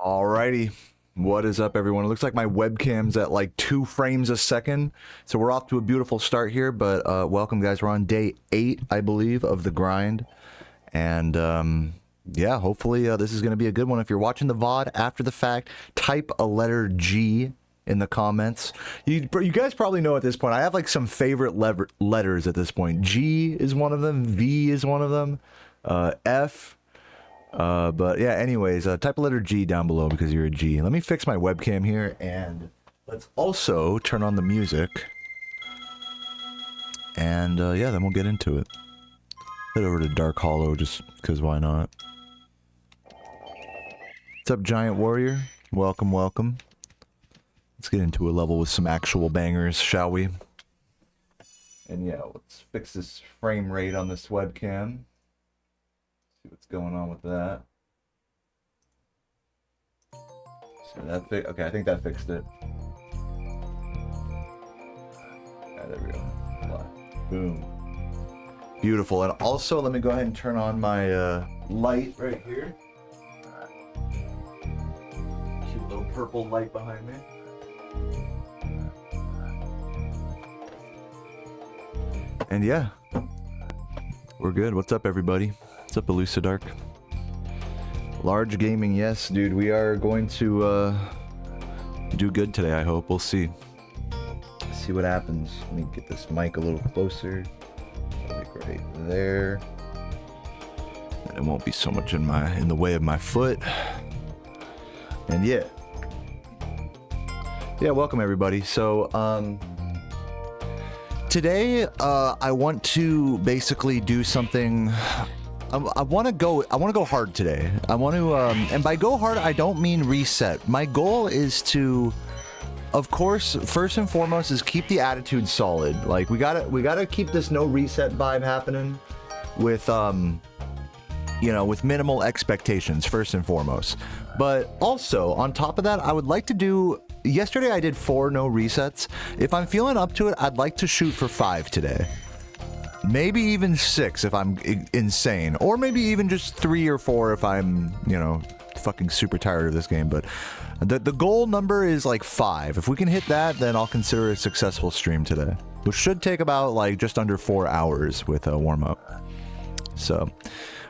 Alrighty, what is up, everyone? It looks like my webcam's at like 2 frames a second, so we're off to a beautiful start here. But welcome, guys. We're on day 8, I believe, of the grind, and yeah, hopefully this is going to be a good one. If you're watching the VOD after the fact, type a letter G in the comments. You guys probably know at this point. I have like some favorite letters at this point. G is one of them. V is one of them. F. But yeah, anyways, type a letter G down below because you're a G. Let me fix my webcam here, and let's also turn on the music. And yeah, then we'll get into it. Head over to Dark Hollow just because why not? What's up, Giant Warrior? Welcome, welcome. Let's get into a level with some actual bangers, shall we? And yeah, let's fix this frame rate on this webcam. See what's going on with that. So that okay, I think that fixed it. Yeah, there we go. Boom. Beautiful. And also, let me go ahead and turn on my light right here. Cute little purple light behind me. And yeah, we're good. What's up, everybody? What's up, Elucidark? Large gaming, yes, dude. We are going to do good today, I hope. We'll see. See what happens. Let me get this mic a little closer. Like right there. And it won't be so much in the way of my foot. And yeah. Yeah, welcome everybody. So, today, I want to basically do something. I want to go hard today. I want to, and by go hard, I don't mean reset. My goal is to, of course, first and foremost, is keep the attitude solid. Like we gotta keep this no reset vibe happening, with you know, with minimal expectations first and foremost. But also on top of that, I would like to do. Yesterday I did 4 no resets. If I'm feeling up to it, I'd like to shoot for 5 today. Maybe even 6 if I'm insane. Or maybe even just 3 or 4 if I'm, you know, fucking super tired of this game. But the goal number is like 5. If we can hit that, then I'll consider it a successful stream today. Which should take about like just under 4 hours with a warm-up. So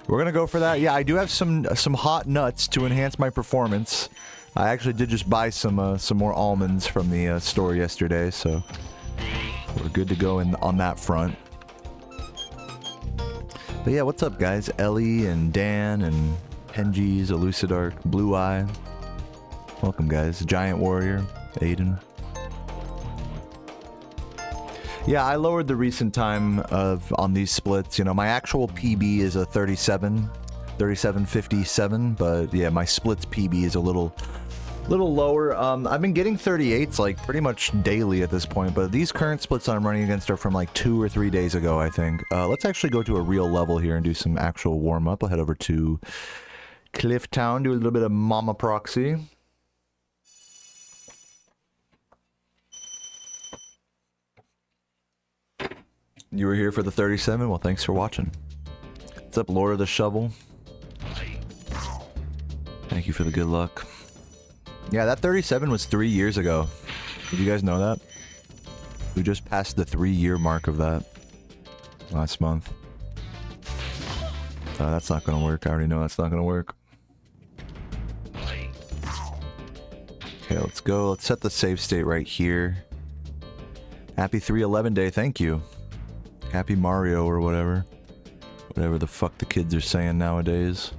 we're gonna go for that. Yeah, I do have some hot nuts to enhance my performance. I actually did just buy some more almonds from the store yesterday, so we're good to go on that front. But yeah, what's up, guys? Ellie and Dan and Henji's, Elucidark, Blue Eye. Welcome, guys. Giant Warrior, Aiden. Yeah, I lowered the recent time on these splits. You know, my actual PB is a 37.57, but yeah, my splits PB is a little lower. I've been getting 38s like pretty much daily at this point, but these current splits I'm running against are from like 2 or 3 days ago, I think. Let's actually go to a real level here and do some actual warm-up. I'll head over to Cliff Town, do a little bit of Mama Proxy. You were here for the 37? Well, thanks for watching. What's up, Lord of the Shovel? Thank you for the good luck. Yeah, that 37 was 3 years ago. Did you guys know that? We just passed the 3-year mark of that last month. That's not gonna work. I already know that's not gonna work. Okay, let's go. Let's set the save state right here. Happy 311 day. Thank you. Happy Mario or whatever. Whatever the fuck the kids are saying nowadays.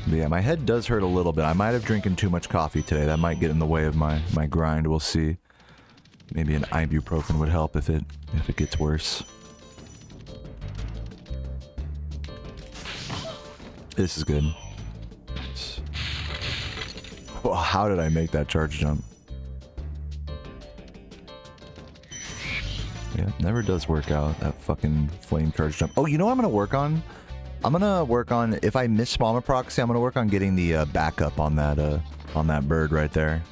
But yeah, my head does hurt a little bit. I might have drinking too much coffee today. That might get in the way of my grind. We'll see. Maybe an ibuprofen would help if it gets worse. This is good. Well, how did I make that charge jump? Yeah, it never does work out, that fucking flame charge jump. Oh, you know what I'm gonna work on? I'm gonna work on, if I miss Mama Proxy, I'm gonna work on getting the backup on that bird right there.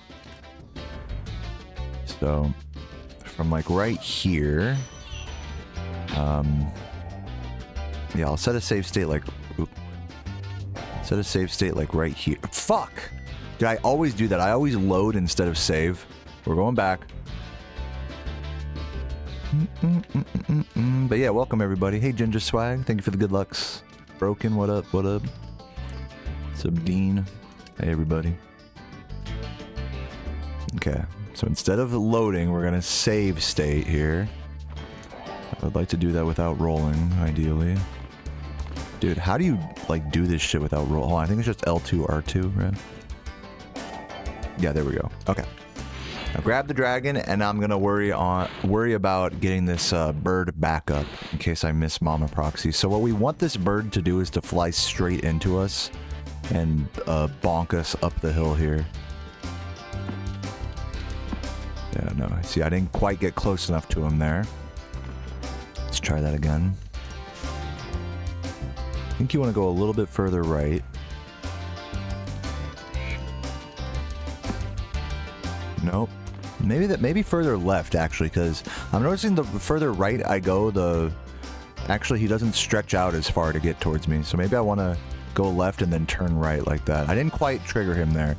So, from like right here, yeah, I'll set a save state like, oop, Set a save state like right here. Fuck! Dude, I always do that. I always load instead of save. We're going back. But yeah, welcome everybody. Hey Ginger Swag, thank you for the good lucks. Broken, what up, what up? What's up, Dean? Hey everybody. Okay, so instead of loading, we're gonna save state here. I would like to do that without rolling, ideally. Dude, how do you, like, do this shit without roll? Oh, I think it's just L2, R2, right? Yeah, there we go. Okay. Now grab the dragon, and I'm gonna worry about getting this bird back up in case I miss Mama Proxy. So what we want this bird to do is to fly straight into us and bonk us up the hill here. Yeah, no, see, I didn't quite get close enough to him there. Let's try that again. I think you want to go a little bit further right. Nope. Maybe further left, actually, because I'm noticing the further right I go, actually he doesn't stretch out as far to get towards me. So maybe I want to go left and then turn right like that. I didn't quite trigger him there,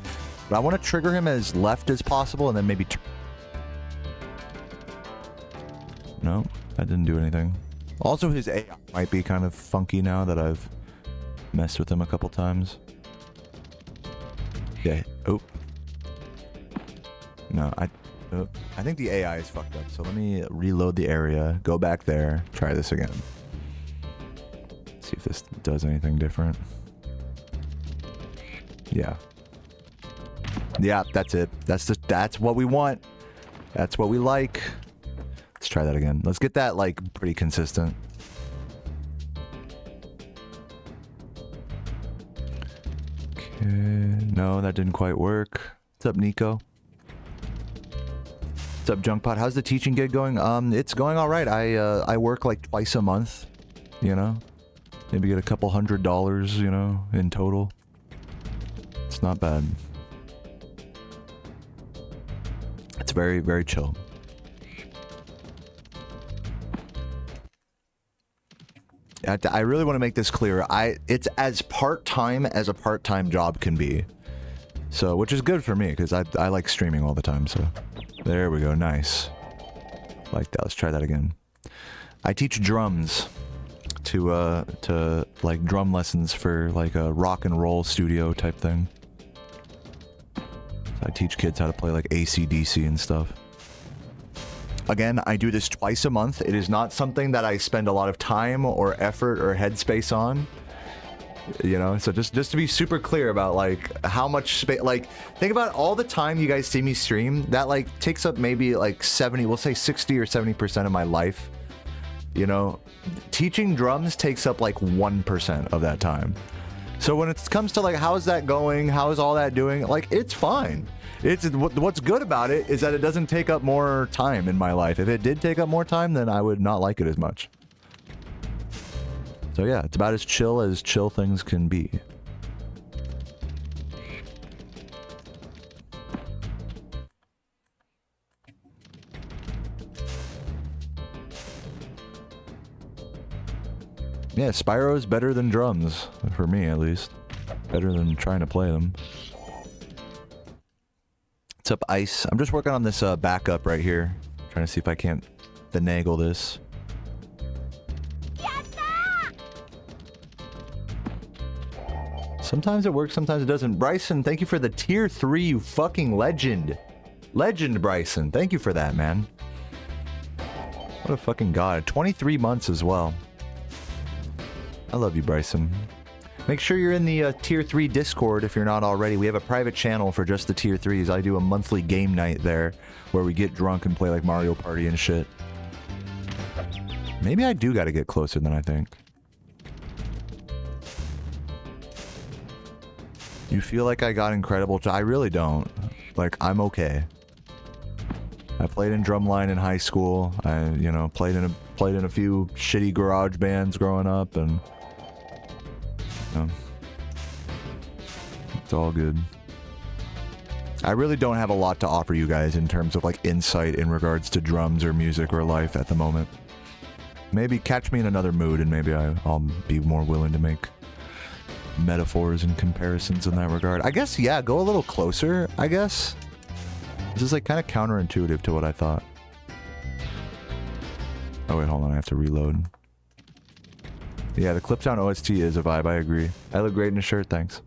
but I want to trigger him as left as possible and then maybe no, that didn't do anything. Also, his AI might be kind of funky now that I've messed with him a couple times. Yeah. Oh. No, I think the AI is fucked up. So let me reload the area, go back there, try this again. See if this does anything different. Yeah. Yeah, that's it. That's what we want. That's what we like. Let's try that again. Let's get that, like, pretty consistent. Okay. No, that didn't quite work. What's up, Nico? What's up, Junkpot? How's the teaching gig going? It's going all right. I work like twice a month, you know? Maybe get a couple $100, you know, in total. It's not bad. It's very, very chill. I really want to make this clear. It's as part-time as a part-time job can be. So, which is good for me, because I like streaming all the time, so... There we go, nice. Like that, let's try that again. I teach drums to like drum lessons for like a rock and roll studio type thing. So I teach kids how to play like AC/DC and stuff. Again, I do this twice a month. It is not something that I spend a lot of time or effort or headspace on. You know, so just to be super clear about like how much space, like think about all the time you guys see me stream, that like takes up maybe like 70, we'll say 60 or 70% of my life. You know, teaching drums takes up like 1% of that time. So when it comes to like, how's that going? How's all that doing? Like, it's fine. What's good about it is that it doesn't take up more time in my life. If it did take up more time, then I would not like it as much. So yeah, it's about as chill things can be. Yeah, Spyro is better than drums, for me at least. Better than trying to play them. What's up, Ice? I'm just working on this backup right here. Trying to see if I can't finagle this. Sometimes it works, sometimes it doesn't. Bryson, thank you for the tier 3, you fucking legend. Legend, Bryson. Thank you for that, man. What a fucking god. 23 months as well. I love you, Bryson. Make sure you're in the tier 3 Discord if you're not already. We have a private channel for just the tier 3s. I do a monthly game night there where we get drunk and play like Mario Party and shit. Maybe I do gotta get closer than I think. You feel like I got incredible... I really don't. Like, I'm okay. I played in drumline in high school. I, you know, played in a few shitty garage bands growing up, and... You know, it's all good. I really don't have a lot to offer you guys in terms of, like, insight in regards to drums or music or life at the moment. Maybe catch me in another mood, and maybe I'll be more willing to make metaphors and comparisons in that regard. I guess, yeah, go a little closer, I guess. This is like kind of counterintuitive to what I thought. Oh wait, hold on, I have to reload. Yeah, the Cliptown OST is a vibe, I agree. I look great in a shirt, thanks.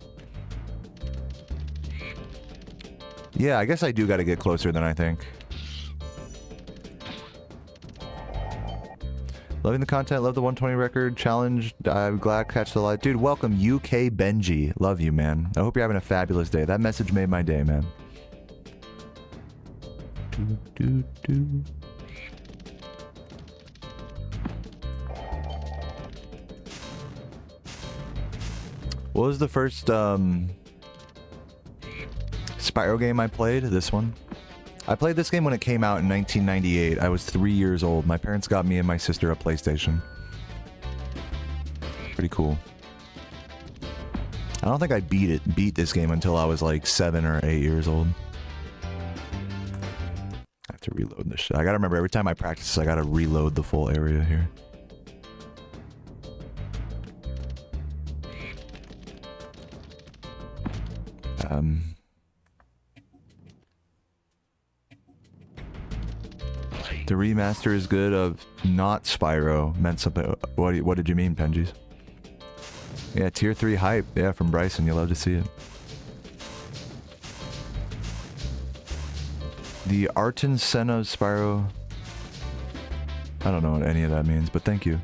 Yeah, I guess I do gotta get closer than I think. Loving the content, love the 120 record challenge. I'm glad to catch the light. Dude, welcome UK Benji. Love you, man. I hope you're having a fabulous day. That message made my day, man. What was the first Spyro game I played? This one. I played this game when it came out in 1998. I was 3 years old. My parents got me and my sister a PlayStation. Pretty cool. I don't think I beat this game until I was like 7 or 8 years old. I have to reload this shit. I gotta remember every time I practice, I gotta reload the full area here. The remaster is good of not Spyro. Meant something. What did you mean, Penjies? Yeah, tier 3 hype. Yeah, from Bryson. You'll love to see it. The Arten Senna of Spyro. I don't know what any of that means, but thank you.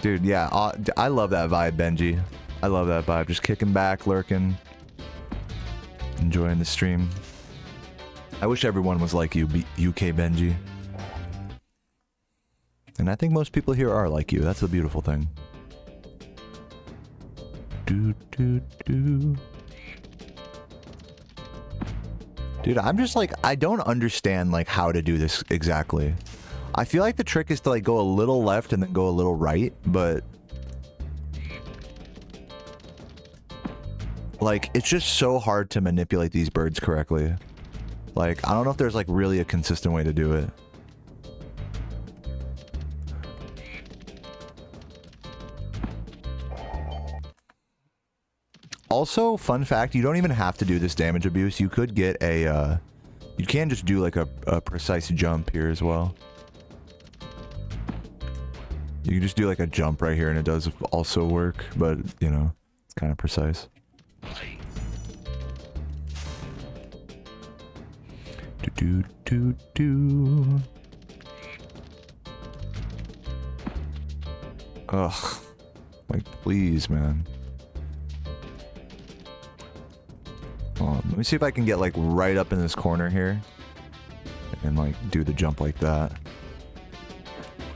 Dude, yeah, I love that vibe, Benji. I love that vibe. Just kicking back, lurking, enjoying the stream. I wish everyone was like you, UK Benji. And I think most people here are like you. That's the beautiful thing. Dude, I'm just like, I don't understand like how to do this exactly. I feel like the trick is to like go a little left and then go a little right, but like it's just so hard to manipulate these birds correctly. Like, I don't know if there's like really a consistent way to do it. Also, fun fact, you don't even have to do this damage abuse. You could get a, you can just do like a precise jump here as well. You can just do like a jump right here and it does also work, but you know, it's kind of precise. Ugh. Like, please, man. Let me see if I can get like right up in this corner here and like do the jump like that.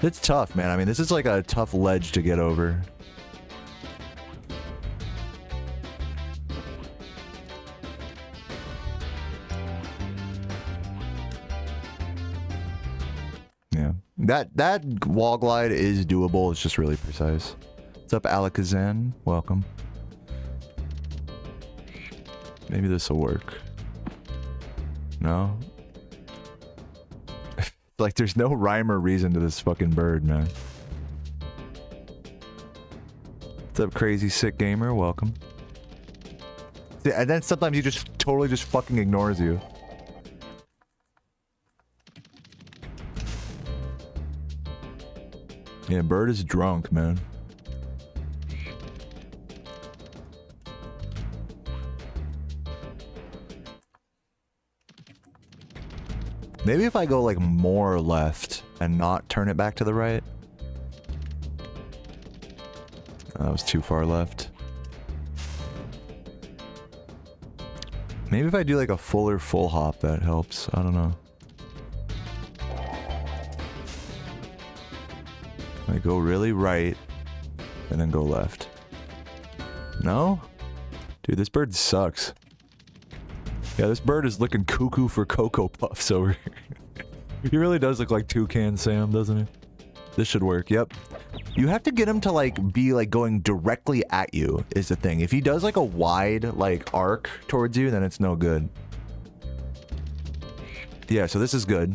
It's tough, man. I mean, this is like a tough ledge to get over. Yeah, that wall glide is doable. It's just really precise. What's up, Alakazam? Welcome. Maybe this will work. No? Like, there's no rhyme or reason to this fucking bird, man. What's up, crazy sick gamer? Welcome. And then sometimes you just totally just fucking ignores you. Yeah, bird is drunk, man. Maybe if I go like more left and not turn it back to the right. That was too far left. Maybe if I do like a fuller full hop, that helps. I don't know. I go really right and then go left. No? Dude, this bird sucks. Yeah, this bird is looking cuckoo for Cocoa Puffs over here. He really does look like Toucan Sam, doesn't he? This should work, yep. You have to get him to like be like going directly at you is the thing. If he does like a wide like arc towards you, then it's no good. Yeah, so this is good.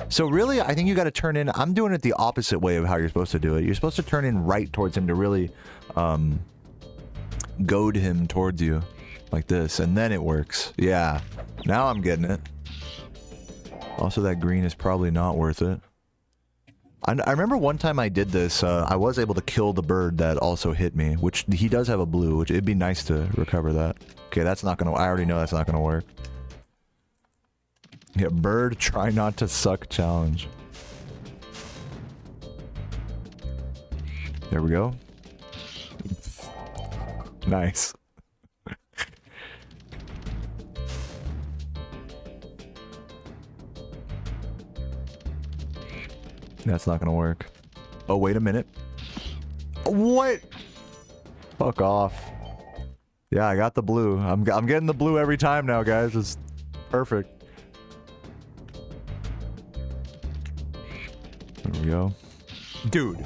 So really, I think you got to turn in. I'm doing it the opposite way of how you're supposed to do it. You're supposed to turn in right towards him to really goad him towards you. Like this, and then it works. Yeah. Now I'm getting it. Also, that green is probably not worth it. I remember one time I did this, I was able to kill the bird that also hit me, which he does have a blue, which it'd be nice to recover that. Okay, that's not gonna, I already know that's not gonna work. Yeah, bird, try not to suck challenge. There we go. Nice. That's not gonna work. Oh, wait a minute. What? Fuck off. Yeah, I got the blue. I'm getting the blue every time now, guys. It's perfect. There we go. Dude.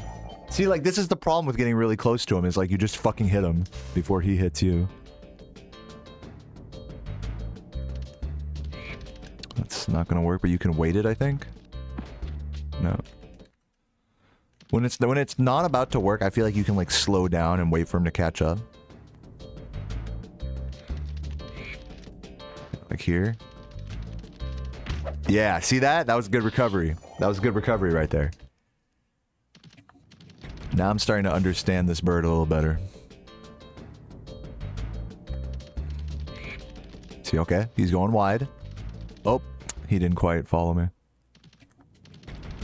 See, like, this is the problem with getting really close to him, is like, you just fucking hit him before he hits you. That's not gonna work, but you can wait it, I think. No. When it's not about to work, I feel like you can like slow down and wait for him to catch up. Like here. Yeah, see that? That was good recovery. That was good recovery right there. Now I'm starting to understand this bird a little better. See, okay, he's going wide. Oh, he didn't quite follow me.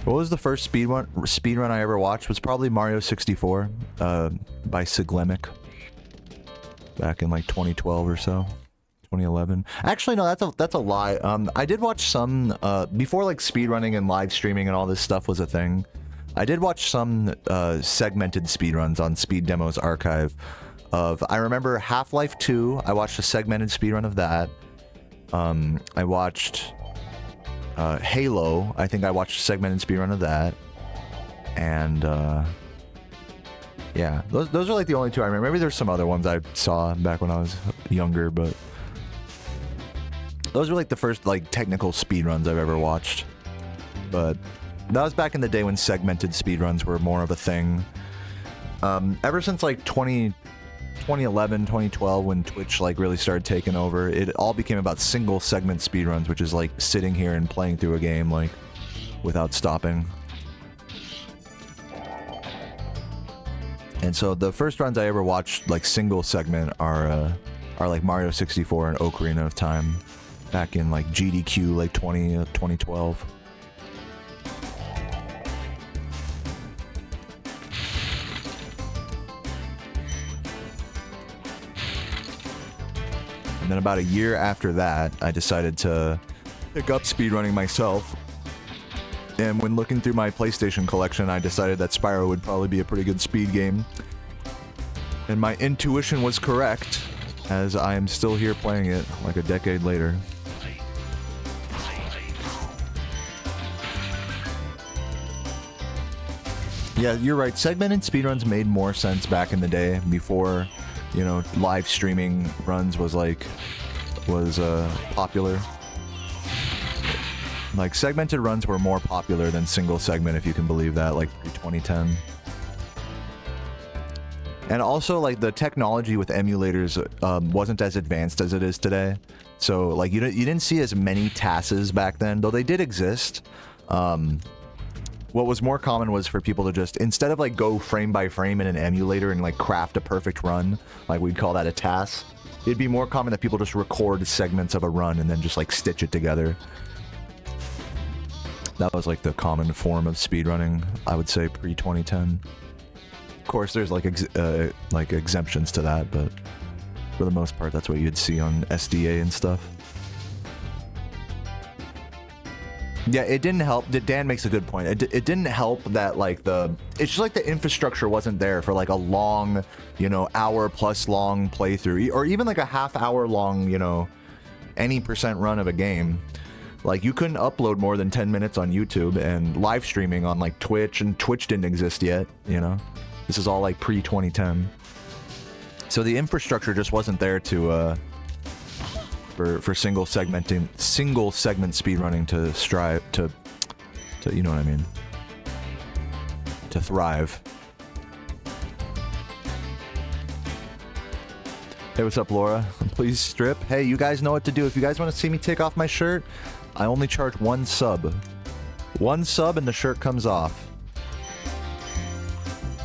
What was the first speedrun I ever watched? Was probably Mario 64 by Siglemic back in like 2012 or so, 2011. Actually, no, that's a lie. I did watch some before like speedrunning and live streaming and all this stuff was a thing. I did watch some segmented speedruns on Speed Demos Archive. I remember Half-Life 2. I watched a segmented speedrun of that. I watched. Halo, I think I watched a segmented speedrun of that. And, yeah, those are like the only two I remember. Maybe there's some other ones I saw back when I was younger, but those were like the first, like, technical speedruns I've ever watched. But that was back in the day when segmented speedruns were more of a thing. Ever since, like, 2011, 2012, when Twitch like really started taking over, it all became about single segment speedruns, which is like sitting here and playing through a game like without stopping. And so the first runs I ever watched like single segment are like Mario 64 and Ocarina of Time back in like GDQ like 2012. And then about a year after that, I decided to pick up speedrunning myself. And when looking through my PlayStation collection, I decided that Spyro would probably be a pretty good speed game. And my intuition was correct, as I am still here playing it like a decade later. Yeah, you're right. Segmented speedruns made more sense back in the day before, you know, live streaming runs was popular. Like segmented runs were more popular than single segment, if you can believe that, like pre-2010. And also, like, the technology with emulators wasn't as advanced as it is today. So, like, you didn't see as many TASes back then, though they did exist. What was more common was for people to just, instead of like go frame by frame in an emulator and like craft a perfect run, like we'd call that a TAS, it'd be more common that people just record segments of a run and then just like stitch it together. That was like the common form of speedrunning, I would say, pre-2010. Of course, there's like exemptions to that, but for the most part, that's what you'd see on SDA and stuff. Yeah, it didn't help. Dan makes a good point. It didn't help that like it's just like the infrastructure wasn't there for like a long, you know, hour plus long playthrough, or even like a half hour long, you know, any percent run of a game. Like you couldn't upload more than 10 minutes on YouTube, and live streaming on like Twitch, and Twitch didn't exist yet, you know. This is all like pre-2010. So the infrastructure just wasn't there to for single segment speedrunning to strive to So you know what I mean. To thrive. Hey, what's up, Laura? Please strip. Hey, you guys know what to do. If you guys want to see me take off my shirt, I only charge 1 sub. 1 sub and the shirt comes off.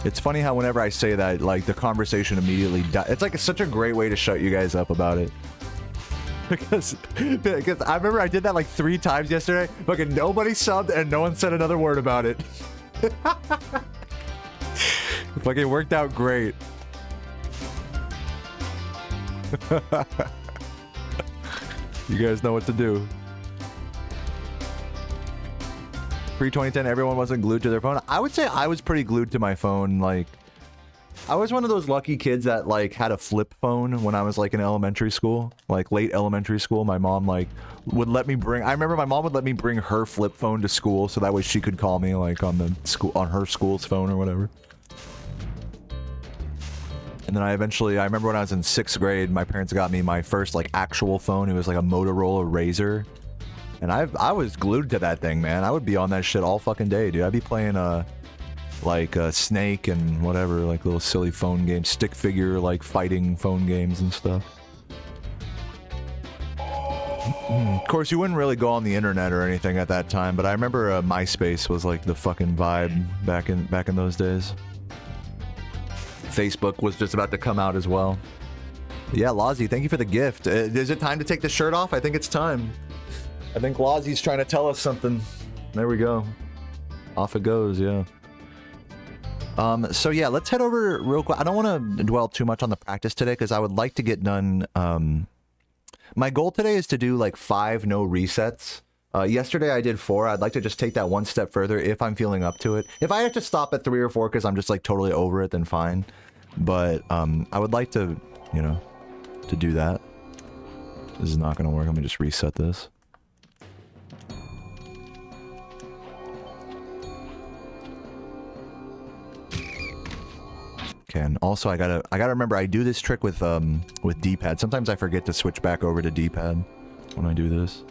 It's funny how whenever I say that, like, the conversation immediately dies. It's like such a great way to shut you guys up about it. because I remember I did that like 3 times yesterday. Fucking nobody subbed and no one said another word about it. Fucking worked out great. You guys know what to do. Pre-2010, everyone wasn't glued to their phone. I would say I was pretty glued to my phone. Like, I was one of those lucky kids that like had a flip phone when I was like in elementary school, like late elementary school. My mom like would let me bring. I remember my mom would let me bring her flip phone to school, so that way she could call me like on the school on her school's phone or whatever. And then I remember when I was in 6th grade, my parents got me my first like actual phone. It was like a Motorola Razr. And I was glued to that thing, man. I would be on that shit all fucking day, dude. I'd be playing like Snake and whatever, like little silly phone games, stick figure like fighting phone games and stuff. Of course, you wouldn't really go on the internet or anything at that time, but I remember MySpace was like the fucking vibe back in those days. Facebook was just about to come out as well. Yeah, Lozzie, thank you for the gift. Is it time to take the shirt off? I think it's time. I think Lozzie's trying to tell us something. There we go. Off it goes, yeah. So yeah, let's head over real quick. I don't want to dwell too much on the practice today because I would like to get done. My goal today is to do like 5 no resets. Yesterday I did 4. I'd like to just take that one step further if I'm feeling up to it. If I have to stop at 3 or 4 because I'm just like totally over it, then fine. But I would like to, you know, to do that. This is not going to work. Let me just reset this. Okay, and also I gotta remember I do this trick with D-pad. Sometimes I forget to switch back over to D-pad when I do this.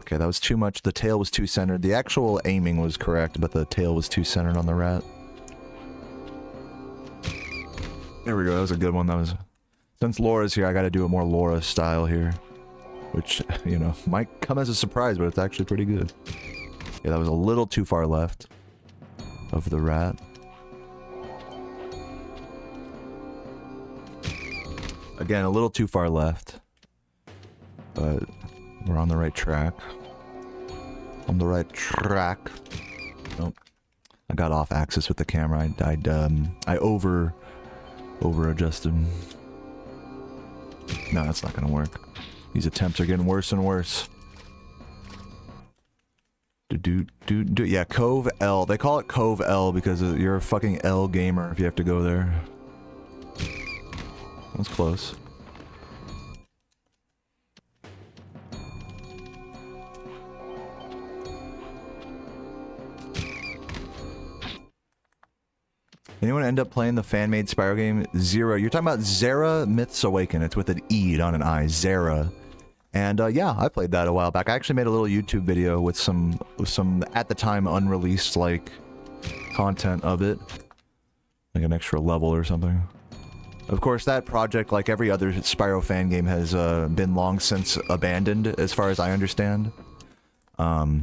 Okay, that was too much. The tail was too centered. The actual aiming was correct, but the tail was too centered on the rat. There we go. That was a good one. That was. Since Laura's here, I gotta do it more Laura style here, which, you know, might come as a surprise, but it's actually pretty good. Yeah, that was a little too far left of the rat. Again, a little too far left, but we're on the right track. On the right track. Nope. I got off axis with the camera. I over adjusted. No, that's not gonna work. These attempts are getting worse and worse. Yeah, Cove L. They call it Cove L because you're a fucking L gamer if you have to go there. That's close. Anyone end up playing the fan-made Spyro game? Zero. You're talking about Zera Myths Awaken. It's with an E, not an I. Zera. And yeah, I played that a while back. I actually made a little YouTube video with some at the time unreleased like content of it, like an extra level or something. Of course, that project, like every other Spyro fan game, has been long since abandoned, as far as I understand. But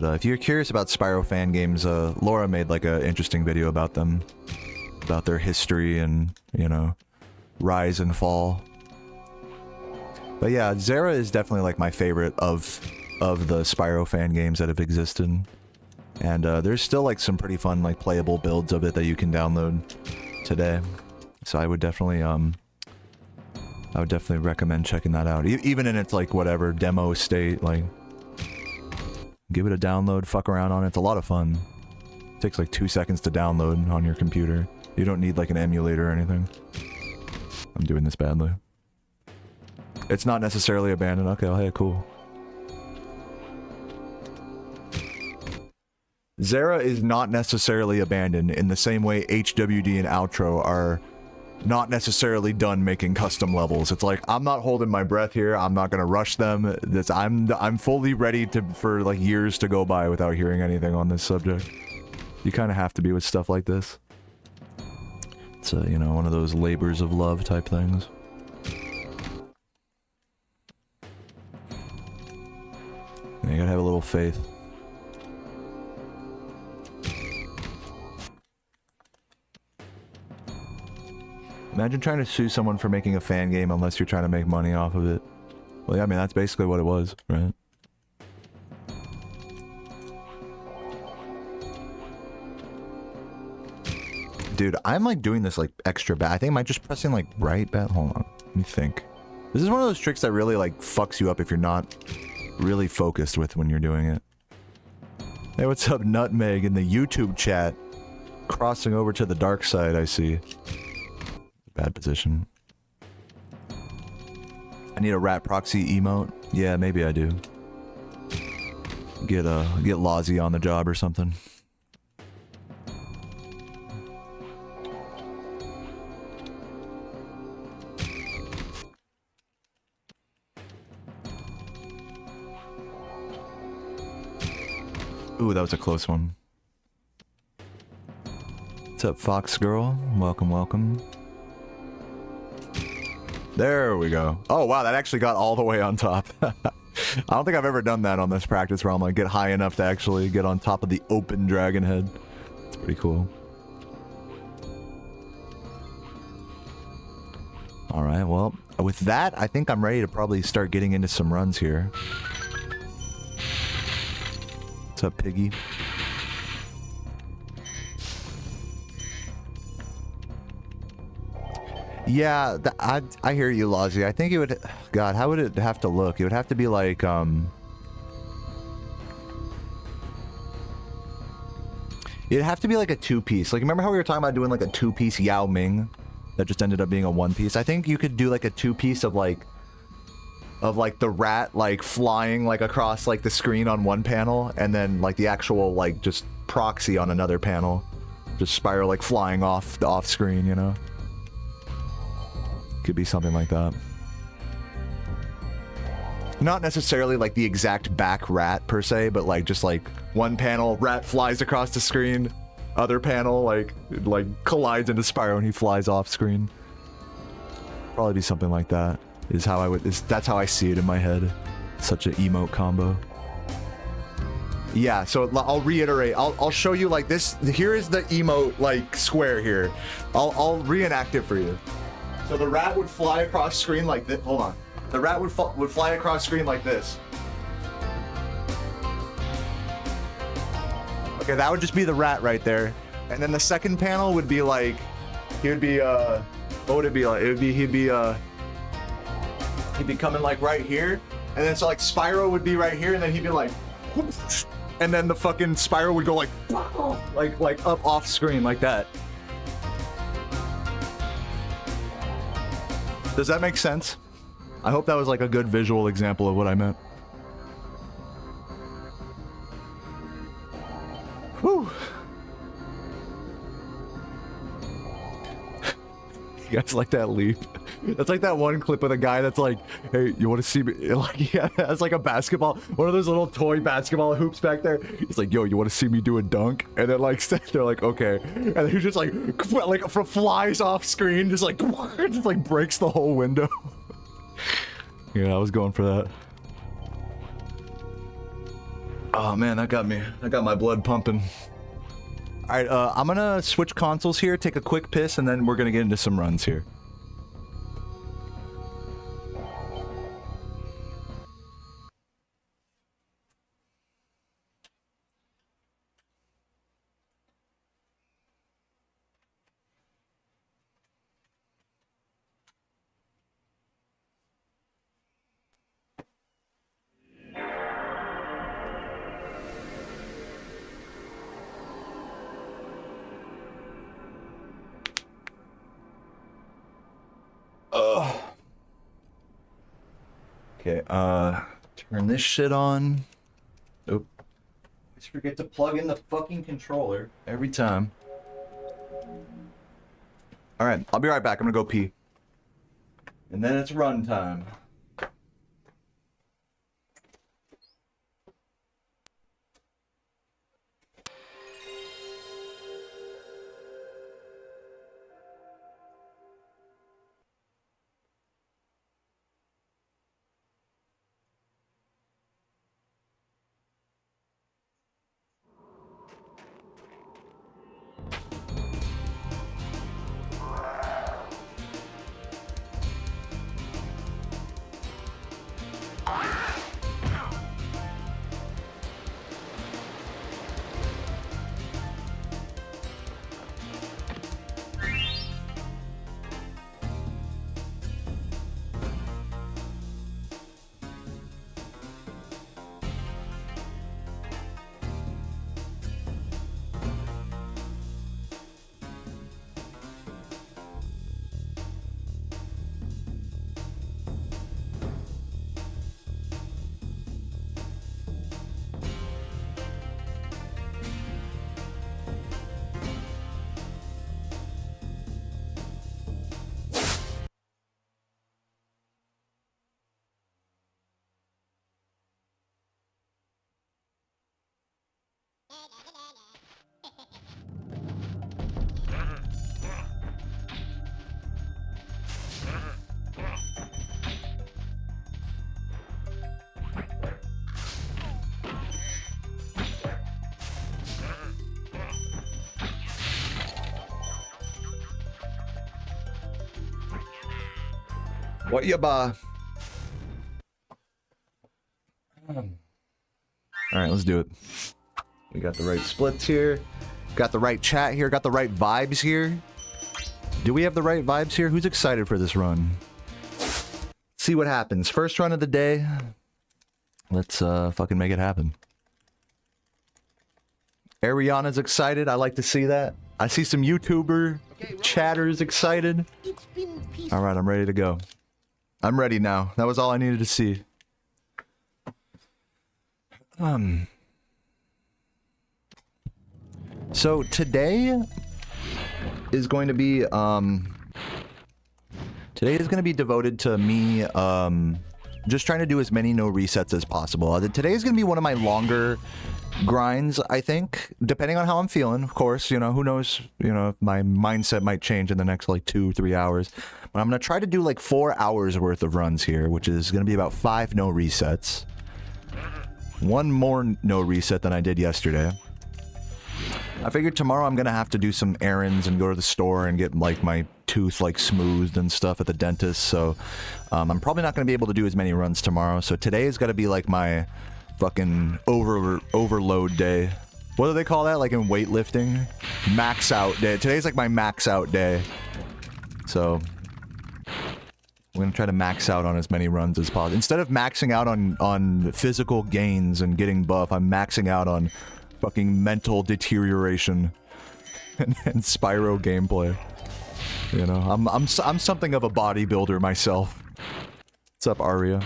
if you're curious about Spyro fan games, Laura made like an interesting video about them, about their history and, you know, rise and fall. But yeah, Zera is definitely like my favorite of the Spyro fan games that have existed. And there's still like some pretty fun like playable builds of it that you can download today. So I would definitely recommend checking that out. Even in its like whatever demo state, like give it a download, fuck around on it. It's a lot of fun. It takes like 2 seconds to download on your computer. You don't need like an emulator or anything. I'm doing this badly. It's not necessarily abandoned. Okay, well, hey, cool. Zera is not necessarily abandoned in the same way HWD and Outro are not necessarily done making custom levels. It's like, I'm not holding my breath here. I'm not gonna rush them. I'm fully ready for like years to go by without hearing anything on this subject. You kind of have to be with stuff like this. It's you know, one of those labors of love type things. You gotta have a little faith. Imagine trying to sue someone for making a fan game unless you're trying to make money off of it. Well, yeah, I mean, that's basically what it was, right? Dude, I'm like doing this like extra bad. I think am I just pressing like right bad? Hold on, let me think. This is one of those tricks that really like fucks you up if you're not really focused with when you're doing it. Hey, what's up, Nutmeg in the YouTube chat? Crossing over to the dark side, I see. Bad position. I need a rat proxy emote. Yeah, maybe I do. Get Lozzie on the job or something. Ooh, that was a close one. What's up, Fox Girl? Welcome, welcome. There we go. Oh, wow, that actually got all the way on top. I don't think I've ever done that on this practice realm. Like, get high enough to actually get on top of the open dragon head. It's pretty cool. Alright, well, with that, I think I'm ready to probably start getting into some runs here. What's up, Piggy? Yeah, I hear you, Lozzie. I think it would... God, how would it have to look? It would have to be like, it'd have to be like a two-piece. Like, remember how we were talking about doing like a two-piece Yao Ming? That just ended up being a one-piece? I think you could do like a two-piece of like the rat like flying like across like the screen on one panel, and then like the actual like just proxy on another panel. Just Spyro like flying off the off-screen, you know? Could be something like that. Not necessarily like the exact back rat per se, but like just like one panel, rat flies across the screen, other panel like collides into Spyro and he flies off screen. Probably be something like that. Is how I would. That's how I see it in my head. Such an emote combo. Yeah. So I'll reiterate. I'll show you like this. Here is the emote like square here. I'll reenact it for you. So the rat would fly across screen like this. Hold on. The rat would fly across screen like this. Okay, that would just be the rat right there. And then the second panel would be like, he would be what would it be like? It would be he'd be coming like right here, and then so like Spyro would be right here, and then he'd be like, whoosh, and then the fucking Spyro would go like up off screen like that. Does that make sense? I hope that was like a good visual example of what I meant. Whew. You guys like that leap? That's like that one clip of a guy that's like, hey, you want to see me? Like, yeah, that's like a basketball, one of those little toy basketball hoops back there. He's like, yo, you want to see me do a dunk? And then like, they're like, okay. And then he just like flies off screen, just like breaks the whole window. Yeah, I was going for that. Oh man, that got my blood pumping. All right, I'm gonna switch consoles here, take a quick piss, and then we're gonna get into some runs here. Okay, turn this shit on. Oop. I just forget to plug in the fucking controller every time. All right, I'll be right back. I'm gonna go pee. And then it's run time. What ya ba? All right, let's do it. We got the right splits here. Got the right chat here. Got the right vibes here. Do we have the right vibes here? Who's excited for this run? See what happens. First run of the day. Let's fucking make it happen. Ariana's excited. I like to see that. I see some YouTuber chatters excited. All right, I'm ready to go. I'm ready now. That was all I needed to see. So today is going to be devoted to me just trying to do as many no resets as possible. Today is going to be one of my longer grinds, I think, depending on how I'm feeling. Of course, you know, who knows, you know, my mindset might change in the next like 2-3 hours. But I'm going to try to do like 4 hours worth of runs here, which is going to be about 5 no resets. One more no reset than I did yesterday. I figured tomorrow I'm gonna have to do some errands and go to the store and get like my tooth like smoothed and stuff at the dentist, so I'm probably not gonna be able to do as many runs tomorrow. So today is gonna be like my fucking overload day. What do they call that, like in weightlifting? Max out day. Today's like my max out day. So I'm gonna try to max out on as many runs as possible. Instead of maxing out on physical gains and getting buff, I'm maxing out on fucking mental deterioration and Spyro gameplay. You know, I'm something of a bodybuilder myself. What's up, Aria?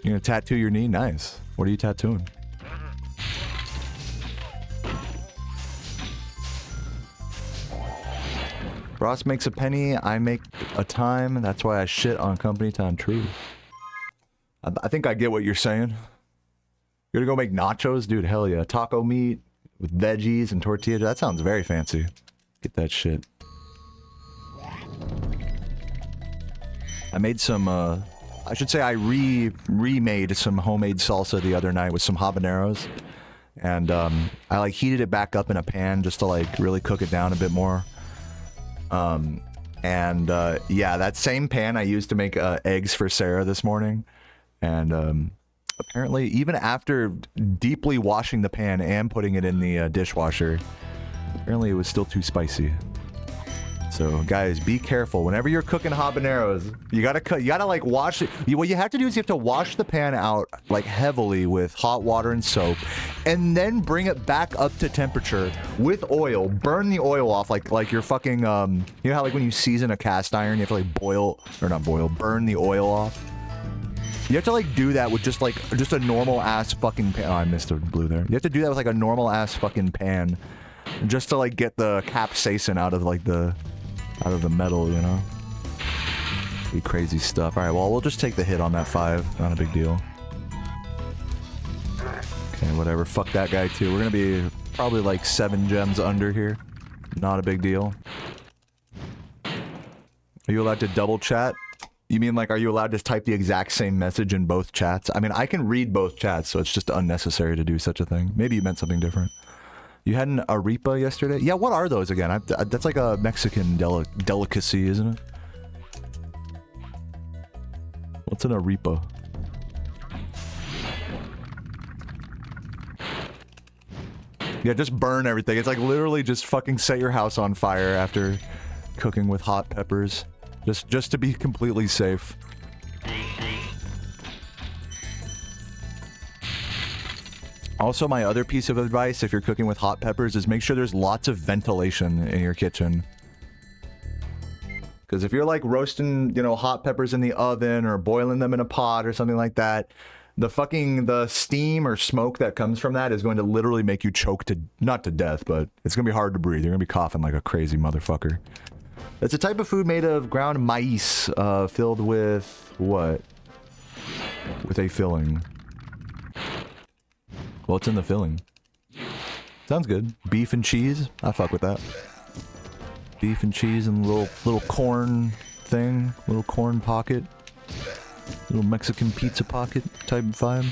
You gonna tattoo your knee? Nice. What are you tattooing? Ross makes a penny, I make a time. That's why I shit on company time. True. I think I get what you're saying. You're gonna go make nachos? Dude, hell yeah. Taco meat with veggies and tortillas. That sounds very fancy. Get that shit. I made some, I should say I remade some homemade salsa the other night with some habaneros. And I like heated it back up in a pan just to like really cook it down a bit more. Yeah, that same pan I used to make eggs for Sarah this morning, and apparently even after deeply washing the pan and putting it in the dishwasher, apparently it was still too spicy. So guys, be careful whenever you're cooking habaneros. You gotta like wash it. What you have to do is you have to wash the pan out like heavily with hot water and soap, and then bring it back up to temperature with oil. Burn the oil off like you're fucking you know how like when you season a cast iron you have to like burn the oil off. You have to like do that with just a normal ass fucking pan. Oh, I missed the blue there. You have to do that with like a normal ass fucking pan, just to like get the capsaicin out of like the metal, you know. Be crazy stuff. All right, well we'll just take the hit on that 5. Not a big deal. Okay, whatever. Fuck that guy too. We're gonna be probably like 7 gems under here. Not a big deal. Are you allowed to double chat? You mean like, are you allowed to type the exact same message in both chats? I mean, I can read both chats, so it's just unnecessary to do such a thing. Maybe you meant something different. You had an arepa yesterday? Yeah, what are those again? That's like a Mexican delicacy, isn't it? What's an arepa? Yeah, just burn everything. It's like literally just fucking set your house on fire after cooking with hot peppers. Just to be completely safe. Also, my other piece of advice, if you're cooking with hot peppers, is make sure there's lots of ventilation in your kitchen. Because if you're like roasting, you know, hot peppers in the oven or boiling them in a pot or something like that, the steam or smoke that comes from that is going to literally make you choke to, not to death, but it's going to be hard to breathe. You're going to be coughing like a crazy motherfucker. It's a type of food made of ground maize, filled with what? With a filling. What's in the filling? Sounds good. Beef and cheese? I fuck with that. Beef and cheese and little corn thing. Little corn pocket. Little Mexican pizza pocket type vibe.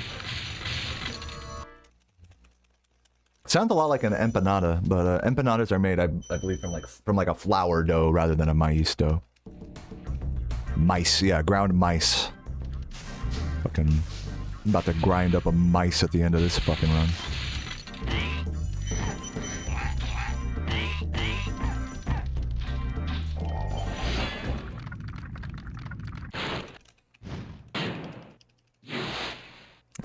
Sounds a lot like an empanada, but empanadas are made, I believe, from like a flour dough rather than a maize dough. Mice, yeah, ground mice. Fucking, I'm about to grind up a mice at the end of this fucking run.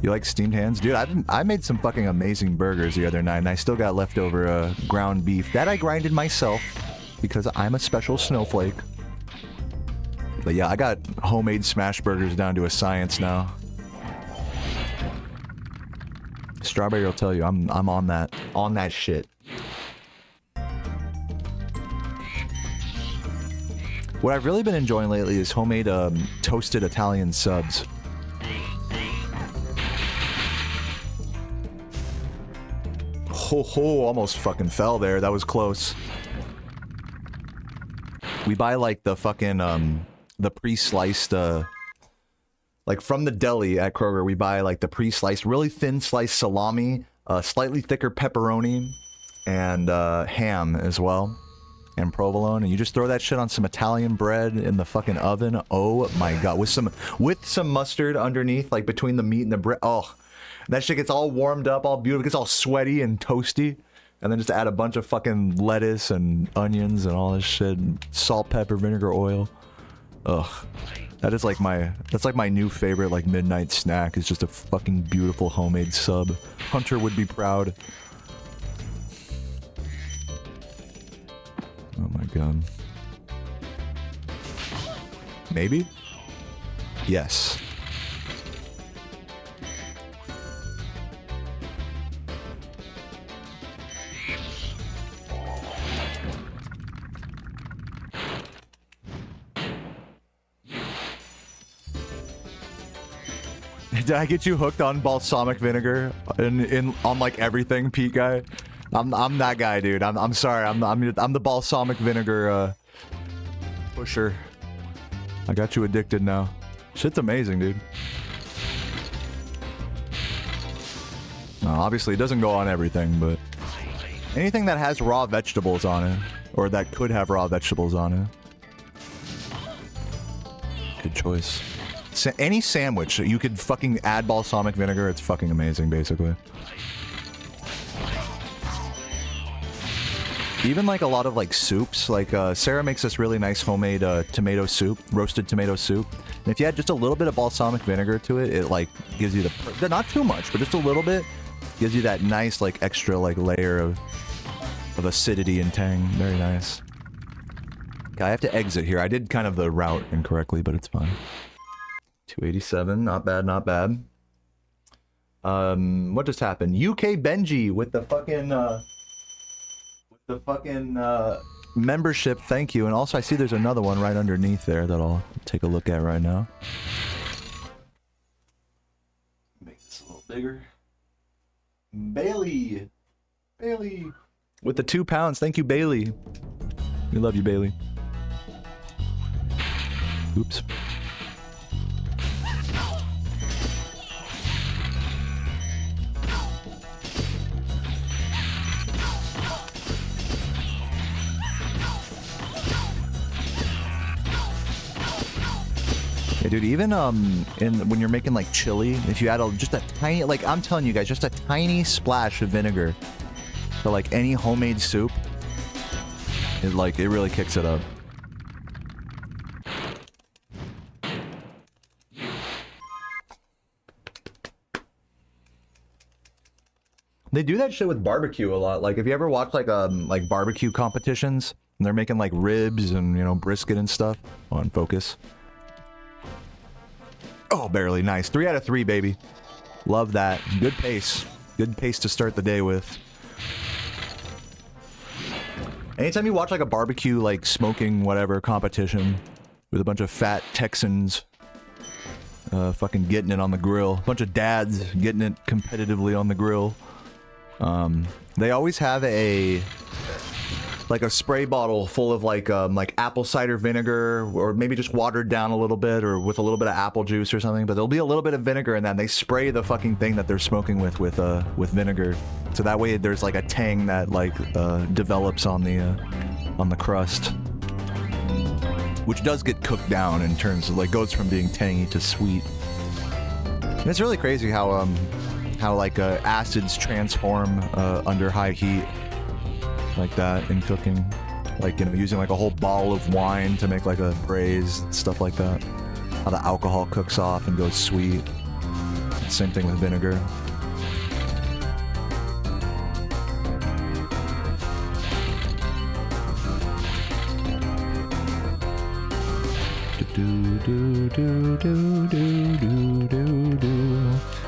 You like steamed hands? Dude, I made some fucking amazing burgers the other night, and I still got leftover ground beef. That I grinded myself, because I'm a special snowflake. But yeah, I got homemade smash burgers down to a science now. Strawberry will tell you, I'm on that shit. What I've really been enjoying lately is homemade toasted Italian subs. Ho ho, almost fucking fell there. That was close. We buy like the fucking the pre-sliced like from the deli at Kroger, we buy like the pre-sliced, really thin sliced salami, slightly thicker pepperoni, and ham as well, and provolone, and you just throw that shit on some Italian bread in the fucking oven. Oh my god, with some mustard underneath, like between the meat and the bread. Oh. That shit gets all warmed up, all beautiful, gets all sweaty and toasty, and then just add a bunch of fucking lettuce and onions and all this shit, and salt, pepper, vinegar, oil. Ugh. That's like my new favorite like midnight snack, is just a fucking beautiful homemade sub. Hunter would be proud. Oh my god. Maybe? Yes. Did I get you hooked on balsamic vinegar on like everything, Pete guy? I'm that guy, dude. I'm sorry. I'm the balsamic vinegar pusher. I got you addicted now. Shit's amazing, dude. No, obviously it doesn't go on everything, but anything that has raw vegetables on it, or that could have raw vegetables on it. Good choice. Any sandwich, you could fucking add balsamic vinegar, it's fucking amazing, basically. Even like a lot of like soups, like Sarah makes this really nice homemade tomato soup, roasted tomato soup. And if you add just a little bit of balsamic vinegar to it, it like gives you the, not too much, but just a little bit, gives you that nice like extra like layer of acidity and tang. Very nice. Okay, I have to exit here. I did kind of the route incorrectly, but it's fine. 287, not bad, not bad. What just happened? UK Benji with the fucking membership, thank you. And also I see there's another one right underneath there that I'll take a look at right now. Make this a little bigger. Bailey with the £2, thank you, Bailey. We love you, Bailey. Oops. Yeah, dude, even when you're making like chili, if you add just a tiny, like I'm telling you guys, just a tiny splash of vinegar to like any homemade soup, it really kicks it up. They do that shit with barbecue a lot. Like if you ever watch like barbecue competitions and they're making like ribs and, you know, brisket and stuff. On focus. Oh, barely. Nice. 3 out of 3, baby. Love that. Good pace. Good pace to start the day with. Anytime you watch like a barbecue, like smoking whatever competition with a bunch of fat Texans fucking getting it on the grill, a bunch of dads getting it competitively on the grill, they always have a spray bottle full of like apple cider vinegar, or maybe just watered down a little bit, or with a little bit of apple juice or something. But there'll be a little bit of vinegar in that, and they spray the fucking thing that they're smoking with vinegar, so that way there's like a tang that develops on the crust, which does get cooked down and turns goes from being tangy to sweet. And it's really crazy how acids transform under high heat. Like that in cooking, like, you know, using like a whole bottle of wine to make like a braise, stuff like that. How the alcohol cooks off and goes sweet. Same thing with vinegar.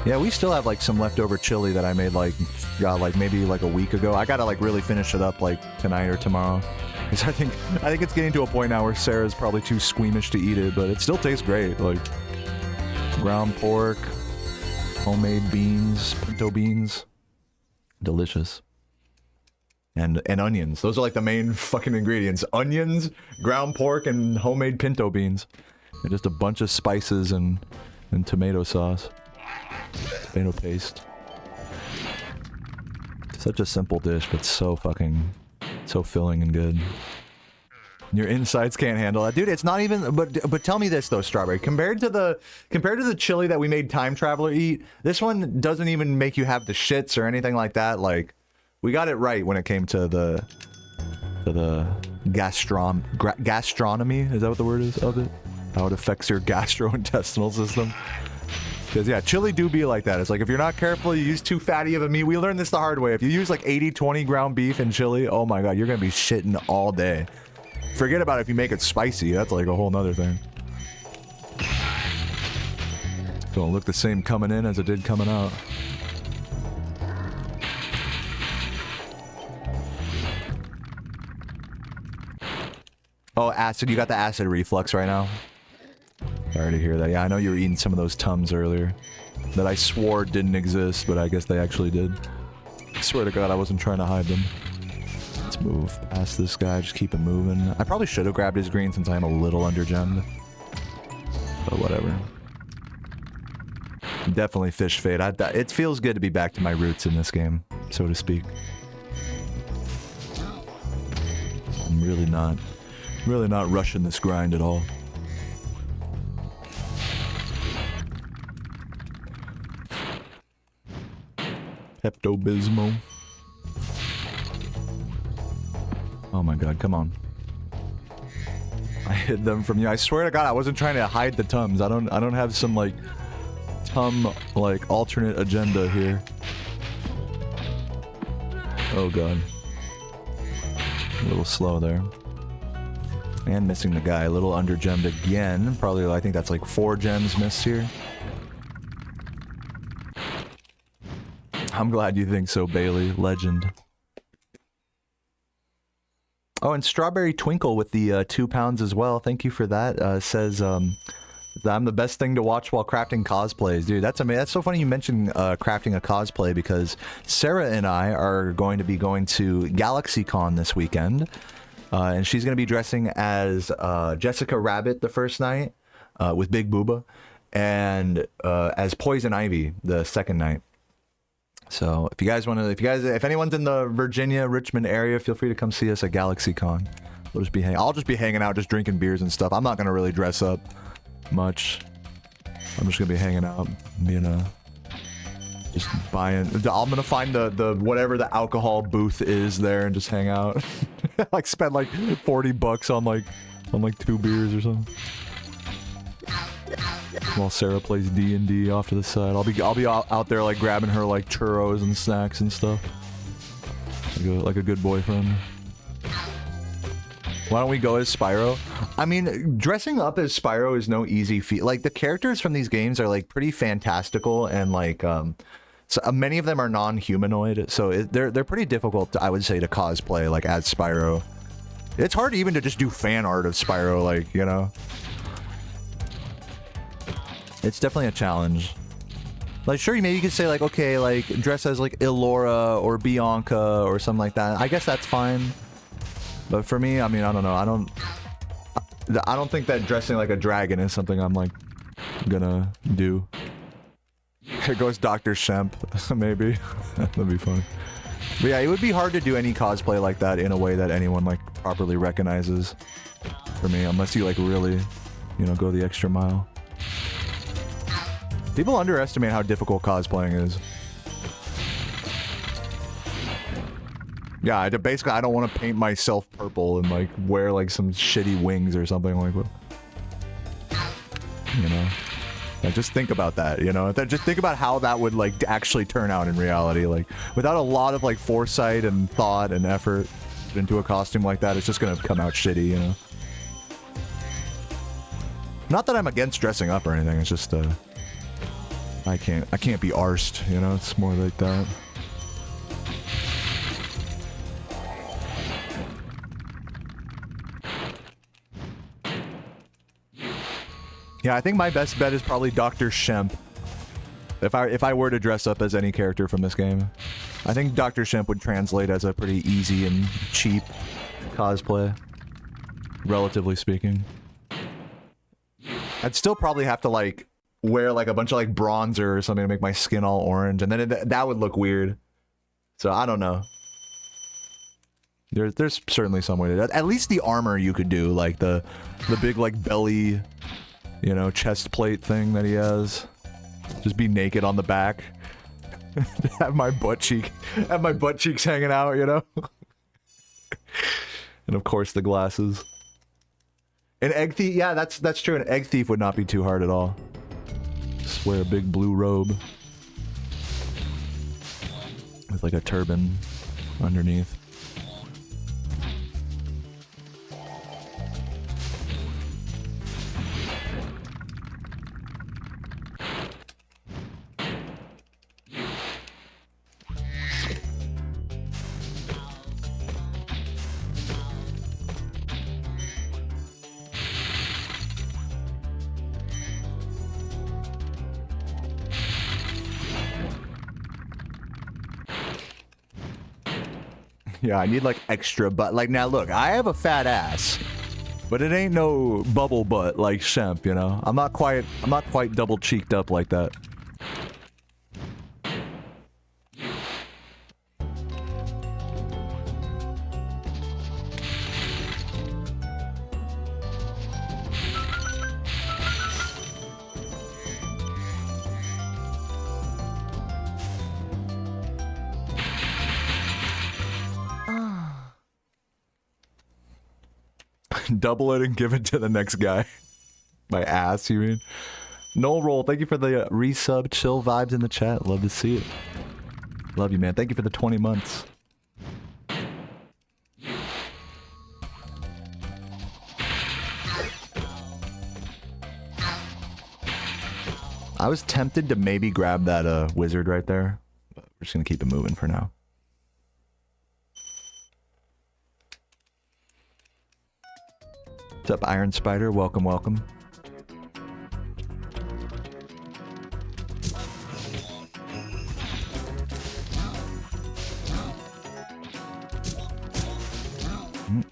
Yeah, we still have like some leftover chili that I made maybe a week ago. I gotta really finish it up tonight or tomorrow, because I think it's getting to a point now where Sarah's probably too squeamish to eat it, but it still tastes great. Like ground pork, homemade beans, pinto beans, delicious. And onions. Those are like the main fucking ingredients. Onions, ground pork, and homemade pinto beans. And just a bunch of spices and tomato sauce. Tomato paste. Such a simple dish, but so filling and good. Your insides can't handle that. Dude, it's not even, but tell me this though, Strawberry. Compared to the chili that we made Time Traveler eat, this one doesn't even make you have the shits or anything like that. Like, we got it right when it came to the gastronomy. Is that what the word is of it? How it affects your gastrointestinal system. Because yeah, chili do be like that. It's like if you're not careful, you use too fatty of a meat. We learned this the hard way. If you use like 80-20 ground beef in chili, oh my god, you're gonna be shitting all day. Forget about it if you make it spicy. That's like a whole nother thing. Don't look the same coming in as it did coming out. Oh, acid. You got the acid reflux right now? Sorry to hear that. Yeah, I know you were eating some of those Tums earlier that I swore didn't exist, but I guess they actually did. I swear to God, I wasn't trying to hide them. Let's move past this guy. Just keep it moving. I probably should have grabbed his green since I am a little undergemmed. But whatever. Definitely fish fade. It feels good to be back to my roots in this game, so to speak. I'm really not rushing this grind at all. Pepto-Bismol. Oh my god, come on. I hid them from you. I swear to God, I wasn't trying to hide the Tums. I don't have some like Tum alternate agenda here. Oh god. A little slow there. And missing the guy. A little under-gemmed again. Probably, I think that's like 4 gems missed here. I'm glad you think so, Bailey. Legend. Oh, and Strawberry Twinkle with the 2 pounds as well. Thank you for that. Says, I'm the best thing to watch while crafting cosplays. Dude, that's amazing. That's so funny you mentioned crafting a cosplay, because Sarah and I are going to be going to GalaxyCon this weekend. And she's going to be dressing as Jessica Rabbit the first night with Big Booba, and as Poison Ivy the second night. So if you guys want to, if anyone's in the Virginia, Richmond area, feel free to come see us at GalaxyCon. We'll just be I'll just be hanging out, just drinking beers and stuff. I'm not gonna really dress up much. I'm just gonna be hanging out, just buying. I'm gonna find the whatever the alcohol booth is there and just hang out. Like spend like $40 on like 2 beers or something. While Sarah plays D&D off to the side. I'll be out there like grabbing her like churros and snacks and stuff. Like a good boyfriend. Why don't we go as Spyro? I mean, dressing up as Spyro is no easy feat. Like, the characters from these games are like pretty fantastical, and like so many of them are non-humanoid, so they're pretty difficult, I would say, to cosplay like as Spyro. It's hard even to just do fan art of Spyro, like, you know. It's definitely a challenge. Like, sure, maybe you could say, like, okay, like, dress as, like, Elora or Bianca or something like that. I guess that's fine. But for me, I mean, I don't know. I don't think that dressing like a dragon is something I'm, like, gonna do. Here goes Dr. Shemp, maybe. That'd be fun. But yeah, it would be hard to do any cosplay like that in a way that anyone, like, properly recognizes. For me, unless you, like, really, you know, go the extra mile. People underestimate how difficult cosplaying is. Yeah, basically, I don't want to paint myself purple and, like, wear, like, some shitty wings or something like that. You know? Like, just think about that, you know? Just think about how that would, like, actually turn out in reality. Like, without a lot of, like, foresight and thought and effort into a costume like that, it's just gonna come out shitty, you know? Not that I'm against dressing up or anything, it's just, I can't be arsed, you know? It's more like that. Yeah, I think my best bet is probably Dr. Shemp. If I were to dress up as any character from this game, I think Dr. Shemp would translate as a pretty easy and cheap cosplay, relatively speaking. I'd still probably have to, like, wear like a bunch of like bronzer or something to make my skin all orange, and then that would look weird. So I don't know. There's certainly some way to that. At least the armor you could do, like the big like belly, you know, chest plate thing that he has. Just be naked on the back. have my butt cheeks hanging out, you know. And of course the glasses. An egg thief, yeah, that's true. An egg thief would not be too hard at all. Just wear a big blue robe with like a turban underneath. Yeah, I need like extra butt. Like, now look, I have a fat ass, but it ain't no bubble butt like Shemp, you know? I'm not quite double cheeked up like that. Double it and give it to the next guy. My ass, you mean? Noel Roll, thank you for the resub. Chill vibes in the chat. Love to see it. Love you, man. Thank you for the 20 months. I was tempted to maybe grab that wizard right there, but we're just gonna keep it moving for now. What's up, Iron Spider? Welcome, welcome. Mm.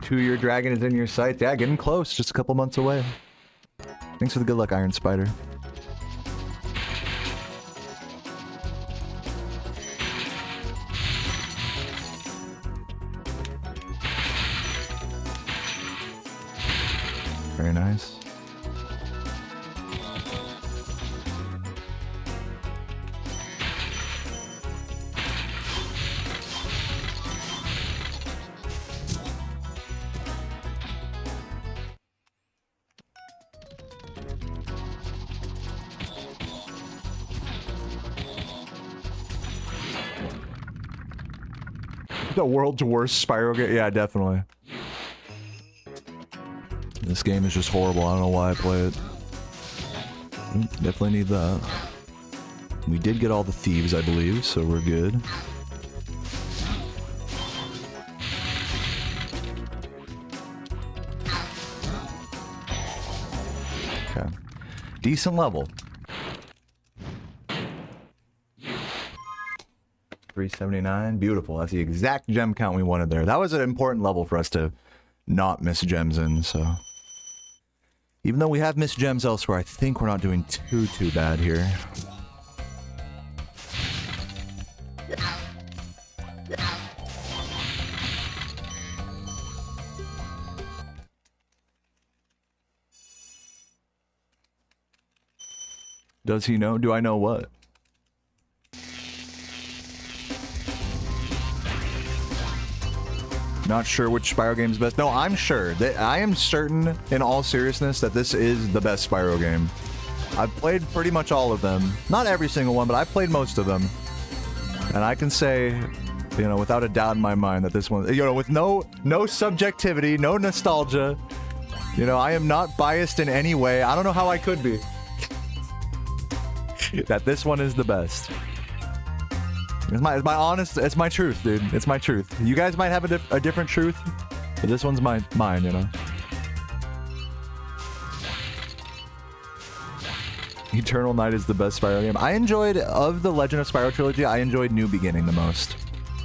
Two-year dragon is in your sights. Yeah, getting close. Just a couple months away. Thanks for the good luck, Iron Spider. Very nice. The world's worst Spyro game? Yeah, definitely. This game is just horrible. I don't know why I play it. Definitely need that. We did get all the thieves, I believe, so we're good. Okay. Decent level. 379. Beautiful. That's the exact gem count we wanted there. That was an important level for us to not miss gems in, so... Even though we have missed gems elsewhere, I think we're not doing too bad here. Does he know? Do I know what? Not sure which Spyro game is best. No, I'm sure. I am certain, in all seriousness, that this is the best Spyro game. I've played pretty much all of them. Not every single one, but I've played most of them. And I can say, you know, without a doubt in my mind that this one, you know, with no subjectivity, no nostalgia, you know, I am not biased in any way. I don't know how I could be. That this one is the best. It's my honest, it's my truth, dude. It's my truth. You guys might have a different truth, but this one's mine, you know. Eternal Night is the best Spyro game. I enjoyed, of the Legend of Spyro trilogy, I enjoyed New Beginning the most.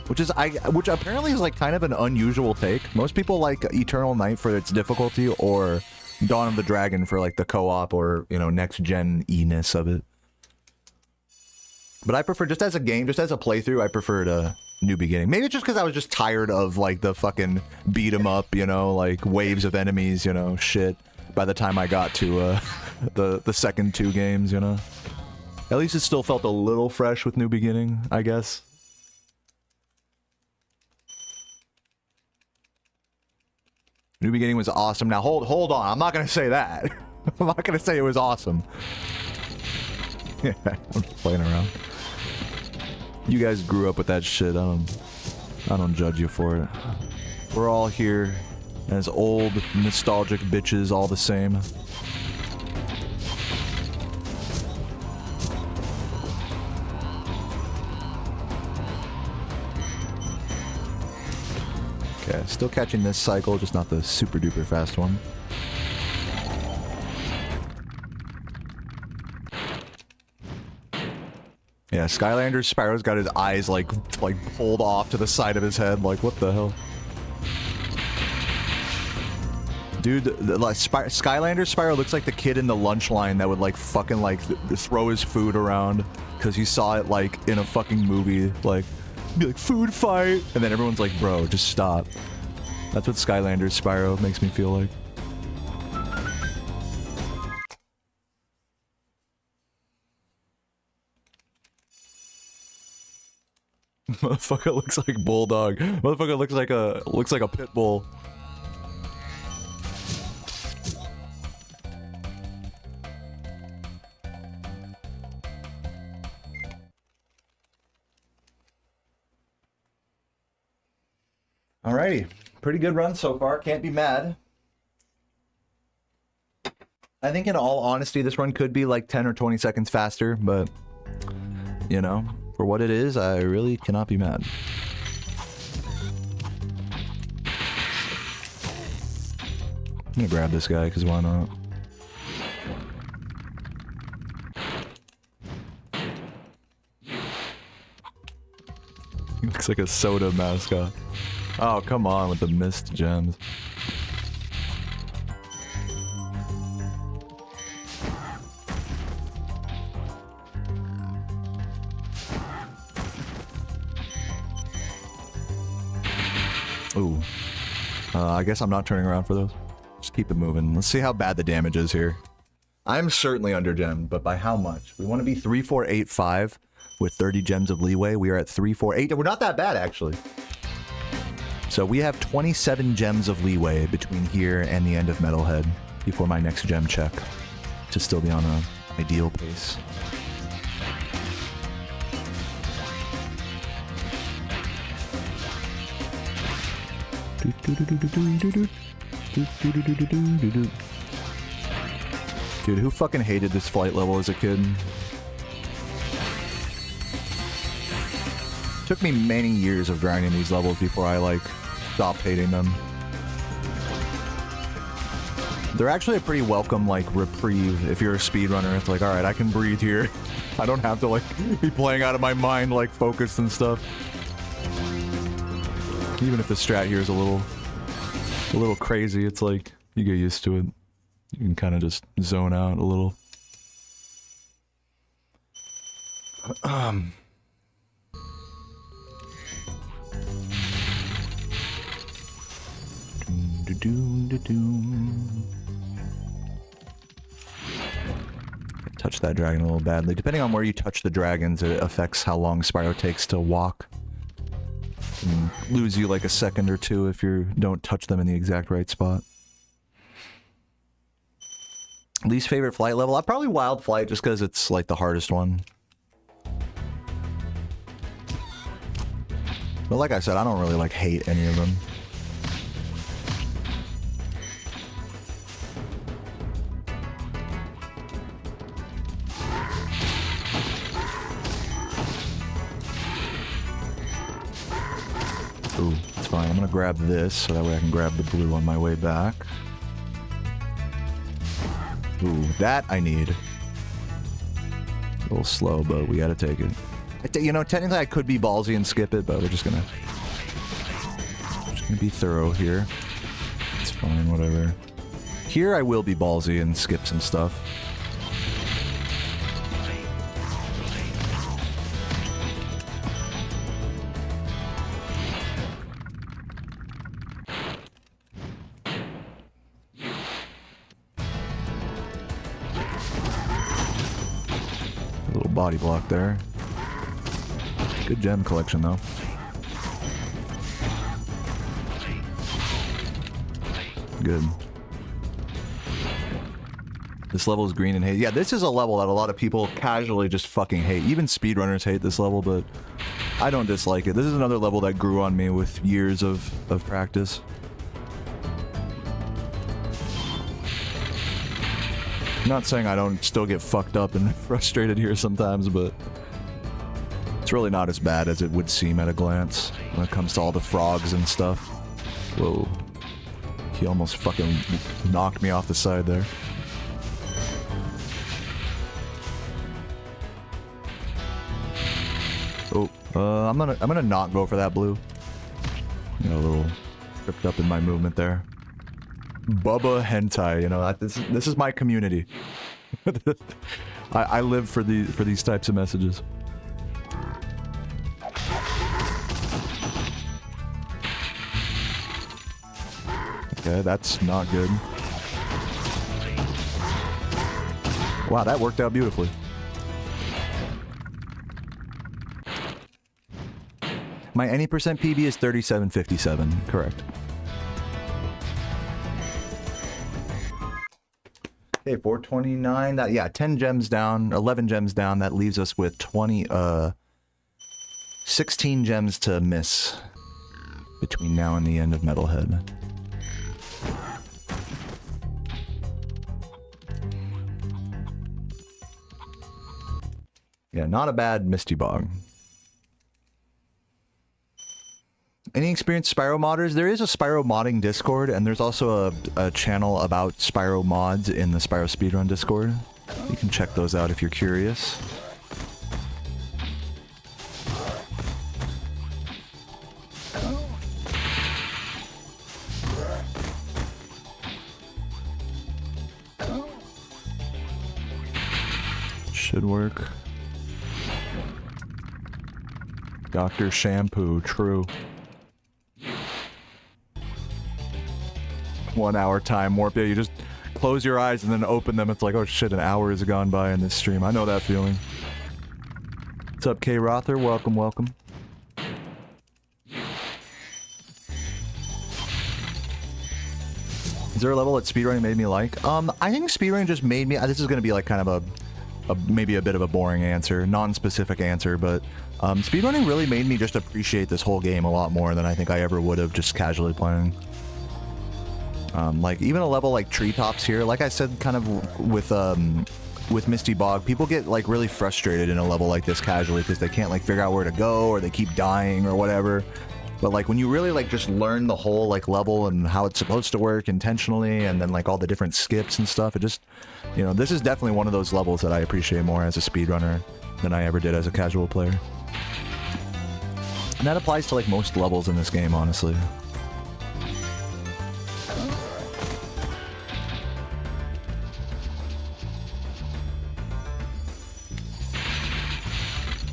Which apparently is like kind of an unusual take. Most people like Eternal Night for its difficulty, or Dawn of the Dragon for like the co-op or, you know, next-gen-e-ness of it. But I prefer, just as a game, just as a playthrough, I preferred New Beginning. Maybe it's just because I was just tired of, like, the fucking beat-em-up, you know, like, waves of enemies, you know, shit, by the time I got to the second two games, you know? At least it still felt a little fresh with New Beginning, I guess. New Beginning was awesome. Now, hold on. I'm not going to say that. I'm not going to say it was awesome. Yeah, I'm playing around. You guys grew up with that shit. I don't judge you for it. We're all here as old, nostalgic bitches, all the same. Okay, still catching this cycle, just not the super duper fast one. Yeah, Skylander's Spyro's got his eyes like pulled off to the side of his head. Like, what the hell? Dude, Skylander's Spyro looks like the kid in the lunch line that would like fucking like throw his food around because he saw it like in a fucking movie, like be like food fight, and then everyone's like, bro, just stop. That's what Skylander's Spyro makes me feel like. Motherfucker looks like Bulldog. Motherfucker looks like a pit bull. Alrighty. Pretty good run so far. Can't be mad. I think in all honesty, this run could be like 10 or 20 seconds faster, but, you know, for what it is, I really cannot be mad. I'm gonna grab this guy, because why not? He looks like a soda mascot. Oh, come on with the mist gems. Ooh. I guess I'm not turning around for those. Just keep it moving. Let's see how bad the damage is here. I'm certainly under gemmed, but by how much? We want to be 3485 with 30 gems of leeway. We are at 348. We're not that bad, actually. So we have 27 gems of leeway between here and the end of Metalhead before my next gem check to still be on an ideal pace. Dude, who fucking hated this flight level as a kid? Took me many years of grinding these levels before I, like, stopped hating them. They're actually a pretty welcome, like, reprieve if you're a speedrunner. It's like, alright, I can breathe here. I don't have to, like, be playing out of my mind, like, focused and stuff. Even if the strat here is a little crazy, it's like, you get used to it. You can kind of just zone out a little. Touch that dragon a little badly. Depending on where you touch the dragons, it affects how long Spyro takes to walk. And lose you like a second or two if you don't touch them in the exact right spot. Least favorite flight level? Probably Wild Flight, just because it's like the hardest one. But like I said, I don't really like hate any of them. Ooh, it's fine. I'm gonna grab this so that way I can grab the blue on my way back. Ooh, that I need. A little slow, but we gotta take it. You know, technically I could be ballsy and skip it, but we're just gonna be thorough here. It's fine, whatever. Here I will be ballsy and skip some stuff. Body block there. Good gem collection though. Good. This level is green and hate. Yeah, this is a level that a lot of people casually just fucking hate. Even speedrunners hate this level, but I don't dislike it. This is another level that grew on me with years of practice. I'm not saying I don't still get fucked up and frustrated here sometimes, but it's really not as bad as it would seem at a glance when it comes to all the frogs and stuff. Whoa. He almost fucking knocked me off the side there. Oh, I'm gonna not go for that blue. Got a little tripped up in my movement there. Bubba hentai, you know, this is my community. I live for these types of messages. Okay, that's not good. Wow, that worked out beautifully. My any percent PB is 3757, correct. Okay, 429, that, yeah, 10 gems down, 11 gems down, that leaves us with 16 gems to miss between now and the end of Metalhead. Yeah, not a bad Misty Bog. Any experienced Spyro modders? There is a Spyro modding Discord, and there's also a channel about Spyro mods in the Spyro Speedrun Discord. You can check those out if you're curious. Should work. Dr. Shampoo, true. 1 hour time warp. Yeah, you just close your eyes and then open them. It's like, oh shit, an hour has gone by in this stream. I know that feeling. What's up, K. Rother? Welcome, welcome. Is there a level that speedrunning made me like? I think speedrunning just made me... This is going to be like kind of maybe a bit of a boring answer, non-specific answer, but speedrunning really made me just appreciate this whole game a lot more than I think I ever would have just casually playing. Like even a level like Treetops here, like I said, kind of with Misty Bog, people get like really frustrated in a level like this casually because they can't like figure out where to go, or they keep dying or whatever. But like when you really like just learn the whole like level and how it's supposed to work intentionally, and then like all the different skips and stuff, it just, you know, this is definitely one of those levels that I appreciate more as a speedrunner than I ever did as a casual player. And that applies to like most levels in this game, honestly.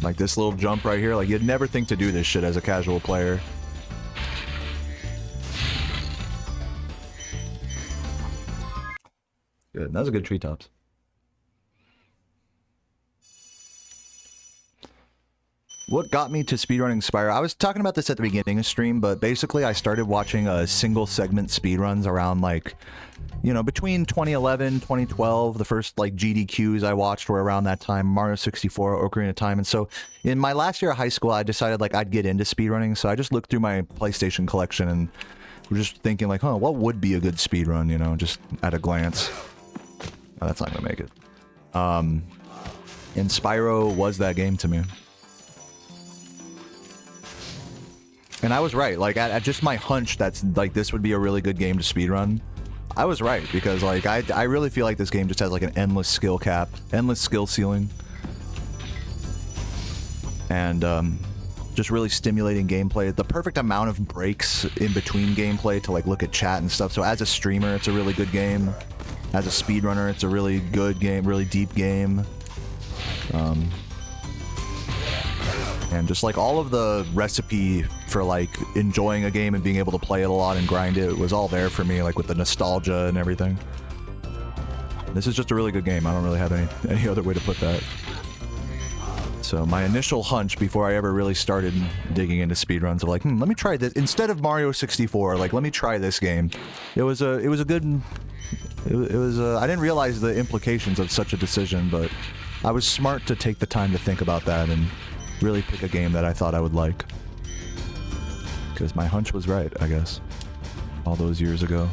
Like this little jump right here, like you'd never think to do this shit as a casual player. Good, that was a good Treetops. What got me to speedrunning Spyro? I was talking about this at the beginning of stream, but basically I started watching single segment speedruns around like, you know, between 2011, 2012, the first like GDQs I watched were around that time, Mario 64, Ocarina of Time. And so in my last year of high school, I decided like I'd get into speedrunning. So I just looked through my PlayStation collection and was just thinking like, huh, what would be a good speedrun, you know, just at a glance. Oh, that's not gonna make it. And Spyro was that game to me. And I was right, like at just my hunch that's like this would be a really good game to speedrun. I was right, because like I really feel like this game just has like an endless skill cap, endless skill ceiling. And just really stimulating gameplay. The perfect amount of breaks in between gameplay to like look at chat and stuff. So as a streamer, it's a really good game. As a speedrunner, it's a really good game, really deep game. And just like all of the recipe for like enjoying a game and being able to play it a lot and grind it was all there for me, like with the nostalgia and everything. This is just a really good game. I don't really have any other way to put that. So my initial hunch before I ever really started digging into speedruns of like, let me try this instead of Mario 64. Like, let me try this game. It was a good. I didn't realize the implications of such a decision, but I was smart to take the time to think about that and really pick a game that I thought I would like. Because my hunch was right, I guess. All those years ago.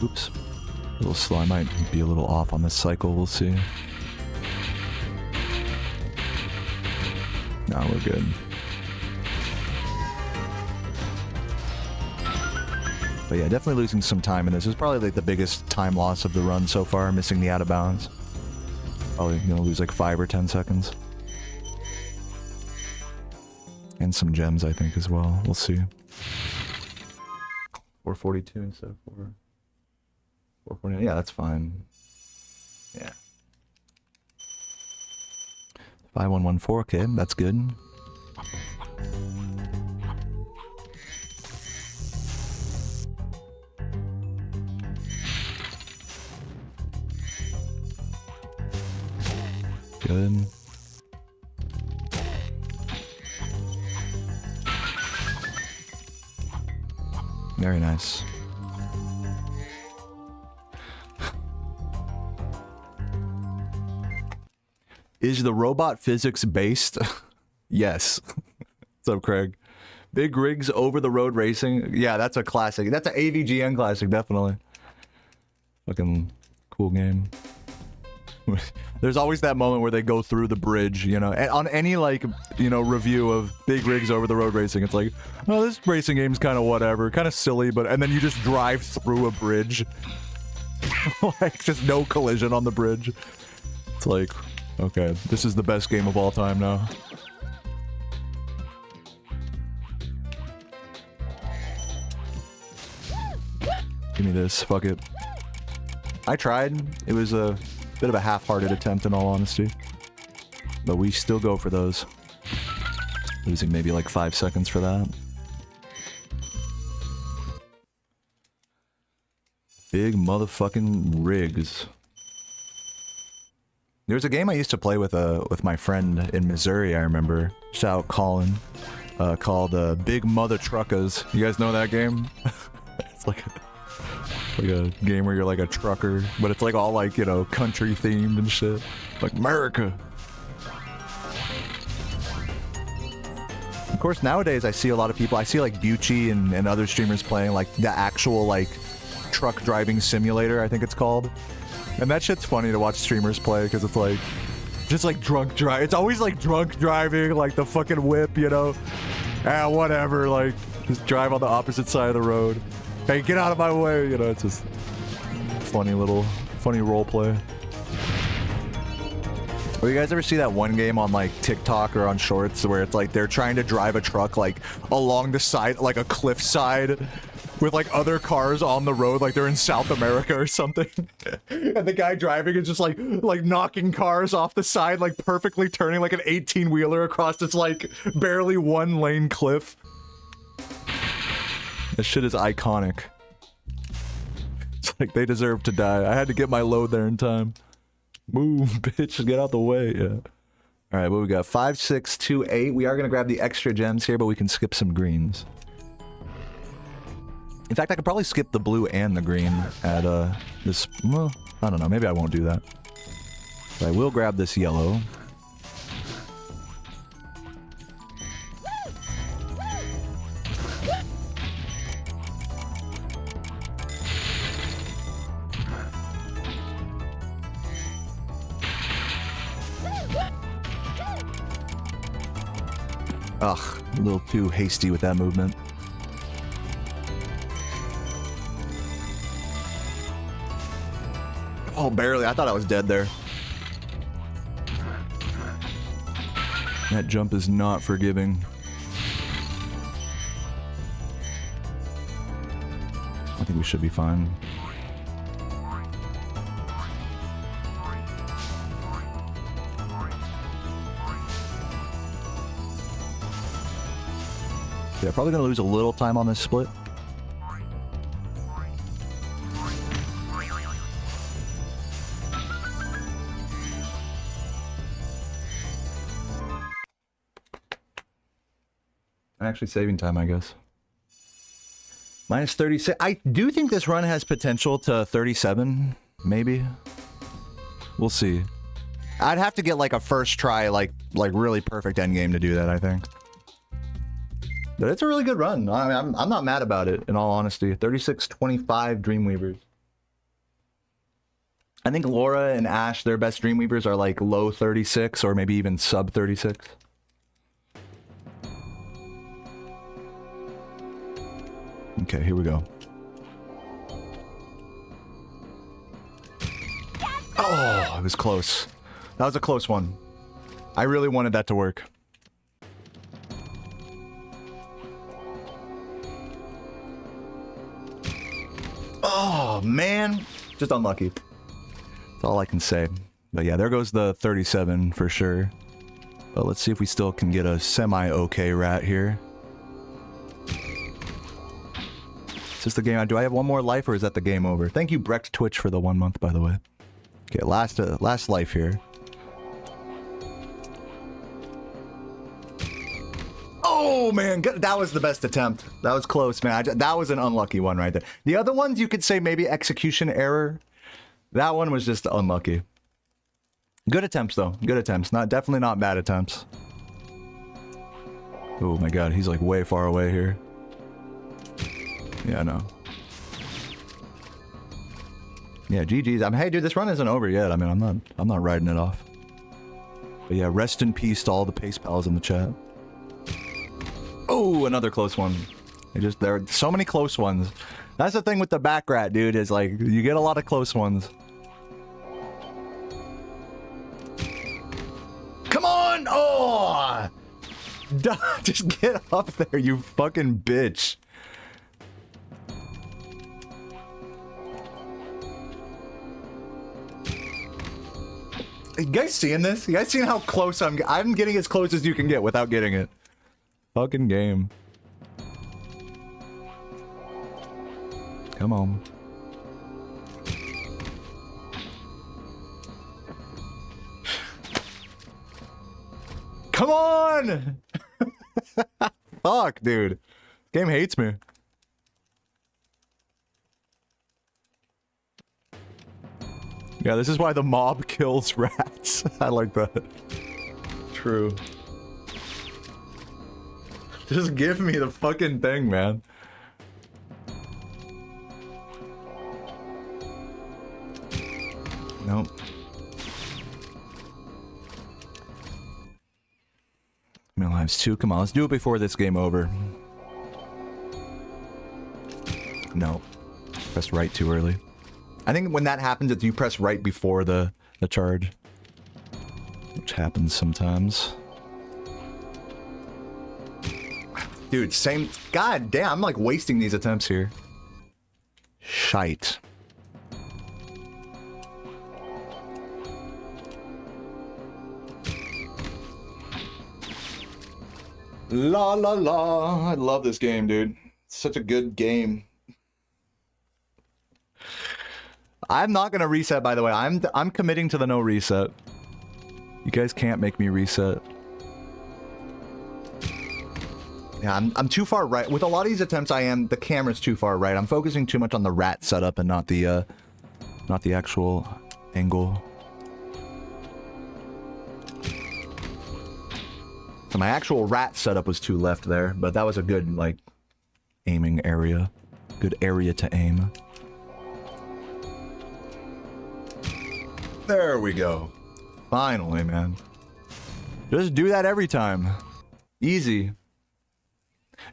Oops. A little slow. I might be a little off on this cycle. We'll see. No, we're good. But yeah, definitely losing some time in this. This is probably like the biggest time loss of the run so far, missing the out of bounds. Probably gonna lose like 5 or 10 seconds. And some gems, I think, as well. We'll see. 442 instead of 449. Yeah, that's fine. Yeah. 5114, okay, that's good. Good. Very nice. Is the robot physics based? Yes. What's up, Craig? Big rigs over the road racing. Yeah, that's a classic. That's an AVGN classic, definitely. Fucking cool game. There's always that moment where they go through the bridge, you know, and on any, like, you know, review of big rigs over the road racing, it's like, oh, this racing game's kind of whatever, kind of silly, but, and then you just drive through a bridge. Like, just no collision on the bridge. It's like, okay, this is the best game of all time now. Give me this, fuck it. I tried. It was a bit of a half-hearted attempt, in all honesty. But we still go for those. Losing maybe like 5 seconds for that. Big motherfucking rigs. There's a game I used to play with my friend in Missouri, I remember. Shout out Colin. Called Big Mother Truckers. You guys know that game? It's like a game where you're like a trucker, but it's like all like, you know, country themed and shit. Like America. Of course, nowadays I see a lot of people, I see like Bucci and other streamers playing like the actual like truck driving simulator, I think it's called. And that shit's funny to watch streamers play because it's like, just like drunk drive. It's always like drunk driving, like the fucking whip, you know? Ah, whatever, like just drive on the opposite side of the road. Hey, get out of my way, you know, it's just funny role play. Well, you guys ever see that one game on like TikTok or on Shorts where it's like they're trying to drive a truck like along the side, like a cliff side with like other cars on the road, like they're in South America or something. And the guy driving is just like knocking cars off the side, like perfectly turning like an 18-wheeler across this like barely one lane cliff. This shit is iconic. It's like they deserve to die. I had to get my load there in time. Move, bitch. Get out the way. Yeah. All right, what we got? 5, 6, 2, 8. We are going to grab the extra gems here, but we can skip some greens. In fact, I could probably skip the blue and the green at this... Well, I don't know. Maybe I won't do that. But I will grab this yellow. Ugh, a little too hasty with that movement. Oh, barely. I thought I was dead there. That jump is not forgiving. I think we should be fine. Yeah, probably gonna lose a little time on this split. I'm actually saving time, I guess. Minus 36. I do think this run has potential to 37, maybe. We'll see. I'd have to get like a first try, like really perfect endgame to do that, I think. But it's a really good run. I'm not mad about it, in all honesty. 36-25 Dreamweavers. I think Laura and Ash, their best Dreamweavers are like low 36 or maybe even sub 36. Okay, here we go. Oh, it was close. That was a close one. I really wanted that to work. Oh, man. Just unlucky. That's all I can say. But yeah, there goes the 37 for sure. But let's see if we still can get a semi-okay rat here. Is this the game? Do I have one more life or is that the game over? Thank you, Brecht Twitch, for the 1 month, by the way. Okay, last life here. Oh, man. That was the best attempt. That was close, man. That was an unlucky one right there. The other ones, you could say maybe execution error. That one was just unlucky. Good attempts, though. Good attempts. Definitely not bad attempts. Oh my god, he's like way far away here. Yeah, I know. Yeah, GG's. Hey, dude, this run isn't over yet. I mean, I'm not writing it off. But yeah, rest in peace to all the pace pals in the chat. Oh, another close one. There are so many close ones. That's the thing with the back rat, dude, is like, you get a lot of close ones. Come on! Oh! Just get up there, you fucking bitch. You guys seeing this? You guys seeing how close I'm getting as close as you can get without getting it. Fucking game. Come on. Come on! Fuck, dude. Game hates me. Yeah, this is why the mob kills rats. I like that. True. Just give me the fucking thing, man. Nope. My lives too. Come on, let's do it before this game over. No. Pressed right too early. I think when that happens, it's you press right before the charge. Which happens sometimes. Dude, same... God damn, I'm like wasting these attempts here. Shite. La la la. I love this game, dude. It's such a good game. I'm not gonna reset, by the way. I'm committing to the no reset. You guys can't make me reset. Yeah, I'm too far right. With a lot of these attempts, the camera's too far right. I'm focusing too much on the rat setup and not the actual angle. So my actual rat setup was too left there, but that was a good, like, aiming area. Good area to aim. There we go. Finally, man. Just do that every time. Easy.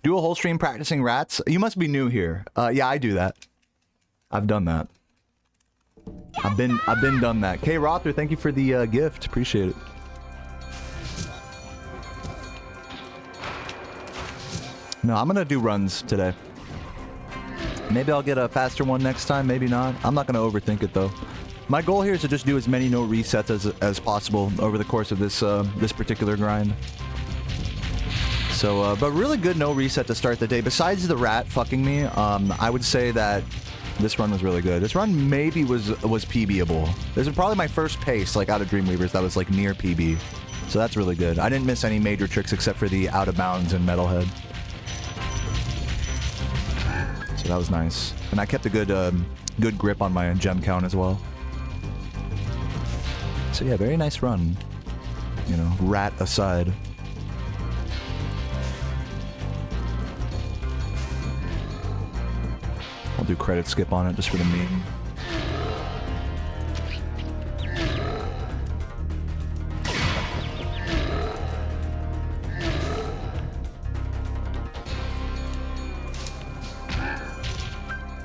Do a whole stream practicing rats? You must be new here. Yeah, I do that. I've done that. I've been done that. K Rother, thank you for the gift. Appreciate it. No, I'm gonna do runs today. Maybe I'll get a faster one next time, maybe not. I'm not gonna overthink it though. My goal here is to just do as many no resets as possible over the course of this this particular grind. So, but really good no reset to start the day. Besides the rat fucking me, I would say that this run was really good. This run maybe was PBable. This is probably my first pace, like, out of Dreamweavers that was, like, near PB. So that's really good. I didn't miss any major tricks except for the out of bounds and Metalhead. So that was nice. And I kept a good grip on my gem count as well. So yeah, very nice run. You know, rat aside. I'll do credit skip on it just for the meme.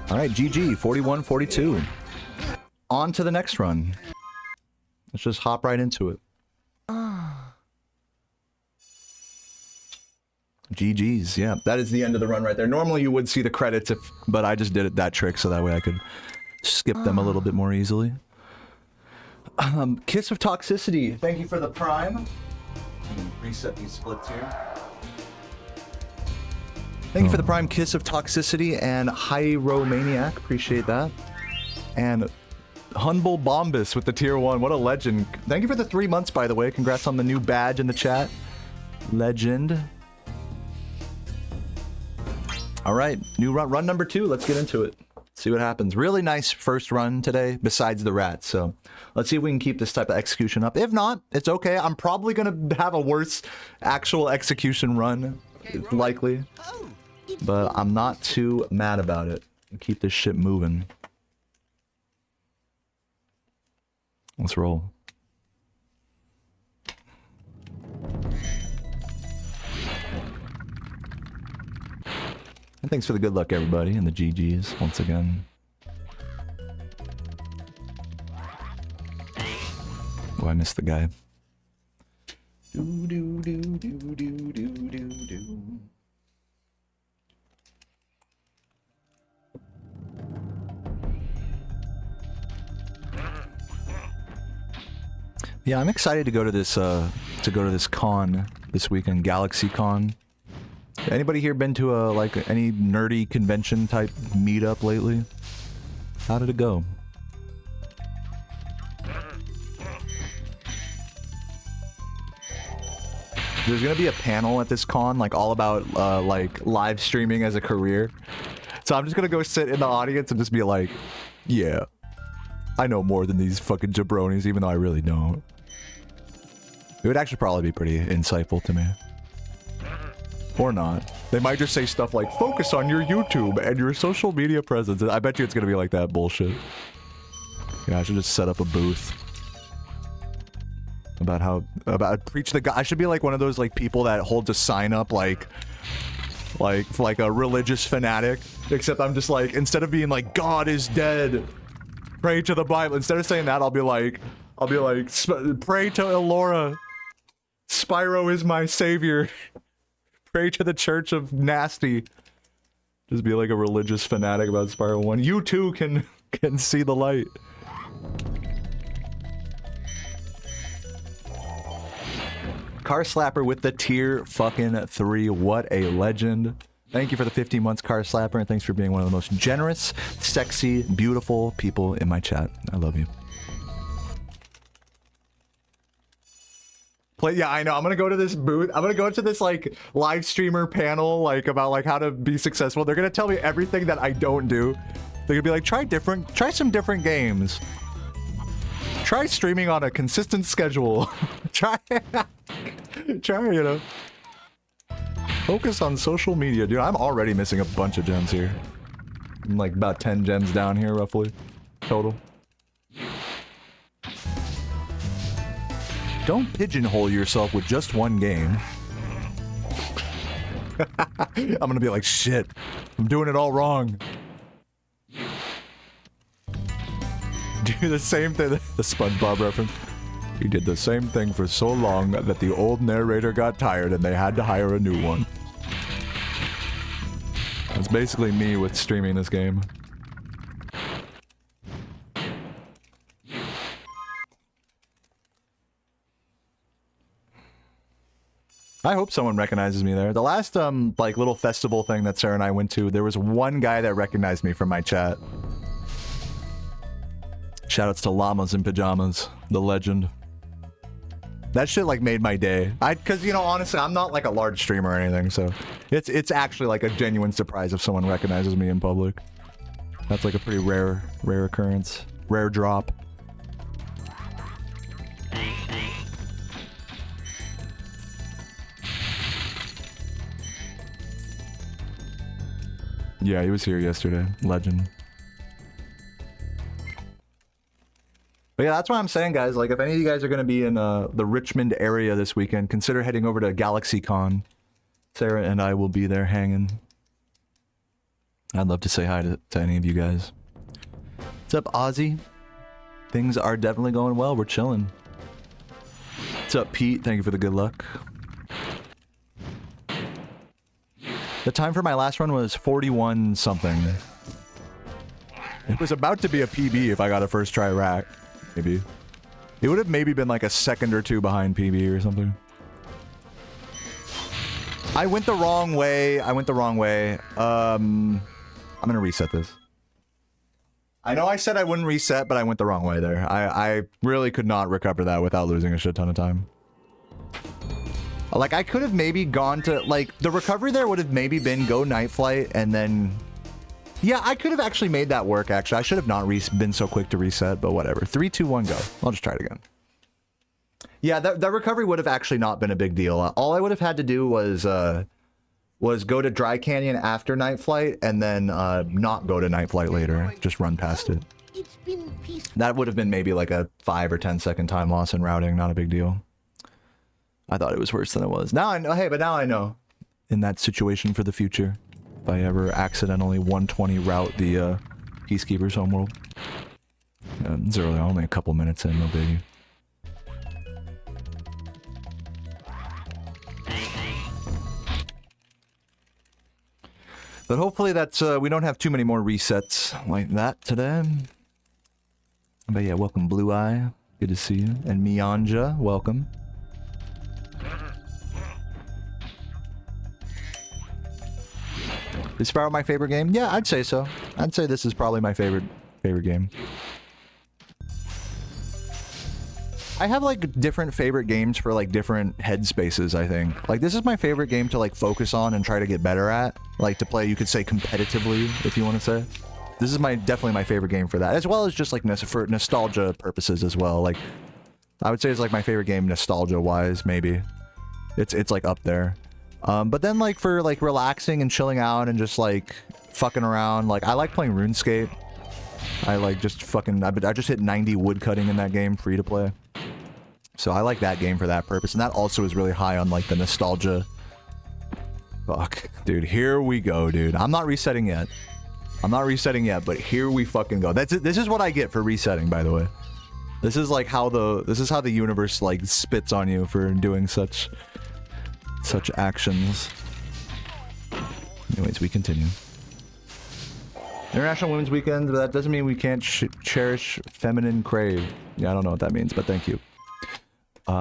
All right, GG, 41-42. On to the next run. Let's just hop right into it. GG's, yeah. That is the end of the run right there. Normally you would see the credits, but I just did that trick so that way I could skip them a little bit more easily. Kiss of Toxicity, thank you for the prime. Reset these splits here. Thank you for the prime Kiss of Toxicity and Hyromaniac. Appreciate that. And Humble Bombus with the tier 1. What a legend. Thank you for the 3 months, by the way. Congrats on the new badge in the chat. Legend. All right, new run number 2. Let's get into it. See what happens. Really nice first run today, besides the rats. So let's see if we can keep this type of execution up. If not, it's okay. I'm probably going to have a worse actual execution run, likely. But I'm not too mad about it. Keep this shit moving. Let's roll. And thanks for the good luck, everybody, and the GGs once again. Oh, I missed the guy. Do do do do do do do do. Yeah, I'm excited to go to this con this weekend, Galaxy Con. Anybody here been to a any nerdy convention type meetup lately? How did it go? There's gonna be a panel at this con, all about live streaming as a career. So I'm just gonna go sit in the audience and just be like, yeah, I know more than these fucking jabronis, even though I really don't. It would actually probably be pretty insightful to me. Or not. They might just say stuff like, focus on your YouTube and your social media presence. I bet you it's gonna be like that bullshit. Yeah, I should just set up a booth. About preach the God. I should be like one of those people that holds a sign up like a religious fanatic. Except I'm just instead of being like, God is dead, pray to the Bible. Instead of saying that, I'll be like, pray to Elora. Spyro is my savior. Pray to the Church of Nasty. Just be like a religious fanatic about Spyro 1. You too can see the light. Car Slapper with the tier fucking 3. What a legend. Thank you for the 15 months, Car Slapper, and thanks for being one of the most generous, sexy, beautiful people in my chat. I love you. Yeah, I know. I'm gonna go to this booth. I'm gonna go to this live streamer panel about how to be successful. They're gonna tell me everything that I don't do. They're gonna be like, try some different games. Try streaming on a consistent schedule. try, you know. Focus on social media, dude. I'm already missing a bunch of gems here. I'm about 10 gems down here, roughly, total. Don't pigeonhole yourself with just one game. I'm gonna be like, shit, I'm doing it all wrong. Do the same thing. The SpongeBob reference. He did the same thing for so long that the old narrator got tired and they had to hire a new one. That's basically me with streaming this game. I hope someone recognizes me there. The last little festival thing that Sarah and I went to, there was one guy that recognized me from my chat. Shoutouts to Llamas in Pajamas, the legend. That shit made my day. Cause honestly, I'm not a large streamer or anything, so it's actually a genuine surprise if someone recognizes me in public. That's a pretty rare occurrence, rare drop. Yeah, he was here yesterday. Legend. But yeah, that's what I'm saying, guys. If any of you guys are going to be in the Richmond area this weekend, consider heading over to Galaxy Con. Sarah and I will be there hanging. I'd love to say hi to any of you guys. What's up, Ozzy? Things are definitely going well. We're chilling. What's up, Pete? Thank you for the good luck. The time for my last run was 41 something. It was about to be a PB if I got a first try rack. Maybe. It would have maybe been a second or two behind PB or something. I went the wrong way. I'm gonna reset this. I know I said I wouldn't reset, but I went the wrong way there. I really could not recover that without losing a shit ton of time. I could have maybe gone to, the recovery there would have maybe been go night flight and then Yeah, I could have actually made that work, actually. I should have not been so quick to reset, but whatever. 3, 2, 1, go. I'll just try it again. Yeah, that recovery would have actually not been a big deal. All I would have had to do was go to Dry Canyon after Night Flight and then not go to Night Flight later. Just run past it. That would have been maybe like a 5 or 10 second time loss in routing. Not a big deal. I thought it was worse than it was. Now I know. Hey, but now I know. In that situation for the future, if I ever accidentally 120 route the Peacekeeper's homeworld. It's early, only a couple minutes in, no biggie. But hopefully that's, we don't have too many more resets like that today. But yeah, welcome Blue Eye. Good to see you. And Mianja, welcome. Is Spyro my favorite game? Yeah, I'd say so. I'd say this is probably my favorite game. I have like different favorite games for like different headspaces, I think. Like this is my favorite game to like focus on and try to get better at. Like to play, you could say competitively, if you want to say. This is definitely my favorite game for that, as well as just like for nostalgia purposes as well. Like I would say it's like my favorite game nostalgia-wise, maybe. It's like up there. But then like for like relaxing and chilling out and just like fucking around, like I like playing RuneScape. I like just fucking, I just hit 90 woodcutting in that game, free to play. So I like that game for that purpose, and that also is really high on like the nostalgia. Fuck, dude, here we go, dude. I'm not resetting yet. I'm not resetting yet, but here we fucking go. That's it. This is what I get for resetting, by the way. This is like how the universe like spits on you for doing such actions. Anyways, we continue. International Women's Weekend, but that doesn't mean we can't cherish feminine crave. Yeah, I don't know what that means, but thank you.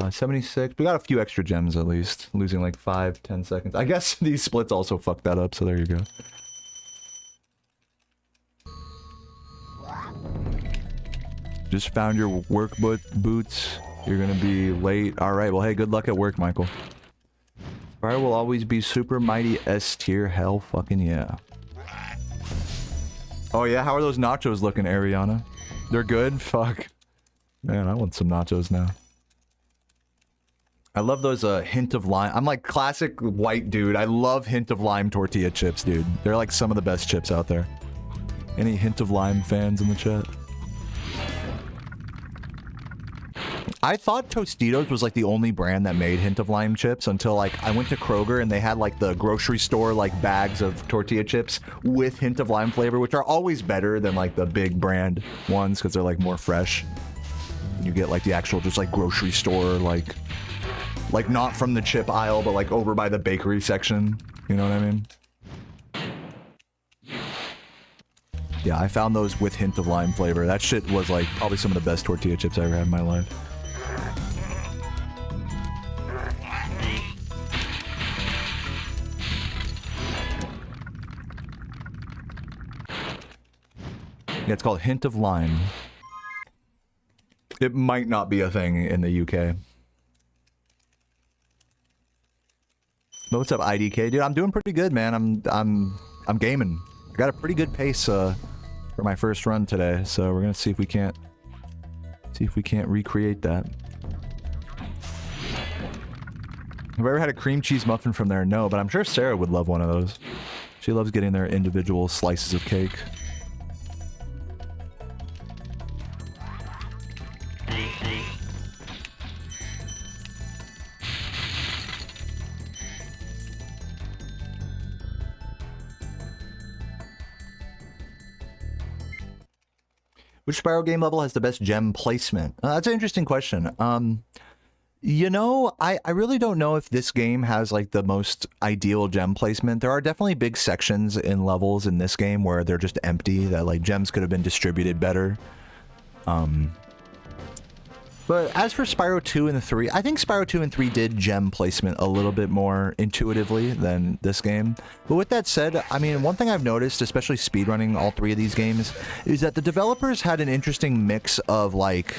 76. We got a few extra gems at least. Losing like 5-10 seconds. I guess these splits also fucked that up, so there you go. Just found your work boots. You're gonna be late. Alright, well hey, good luck at work, Michael. Spyro will always be super mighty S tier. Hell fucking yeah. Oh yeah, how are those nachos looking, Ariana? They're good? Fuck. Man, I want some nachos now. I love those hint of lime. I'm like classic white dude. I love hint of lime tortilla chips, dude. They're like some of the best chips out there. Any hint of lime fans in the chat? I thought Tostitos was like the only brand that made hint of lime chips until like I went to Kroger and they had like the grocery store like bags of tortilla chips with hint of lime flavor, which are always better than like the big brand ones because they're like more fresh. You get like the actual just like grocery store like not from the chip aisle but like over by the bakery section. You know what I mean? Yeah, I found those with hint of lime flavor. That shit was like probably some of the best tortilla chips I ever had in my life. Yeah, it's called hint of lime. It might not be a thing in the UK. But what's up, IDK? Dude, I'm doing pretty good, man. I'm gaming. I got a pretty good pace for my first run today, so we're gonna see if we can't recreate that. Have I ever had a cream cheese muffin from there? No, but I'm sure Sarah would love one of those. She loves getting their individual slices of cake. Which Spyro game level has the best gem placement? That's an interesting question. You know, I really don't know if this game has like the most ideal gem placement. There are definitely big sections in levels in this game where they're just empty, that like gems could have been distributed better. But as for Spyro 2 and 3, I think Spyro 2 and 3 did gem placement a little bit more intuitively than this game. But with that said, I mean, one thing I've noticed, especially speedrunning all three of these games, is that the developers had an interesting mix of like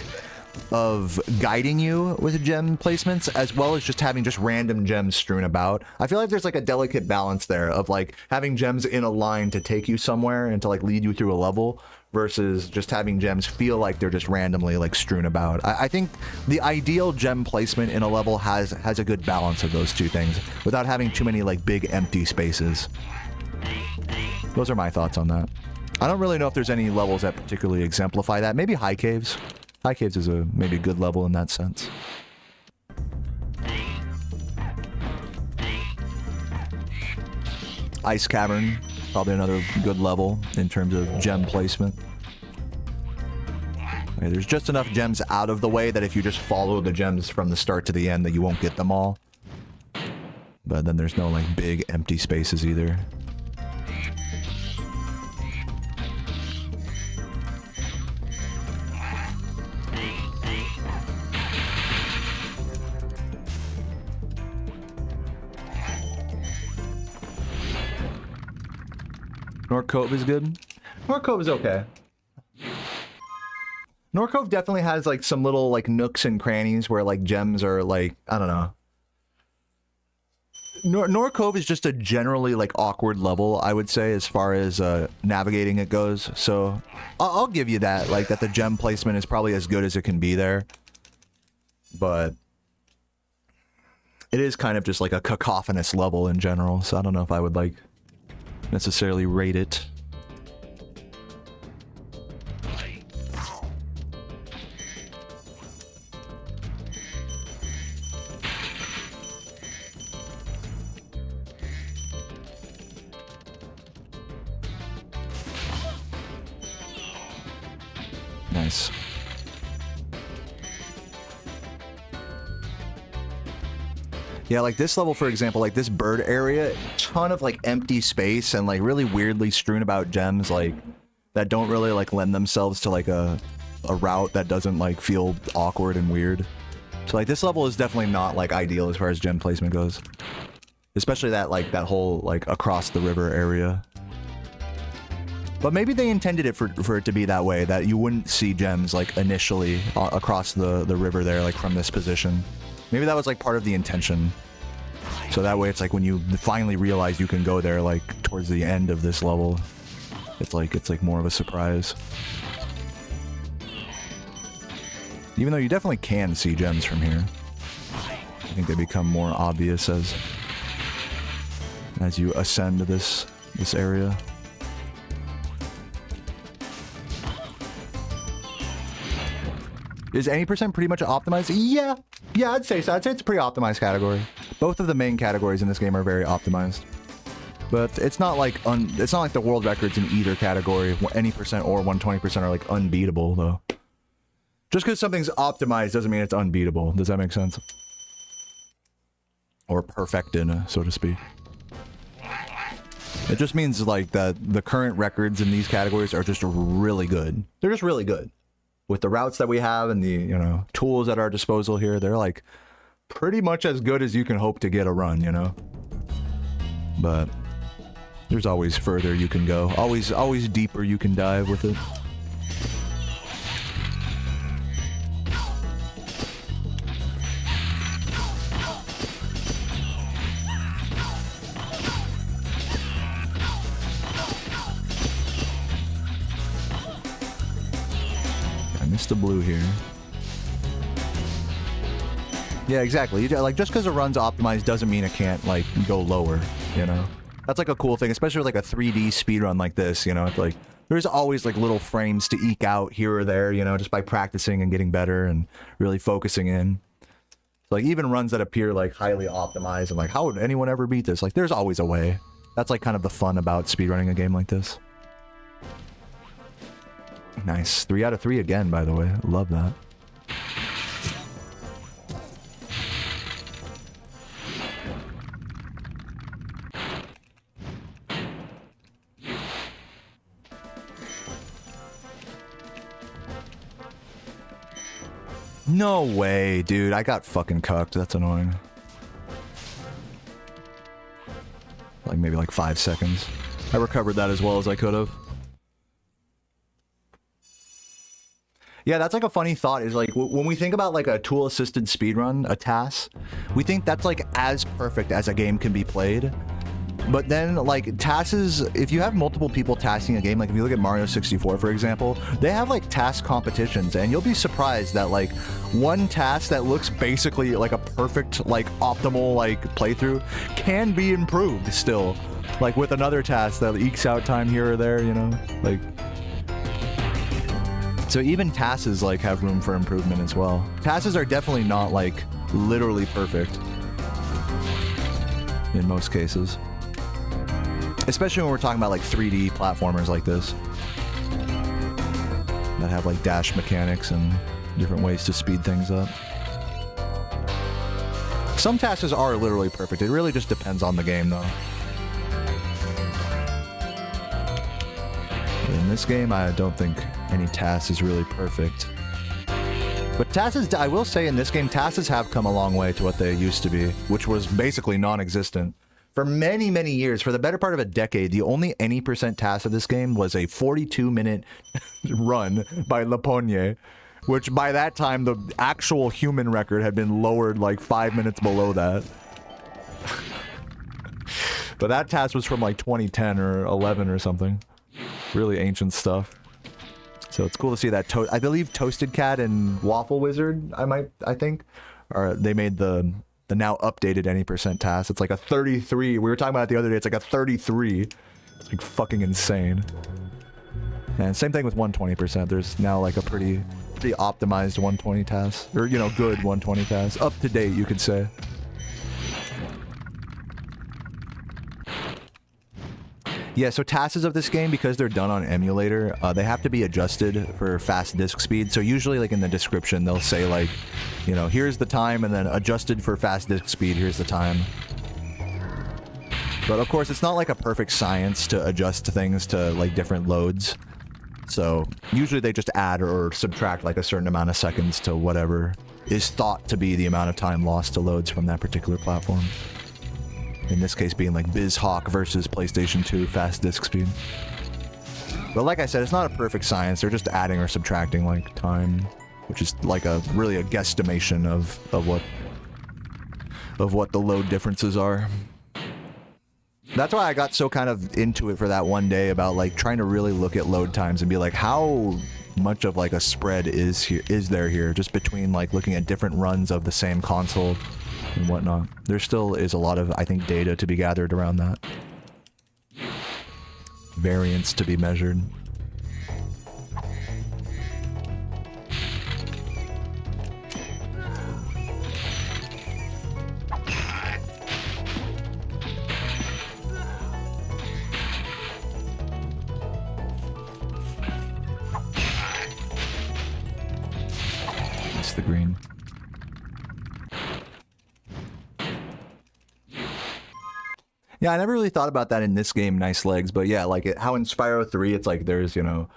of guiding you with gem placements, as well as just having just random gems strewn about. I feel like there's like a delicate balance there of like having gems in a line to take you somewhere and to like lead you through a level, versus just having gems feel like they're just randomly like strewn about. I think the ideal gem placement in a level has a good balance of those two things without having too many like big empty spaces. Those are my thoughts on that. I don't really know if there's any levels that particularly exemplify that. Maybe High Caves. High Caves is maybe a good level in that sense. Ice Cavern, probably another good level in terms of gem placement. Okay, there's just enough gems out of the way that if you just follow the gems from the start to the end that you won't get them all. But then there's no like big empty spaces either. North Cove is good. North Cove is okay. North Cove definitely has like some little like nooks and crannies where like gems are like, I don't know. North Cove is just a generally like awkward level, I would say, as far as navigating it goes. So I'll give you that, like that the gem placement is probably as good as it can be there. But it is kind of just like a cacophonous level in general, so I don't know if I would like necessarily rate it. Nice. Yeah, like this level, for example, like this bird area, ton of like empty space and like really weirdly strewn about gems like that don't really like lend themselves to like a route that doesn't like feel awkward and weird. So like this level is definitely not like ideal as far as gem placement goes. Especially that like that whole like across the river area. But maybe they intended it for it to be that way, that you wouldn't see gems like initially across the river there, like from this position. Maybe that was like part of the intention. So that way it's like when you finally realize you can go there like towards the end of this level, it's like more of a surprise. Even though you definitely can see gems from here. I think they become more obvious as you ascend this area. Is any percent pretty much optimized? Yeah, I'd say so. I'd say it's a pretty optimized category. Both of the main categories in this game are very optimized. But it's not like the world records in either category, any percent or 120% are like unbeatable though. Just because something's optimized doesn't mean it's unbeatable. Does that make sense? Or perfected, so to speak. It just means like that the current records in these categories are just really good. They're just really good. With the routes that we have and the, you know, tools at our disposal here, they're like pretty much as good as you can hope to get a run, you know? But there's always further you can go. Always deeper you can dive with it. The blue here. Yeah, exactly. Like just because a run's optimized doesn't mean it can't like go lower, you know? That's like a cool thing, especially with like a 3D speedrun like this, you know? It's like there's always like little frames to eke out here or there, you know, just by practicing and getting better and really focusing in. So, like even runs that appear like highly optimized and like how would anyone ever beat this? Like there's always a way. That's like kind of the fun about speedrunning a game like this. Nice. 3 out of 3 again, by the way. Love that. No way, dude. I got fucking cucked. That's annoying. Like maybe like 5 seconds. I recovered that as well as I could have. Yeah, that's like a funny thought. Is like when we think about like a tool-assisted speedrun, a TAS, we think that's like as perfect as a game can be played. But then, like, TASes, if you have multiple people tasking a game, like if you look at Mario 64, for example, they have like task competitions, and you'll be surprised that like one task that looks basically like a perfect, like optimal, like playthrough can be improved still, like with another task that ekes out time here or there, you know, like. So even TASes like have room for improvement as well. TASes are definitely not like literally perfect in most cases. Especially when we're talking about like 3D platformers like this that have like dash mechanics and different ways to speed things up. Some tasks are literally perfect. It really just depends on the game though. In this game, I don't think any task is really perfect. But tasks, I will say in this game, tasks have come a long way to what they used to be, which was basically non-existent. For many, many years, for the better part of a decade, the only any % task of this game was a 42-minute run by Lapogne, which by that time, the actual human record had been lowered like 5 minutes below that. But that task was from like 2010 or 11 or something. Really ancient stuff. So it's cool to see that. I believe Toasted Cat and Waffle Wizard, I think, they made the now updated any % task. It's like a 33. We were talking about it the other day. It's like a 33. It's like fucking insane. And same thing with 120%. There's now like a pretty optimized 120 task, or you know, good 120 task, up to date, you could say. Yeah, so tasks of this game, because they're done on emulator, they have to be adjusted for fast disk speed. So usually, like in the description, they'll say like, you know, here's the time, and then adjusted for fast disk speed, here's the time. But of course, it's not like a perfect science to adjust things to like different loads. So usually they just add or subtract like a certain amount of seconds to whatever is thought to be the amount of time lost to loads from that particular platform. In this case being like BizHawk versus PlayStation 2 fast disk speed. But like I said, it's not a perfect science. They're just adding or subtracting like time, which is like really a guesstimation of what the load differences are. That's why I got so kind of into it for that one day about like trying to really look at load times and be like, how much of like a spread is there here just between like looking at different runs of the same console and whatnot. There still is a lot of, I think, data to be gathered around that. Variance to be measured. It's the green. Yeah, I never really thought about that in this game, Nice Legs, but yeah, like how in Spyro 3, it's like there's, you know,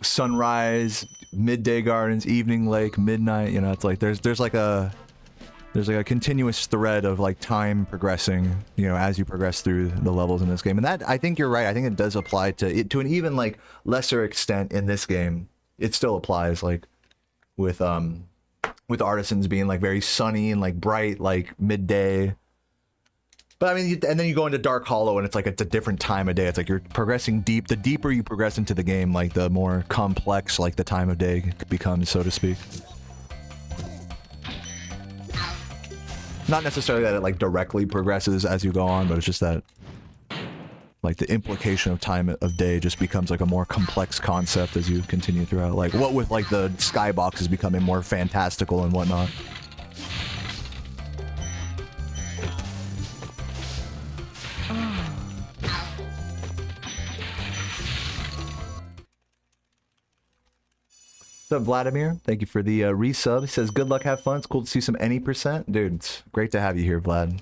sunrise, midday gardens, evening lake, midnight, you know, it's like there's like a continuous thread of like time progressing, you know, as you progress through the levels in this game. And that, I think you're right, I think it does apply to an even like lesser extent in this game. It still applies like with Artisans being like very sunny and like bright, like midday. But I mean, and then you go into Dark Hollow, and it's like it's a different time of day. It's like you're progressing deep. The deeper you progress into the game, like the more complex, like the time of day becomes, so to speak. Not necessarily that it like directly progresses as you go on, but it's just that like the implication of time of day just becomes like a more complex concept as you continue throughout. Like what with like the skyboxes becoming more fantastical and whatnot. What's up, Vladimir? Thank you for the resub. He says, good luck, have fun. It's cool to see some any %. Dude, it's great to have you here, Vlad.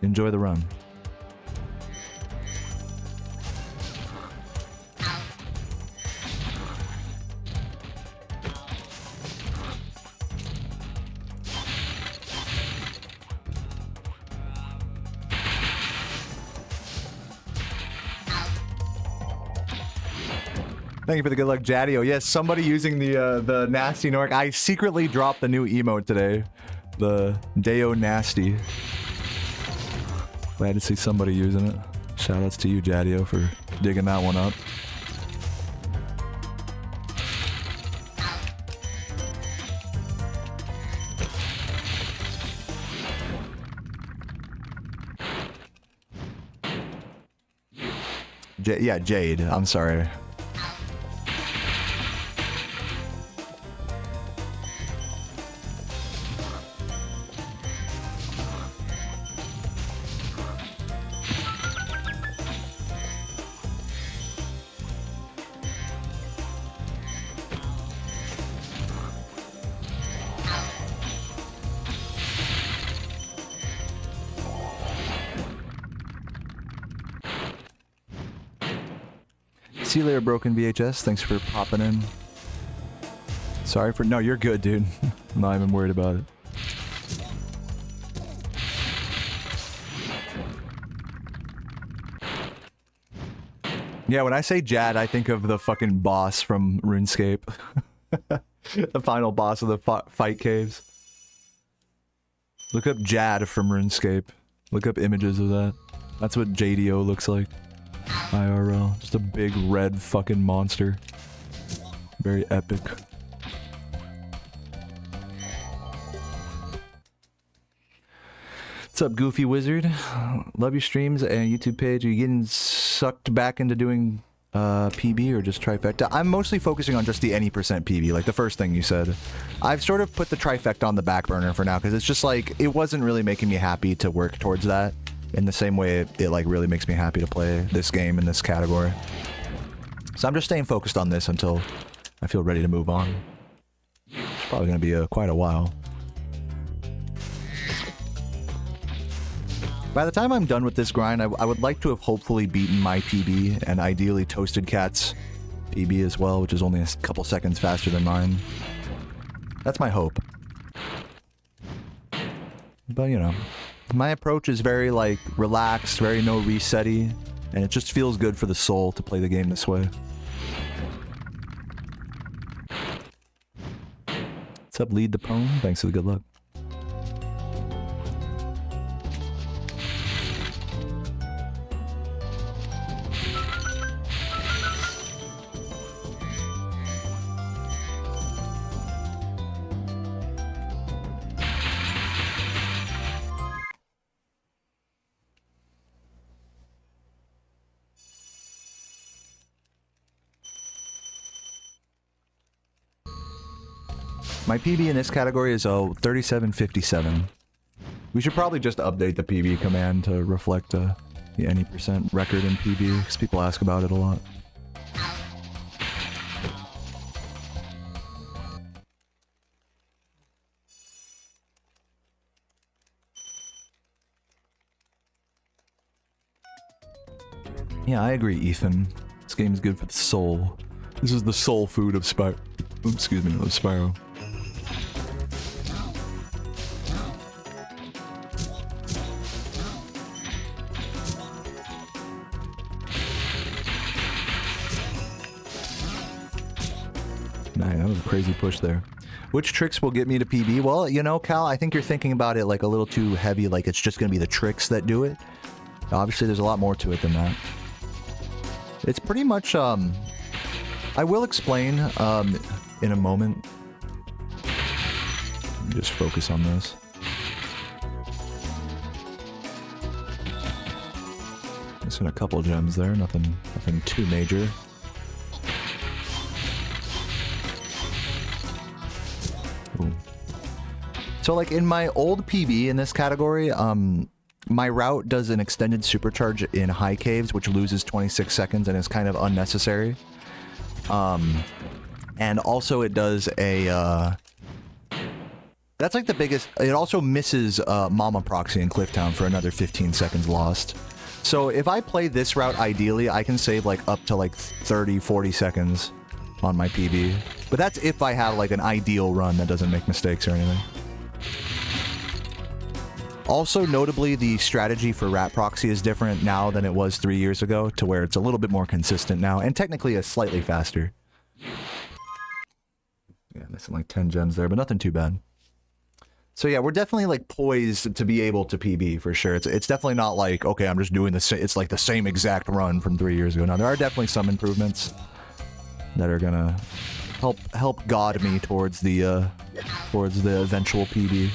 Enjoy the run. Thank you for the good luck, Jadio. Yes, somebody using the nasty Nork. I secretly dropped the new emote today. The Deo Nasty. Glad to see somebody using it. Shoutouts to you, Jadio, for digging that one up. Yeah, Jade. I'm sorry. See you later, Broken VHS. Thanks for popping in. Sorry for... No, you're good, dude. I'm not even worried about it. Yeah, when I say Jad, I think of the fucking boss from RuneScape. The final boss of the fight caves. Look up Jad from RuneScape. Look up images of that. That's what JDO looks like. IRL. Just a big red fucking monster. Very epic. What's up, Goofy Wizard? Love your streams and YouTube page. Are you getting sucked back into doing PB or just trifecta? I'm mostly focusing on just the any percent PB, like the first thing you said. I've sort of put the trifecta on the back burner for now because it's just like, it wasn't really making me happy to work towards that in the same way it like really makes me happy to play this game in this category. So I'm just staying focused on this until I feel ready to move on. It's probably going to be quite a while. By the time I'm done with this grind, I would like to have hopefully beaten my PB and ideally Toasted Cat's PB as well, which is only a couple seconds faster than mine. That's my hope. But, you know, my approach is very, like, relaxed, very no reset-y, and it just feels good for the soul to play the game this way. What's up, Lead the Pwn? Thanks for the good luck. My PB in this category is 3757. We should probably just update the PB command to reflect the any percent record in PB, because people ask about it a lot. Yeah, I agree, Ethan. This game is good for the soul. This is the soul food of Spyro. Excuse me, of Spyro. Man, that was a crazy push there. Which tricks will get me to PB? Well, you know, Cal, I think you're thinking about it like a little too heavy, like it's just going to be the tricks that do it. Obviously, there's a lot more to it than that. It's pretty much, I will explain in a moment. Let me just focus on this. Missing a couple gems there, nothing too major. Ooh. So like in my old PB in this category, my route does an extended supercharge in high caves, which loses 26 seconds and is kind of unnecessary. And also it does a, that's like the biggest, it also misses Mama Proxy in Clifftown for another 15 seconds lost. So if I play this route ideally, I can save like up to like 30, 40 seconds on my PB. But that's if I have like an ideal run that doesn't make mistakes or anything. Also, notably, the strategy for rat proxy is different now than it was 3 years ago, to where it's a little bit more consistent now, and technically is slightly faster. Yeah, missing like 10 gems there, but nothing too bad. So yeah, we're definitely like poised to be able to PB for sure. It's definitely not like, okay, I'm just doing the same. It's like the same exact run from 3 years ago. Now there are definitely some improvements that are gonna help guide me towards the eventual PB.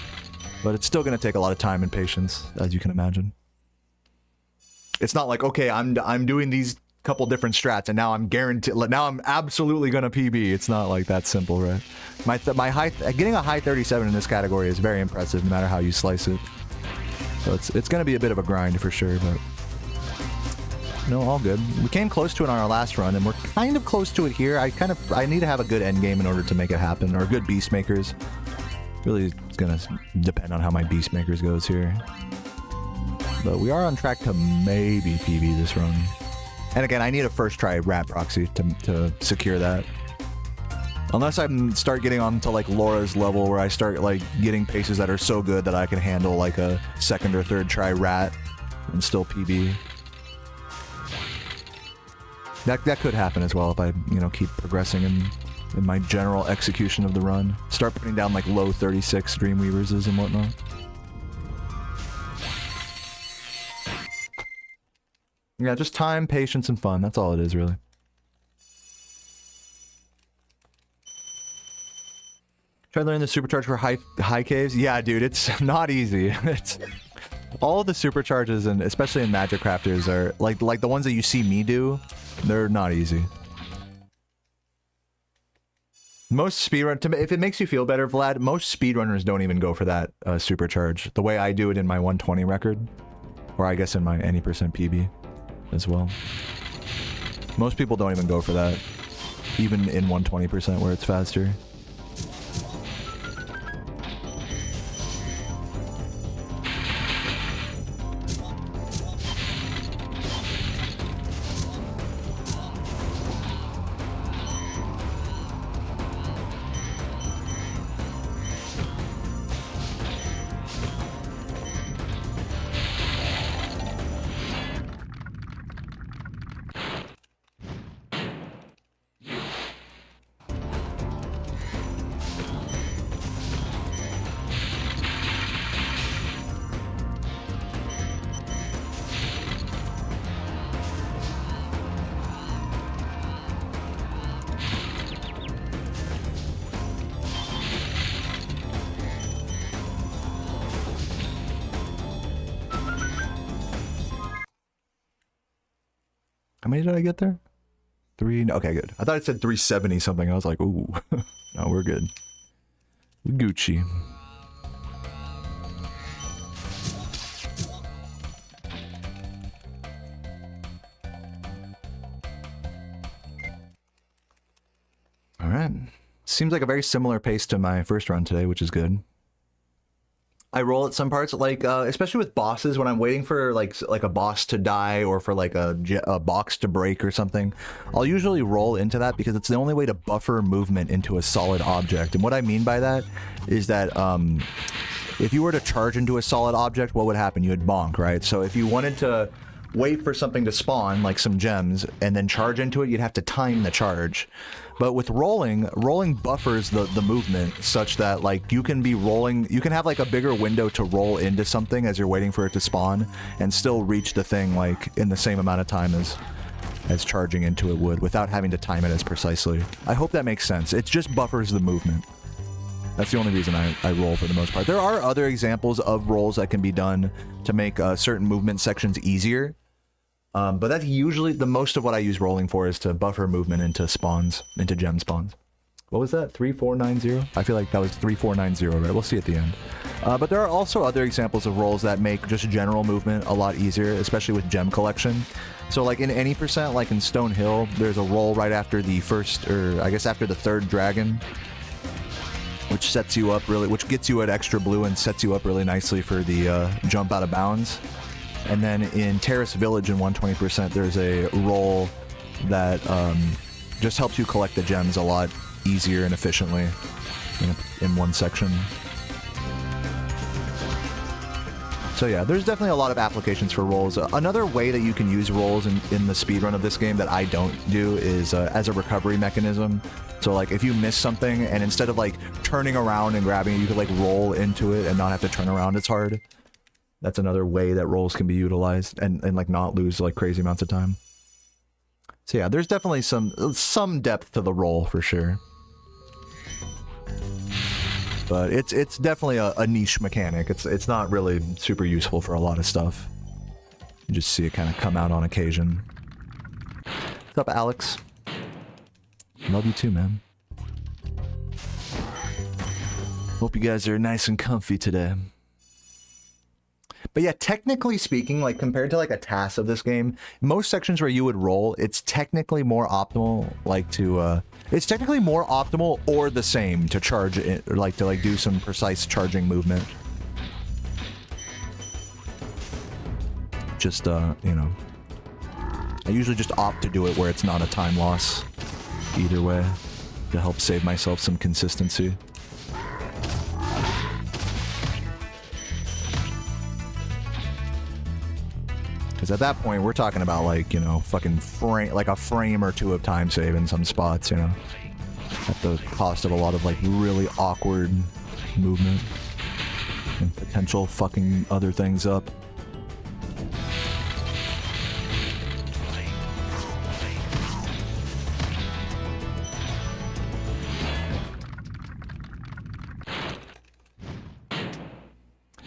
But it's still going to take a lot of time and patience, as you can imagine. It's not like, okay, I'm doing these couple different strats, and now I'm guaranteed. Now I'm absolutely going to PB. It's not like that simple, right? Getting a high 37 in this category is very impressive, no matter how you slice it. So it's going to be a bit of a grind for sure, but no, all good. We came close to it on our last run, and we're kind of close to it here. I need to have a good end game in order to make it happen, or good beast makers. Really, it's gonna depend on how my beast makers goes here. But we are on track to maybe PB this run. And again, I need a first try rat proxy to secure that. Unless I start getting on to like Laura's level, where I start like getting paces that are so good that I can handle like a second or third try rat and still PB. That could happen as well if I, keep progressing in my general execution of the run. Start putting down like low 36 Dreamweavers and whatnot. Yeah, just time, patience, and fun. That's all it is, really. Try learning the supercharge for high caves. Yeah, dude, it's not easy. It's all the supercharges, and especially in Magic Crafters, are like the ones that you see me do. They're not easy. Most speedrun, if it makes you feel better, Vlad, most speedrunners don't even go for that supercharge. The way I do it in my 120 record, or I guess in my any percent PB as well. Most people don't even go for that, even in 120% where it's faster. How many did I get there? 3. Okay, good. I thought it said 370 something. I was like, ooh. No, we're good. Gucci. All right. Seems like a very similar pace to my first run today, which is good. I roll at some parts, like especially with bosses, when I'm waiting for like a boss to die or for like a box to break or something. I'll usually roll into that because it's the only way to buffer movement into a solid object. And what I mean by that is that if you were to charge into a solid object, what would happen? You would bonk, right? So if you wanted to wait for something to spawn, like some gems, and then charge into it, you'd have to time the charge. But with rolling buffers the movement such that like you can be rolling, you can have like a bigger window to roll into something as you're waiting for it to spawn and still reach the thing like in the same amount of time as charging into it would without having to time it as precisely. I hope that makes sense. It just buffers the movement. That's the only reason I roll for the most part. There are other examples of rolls that can be done to make certain movement sections easier. But that's usually the most of what I use rolling for, is to buffer movement into spawns, into gem spawns. What was that? 3490? I feel like that was 3490, right? We'll see at the end. But there are also other examples of rolls that make just general movement a lot easier, especially with gem collection. So like in any percent, like in Stone Hill, there's a roll right after the first, or I guess after the third dragon, which sets you up really, which gets you at extra blue and sets you up really nicely for the jump out of bounds. And then in Terrace Village in 120%, there's a roll that just helps you collect the gems a lot easier and efficiently in one section. So yeah, there's definitely a lot of applications for rolls. Another way that you can use rolls in the speedrun of this game that I don't do is as a recovery mechanism. So like if you miss something and instead of like turning around and grabbing it, you could like roll into it and not have to turn around as hard. That's another way that rolls can be utilized and like not lose like crazy amounts of time. So yeah, there's definitely some depth to the roll for sure. But it's definitely a niche mechanic. It's not really super useful for a lot of stuff. You just see it kind of come out on occasion. What's up, Alex? Love you too, man. Hope you guys are nice and comfy today. But yeah, technically speaking, like compared to like a task of this game, most sections where you would roll, it's technically more optimal, like to, it's technically more optimal or the same to charge it, or like to like do some precise charging movement. Just, you know, I usually just opt to do it where it's not a time loss either way to help save myself some consistency. Because at that point, we're talking about like, you know, fucking like a frame or two of time save in some spots, you know, at the cost of a lot of like really awkward movement and potential fucking other things up.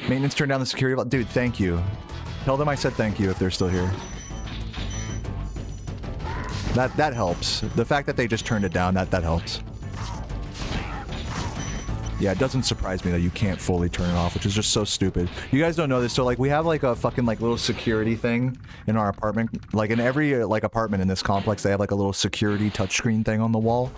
Maintenance turned down the security. Dude, thank you. Tell them I said thank you if they're still here. That helps. The fact that they just turned it down, that helps. Yeah, it doesn't surprise me that you can't fully turn it off, which is just so stupid. You guys don't know this, so like we have like a fucking like little security thing in our apartment. Like in every like apartment in this complex, they have like a little security touchscreen thing on the wall.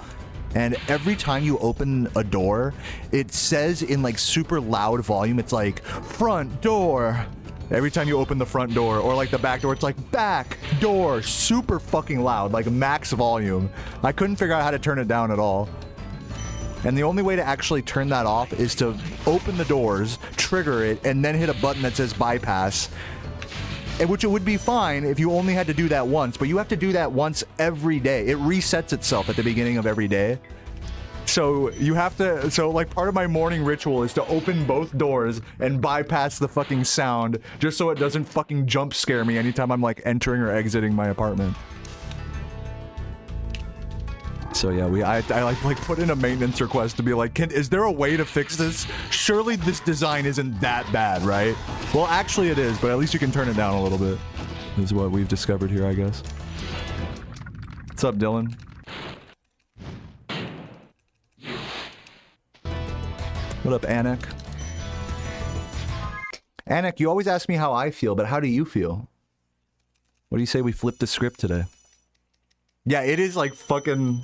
And every time you open a door, it says in like super loud volume, it's like front door. Every time you open the front door or like the back door, it's like back door, super fucking loud, like max volume. I couldn't figure out how to turn it down at all. And the only way to actually turn that off is to open the doors, trigger it, and then hit a button that says bypass. Which it would be fine if you only had to do that once, but you have to do that once every day. It resets itself at the beginning of every day. So you have to, so like part of my morning ritual is to open both doors and bypass the fucking sound just so it doesn't fucking jump scare me anytime I'm like entering or exiting my apartment. So yeah, I like put in a maintenance request to be like, is there a way to fix this? Surely this design isn't that bad, right? Well, actually it is, but at least you can turn it down a little bit. Is what we've discovered here, I guess. What's up, Dylan? What up, Anik? Anik, you always ask me how I feel, but how do you feel? What do you say we flip the script today? Yeah, it is like fucking...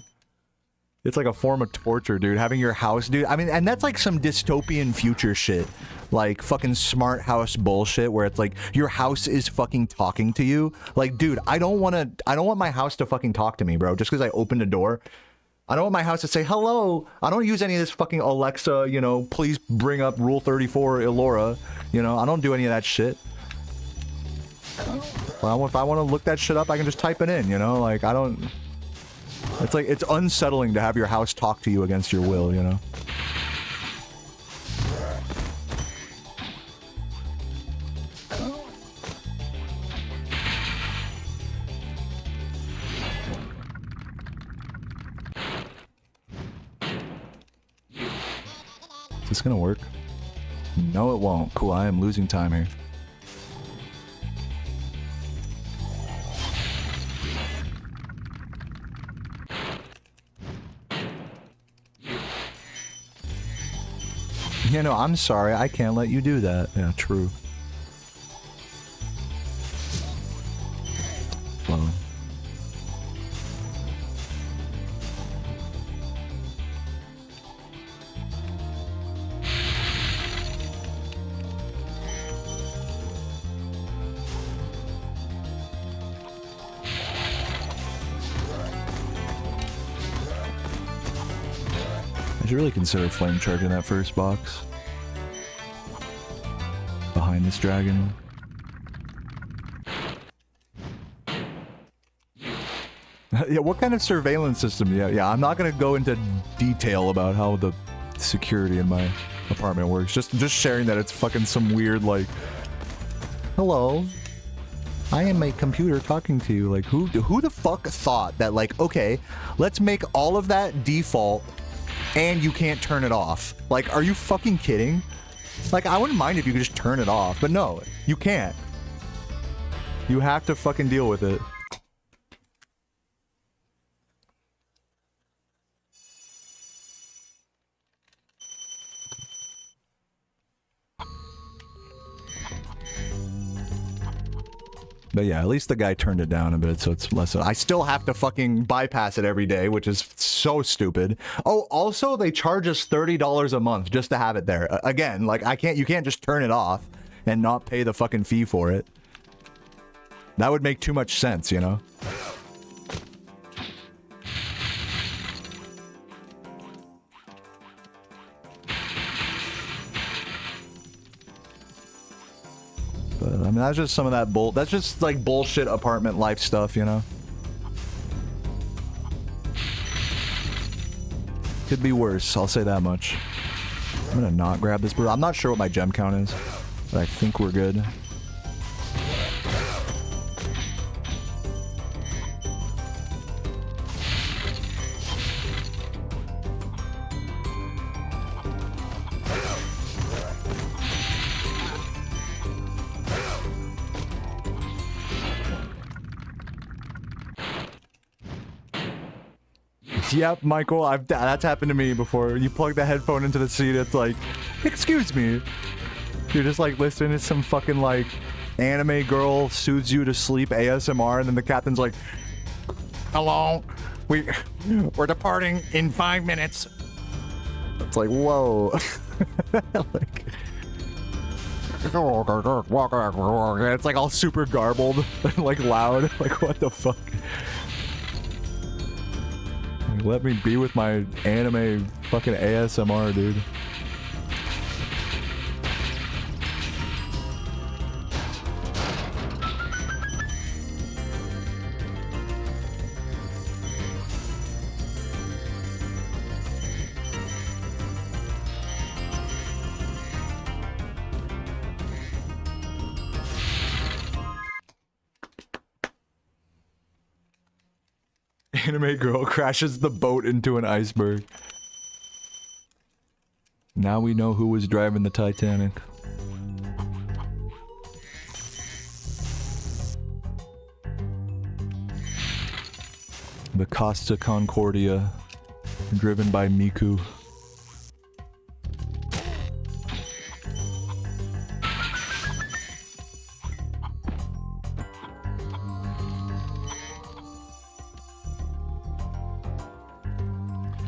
It's like a form of torture, dude. Having your house, dude. I mean, and that's like some dystopian future shit. Like fucking smart house bullshit where it's like your house is fucking talking to you. Like, dude, I don't want my house to fucking talk to me, bro. Just because I opened a door. I don't want my house to say hello. I don't use any of this fucking Alexa, you know, please bring up Rule 34, Elora. You know, I don't do any of that shit. Well, if I want to look that shit up, I can just type it in, you know? Like, I don't... It's like, it's unsettling to have your house talk to you against your will, you know? Is this gonna work? No, it won't. Cool, I am losing time here. You know, I'm sorry, I can't let you do that. Yeah, true. Well. I should really consider flame charging that first box. behind this dragon. Yeah, what kind of surveillance system? Yeah, I'm not gonna go into detail about how the security in my apartment works. Just sharing that it's fucking some weird, like, hello, I am a computer talking to you. Like, who the fuck thought that, like, okay, let's make all of that default and you can't turn it off? Like, are you fucking kidding? Like, I wouldn't mind if you could just turn it off, but no, you can't. You have to fucking deal with it. But yeah, at least the guy turned it down a bit, so it's less. I still have to fucking bypass it every day, which is so stupid. Oh, also, they charge us $30 a month just to have it there. Again, like, you can't just turn it off and not pay the fucking fee for it. That would make too much sense, you know? But, I mean, that's just some of that that's just, like, bullshit apartment life stuff, you know? Could be worse, I'll say that much. I'm gonna not grab this brew. I'm not sure what my gem count is, but I think we're good. Yep, Michael, that's happened to me before. You plug the headphone into the seat, it's like, excuse me. You're just like listening to some fucking like anime girl soothes you to sleep ASMR, and then the captain's like, hello, we're departing in 5 minutes. It's like, whoa. Like, it's like all super garbled and like loud. Like, what the fuck? Let me be with my anime fucking ASMR, dude. Anime girl crashes the boat into an iceberg. Now we know who was driving the Titanic. The Costa Concordia, driven by Miku.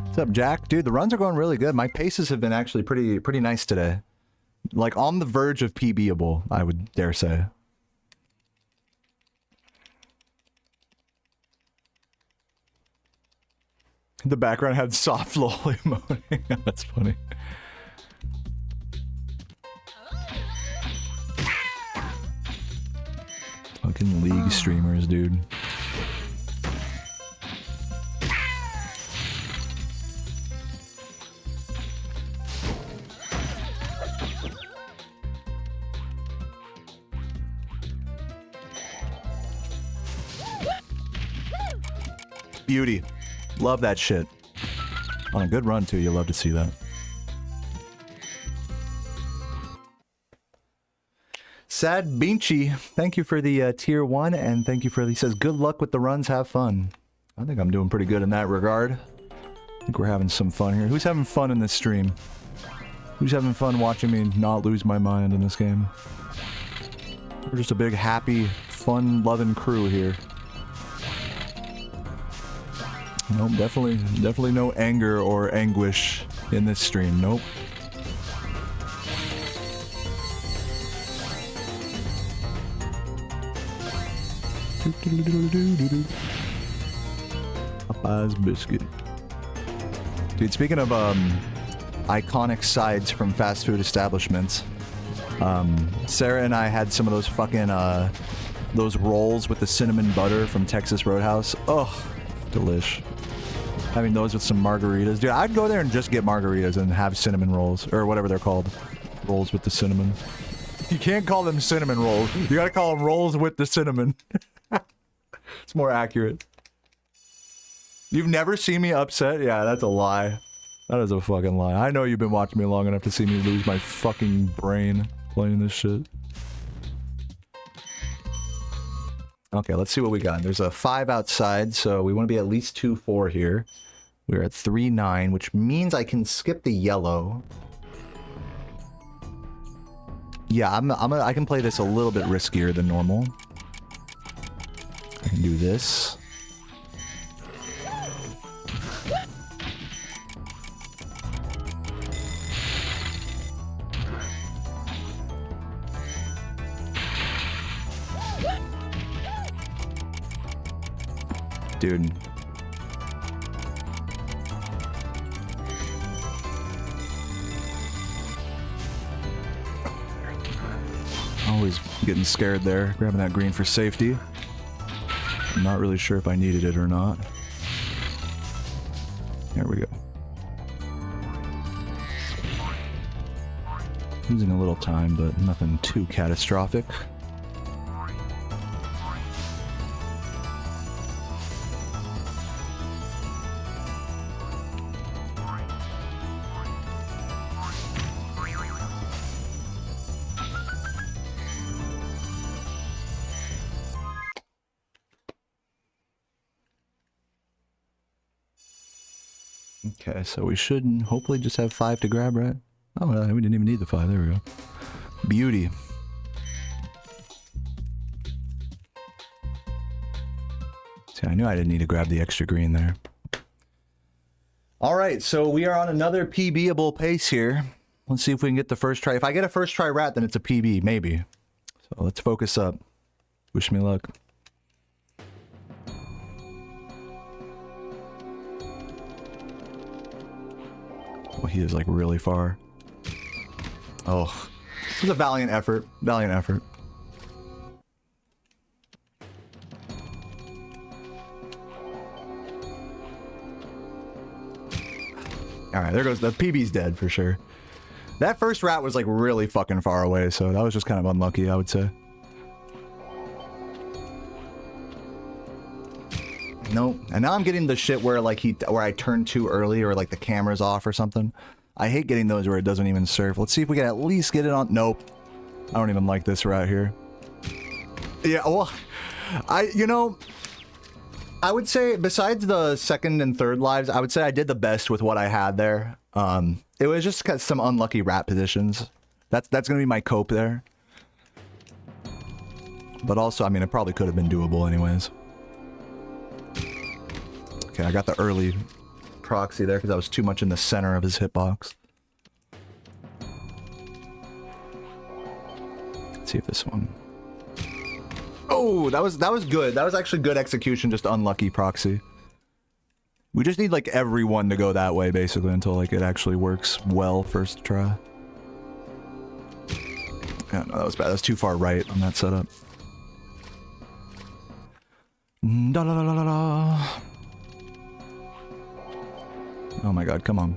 What's up, Jack? Dude, the runs are going really good. My paces have been actually pretty nice today. Like, on the verge of PB-able, I would dare say. The background had soft lol emoting. That's funny. Fucking League streamers, dude. Beauty. Love that shit. On a good run, too. You love to see that. Sad Beanchy, thank you for the tier 1, and thank you for, he says, good luck with the runs, have fun. I think I'm doing pretty good in that regard. I think we're having some fun here. Who's having fun in this stream? Who's having fun watching me not lose my mind in this game? We're just a big, happy, fun-loving crew here. Nope, definitely no anger or anguish in this stream. Nope. Popeye's biscuit. Dude, speaking of iconic sides from fast food establishments, Sarah and I had some of those fucking, those rolls with the cinnamon butter from Texas Roadhouse. Oh, delish. Having those with some margaritas. Dude, I'd go there and just get margaritas and have cinnamon rolls, or whatever they're called. Rolls with the cinnamon. You can't call them cinnamon rolls. You gotta call them rolls with the cinnamon. It's more accurate. You've never seen me upset? Yeah, that's a lie. That is a fucking lie. I know you've been watching me long enough to see me lose my fucking brain playing this shit. Okay, let's see what we got. There's a 5 outside, so we want to be at least 2-4 here. We're at 3-9, which means I can skip the yellow. Yeah, I can play this a little bit riskier than normal. I can do this. Dude. Always getting scared there, grabbing that green for safety. I'm not really sure if I needed it or not. There we go. Losing a little time, but nothing too catastrophic. Okay, so we should hopefully just have 5 to grab, right? Oh, we didn't even need the 5. There we go. Beauty. See, I knew I didn't need to grab the extra green there. All right, so we are on another PB-able pace here. Let's see if we can get the first try. If I get a first try rat, then it's a PB, maybe. So let's focus up. Wish me luck. Oh, he is like really far. Oh, it was a valiant effort. Valiant effort. All right, there goes the PB's dead for sure. That first rat was like really fucking far away, so that was just kind of unlucky, I would say. Nope. And now I'm getting the shit where like where I turn too early or like the camera's off or something. I hate getting those where it doesn't even serve. Let's see if we can at least get it on. Nope. I don't even like this right here. Yeah, well, you know, I would say besides the second and third lives, I would say I did the best with what I had there. It was just some unlucky rat positions. That's gonna be my cope there. But also, I mean, it probably could have been doable anyways. Okay, I got the early proxy there because I was too much in the center of his hitbox. Let's see if this one. Oh, that was good. That was actually good execution, just unlucky proxy. We just need like everyone to go that way basically until like it actually works well first try. Yeah, no, that was bad. That's too far right on that setup. Da la la la la la. Oh my god, come on.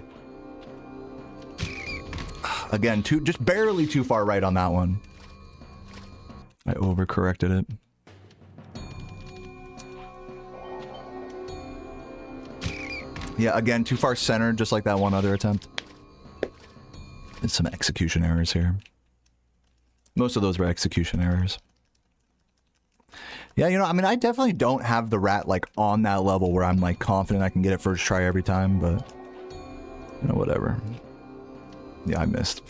Again, just barely too far right on that one. I overcorrected it. Yeah, again, too far centered, just like that one other attempt. There's some execution errors here. Most of those were execution errors. Yeah, you know, I mean, I definitely don't have the rat, like, on that level where I'm, like, confident I can get it first try every time, but... You know, whatever. Yeah, I missed.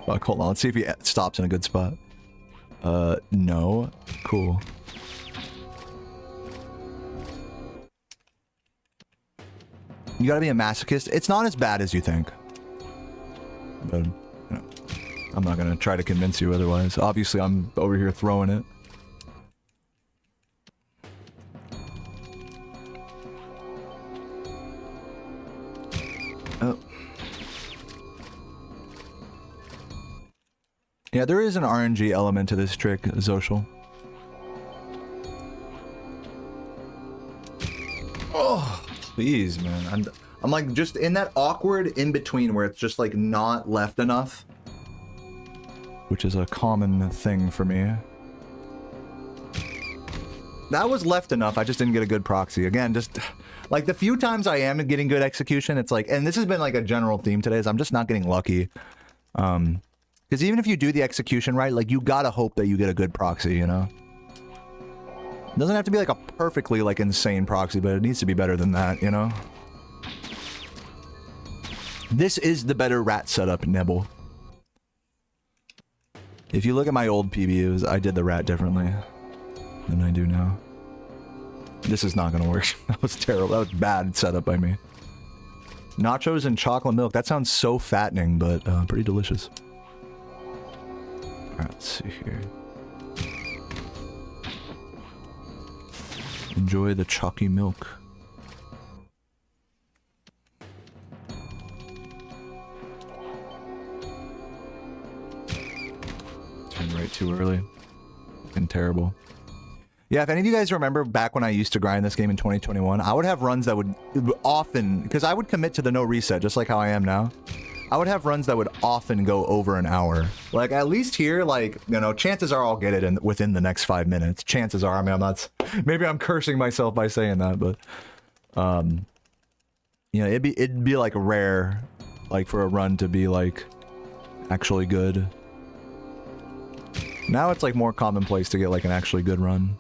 Fuck, hold on, let's see if he stops in a good spot. No. Cool. You gotta be a masochist. It's not as bad as you think. But, you know, I'm not gonna try to convince you otherwise. Obviously, I'm over here throwing it. Oh. Yeah, there is an RNG element to this trick, Zoshal. Oh, please, man. I'm like just in that awkward in between where it's just like not left enough, which is a common thing for me. That was left enough. I just didn't get a good proxy. Again, just like the few times I am getting good execution, it's like, and this has been like a general theme today, is I'm just not getting lucky. Because even if you do the execution right, like you gotta hope that you get a good proxy, you know? It doesn't have to be like a perfectly like insane proxy, but it needs to be better than that, you know? This is the better rat setup, Nebel. If you look at my old PBUs, I did the rat differently than I do now. This is not gonna work. That was terrible. That was bad setup by me. Nachos and chocolate milk. That sounds so fattening, but pretty delicious. Alright, let's see here. Enjoy the chalky milk. Turned right too early. Looking terrible. Yeah, if any of you guys remember back when I used to grind this game in 2021, I would have runs that would often, because I would commit to the no reset, just like how I am now. I would have runs that would often go over an hour. Like, at least here, like, you know, chances are I'll get it within the next 5 minutes. Chances are, I mean, I'm not, maybe I'm cursing myself by saying that, but, you know, it'd be like rare, like, for a run to be, like, actually good. Now it's, like, more commonplace to get, like, an actually good run.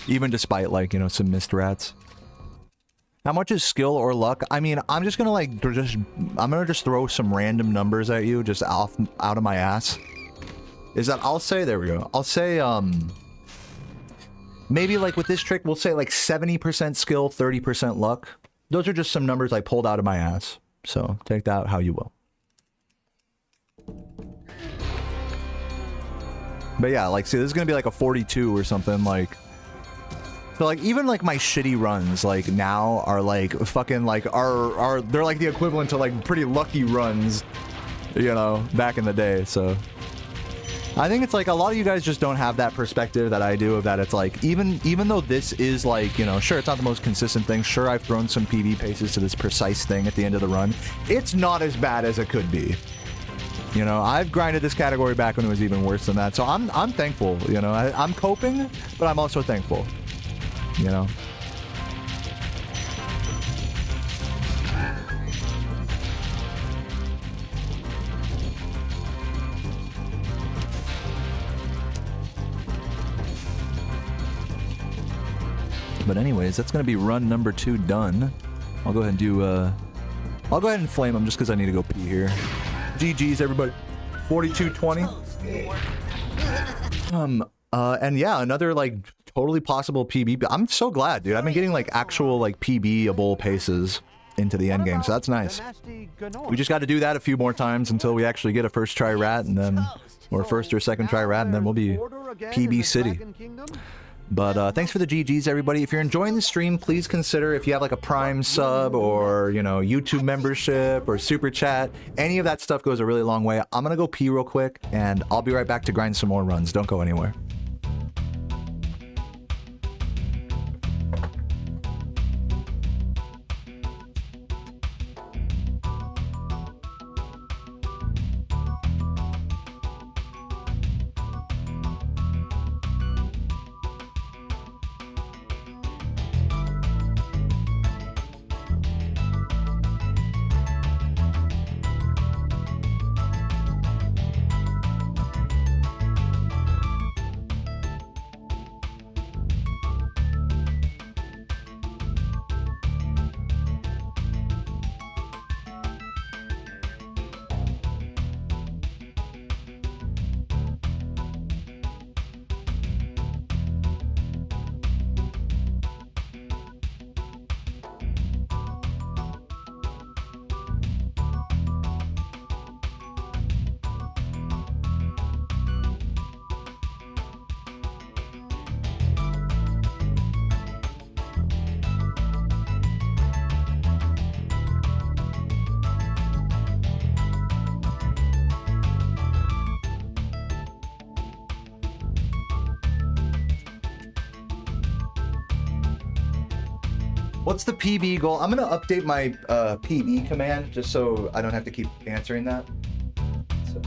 Even despite, like, you know, some missed rats. How much is skill or luck? I mean, I'm just gonna, like, I'm gonna just throw some random numbers at you, just out of my ass. Is that, I'll say, there we go. I'll say, maybe, like, with this trick, we'll say, like, 70% skill, 30% luck. Those are just some numbers I pulled out of my ass. So, take that how you will. But yeah, like, see, this is gonna be, like, a 42 or something, like... So, like, even, like, my shitty runs, like, now are, like, fucking, like, they're, like, the equivalent to, like, pretty lucky runs, you know, back in the day, so. I think it's, like, a lot of you guys just don't have that perspective that I do of that it's, like, even though this is, like, you know, sure, it's not the most consistent thing, sure, I've thrown some PB paces to this precise thing at the end of the run, it's not as bad as it could be. You know, I've grinded this category back when it was even worse than that, so I'm thankful, you know, I'm coping, but I'm also thankful. You know? But anyways, that's gonna be run number 2 done. I'll go ahead and do, I'll go ahead and flame them just because I need to go pee here. GG's, everybody. 42-20. And yeah, another, like, totally possible PB. I'm so glad, dude. I've been getting, like, actual, like, PB-able paces into the end game, so that's nice. We just got to do that a few more times until we actually get a first try rat, and then, or first or second try rat, and then we'll be PB City. But thanks for the GGs, everybody. If you're enjoying the stream, please consider if you have, like, a Prime sub or, you know, YouTube membership or Super Chat. Any of that stuff goes a really long way. I'm gonna go pee real quick, and I'll be right back to grind some more runs. Don't go anywhere. What's the PB goal? I'm gonna update my PB command just so I don't have to keep answering that. So.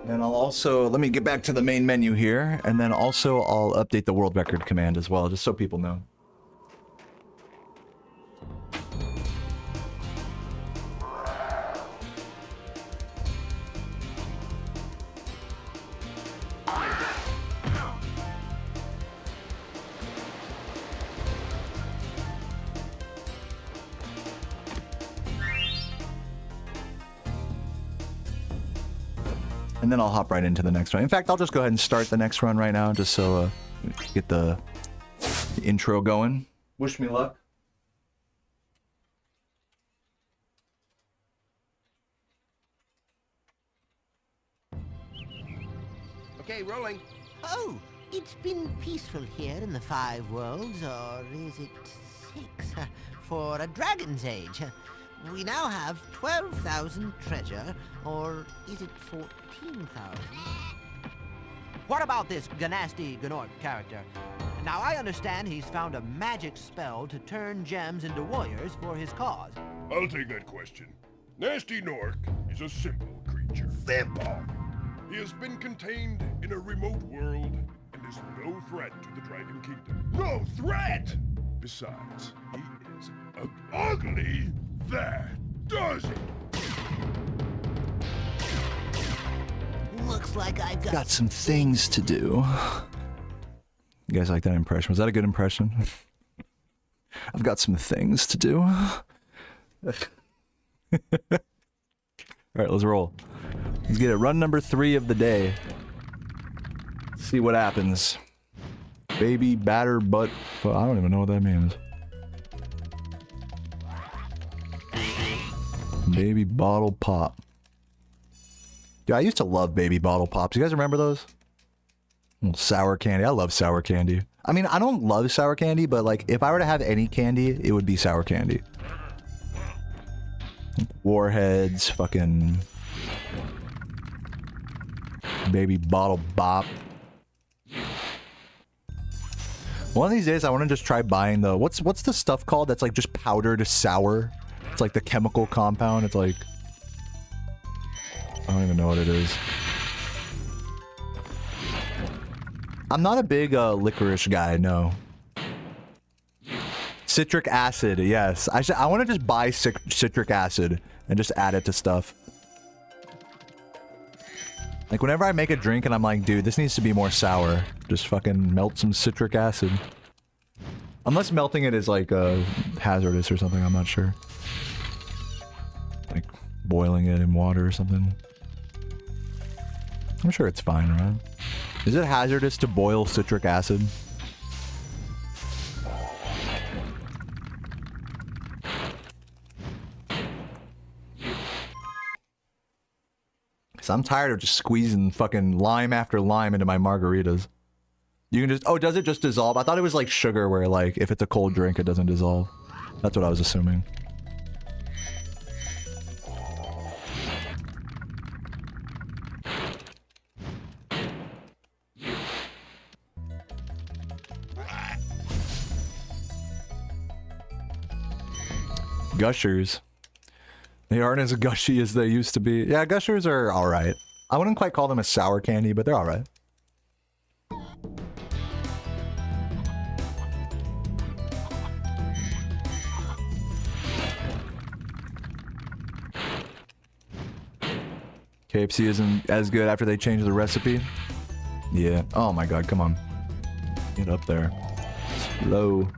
And I'll also, let me get back to the main menu here, and then also I'll update the world record command as well, just so people know. And then I'll hop right into the next run. In fact, I'll just go ahead and start the next run right now, just so get the intro going. Wish me luck. Okay, rolling. Oh, it's been peaceful here in the 5 worlds, or is it 6? For a dragon's age. We now have 12,000 treasure, or is it 14,000? What about this Ganasty Gnorc character? Now, I understand he's found a magic spell to turn gems into warriors for his cause. I'll take that question. Nasty Gnorc is a simple creature. Simple! He has been contained in a remote world and is no threat to the Dragon Kingdom. No threat! Besides, he is ugly. That does it! Looks like I've Got some things to do. You guys like that impression? Was that a good impression? I've got some things to do. Alright, let's roll. Let's get it. Run number 3 of the day. See what happens. Baby batter butt. Well, I don't even know what that means. Baby bottle pop. Dude, I used to love baby bottle pops. You guys remember those? Sour candy. I love sour candy. I mean, I don't love sour candy, but like, if I were to have any candy, it would be sour candy. Warheads, fucking baby bottle bop. One of these days, I want to just try buying the what's the stuff called that's like just powdered sour. It's like the chemical compound. It's like I don't even know what it is. I'm not a big licorice guy. No. Citric acid. Yes, I want to just buy citric acid and just add it to stuff. Like whenever I make a drink and I'm like, dude, this needs to be more sour, just fucking melt some citric acid. Unless melting it is like hazardous or something, I'm not sure. Like boiling it in water or something. I'm sure it's fine, right? Is it hazardous to boil citric acid? Cause I'm tired of just squeezing fucking lime after lime into my margaritas. You can just, oh, does it just dissolve? I thought it was like sugar where like, if it's a cold drink, it doesn't dissolve. That's what I was assuming. Gushers. They aren't as gushy as they used to be. Yeah, Gushers are alright. I wouldn't quite call them a sour candy, but they're alright. KFC isn't as good after they change the recipe. Yeah. Oh my god, come on. Get up there. Slow.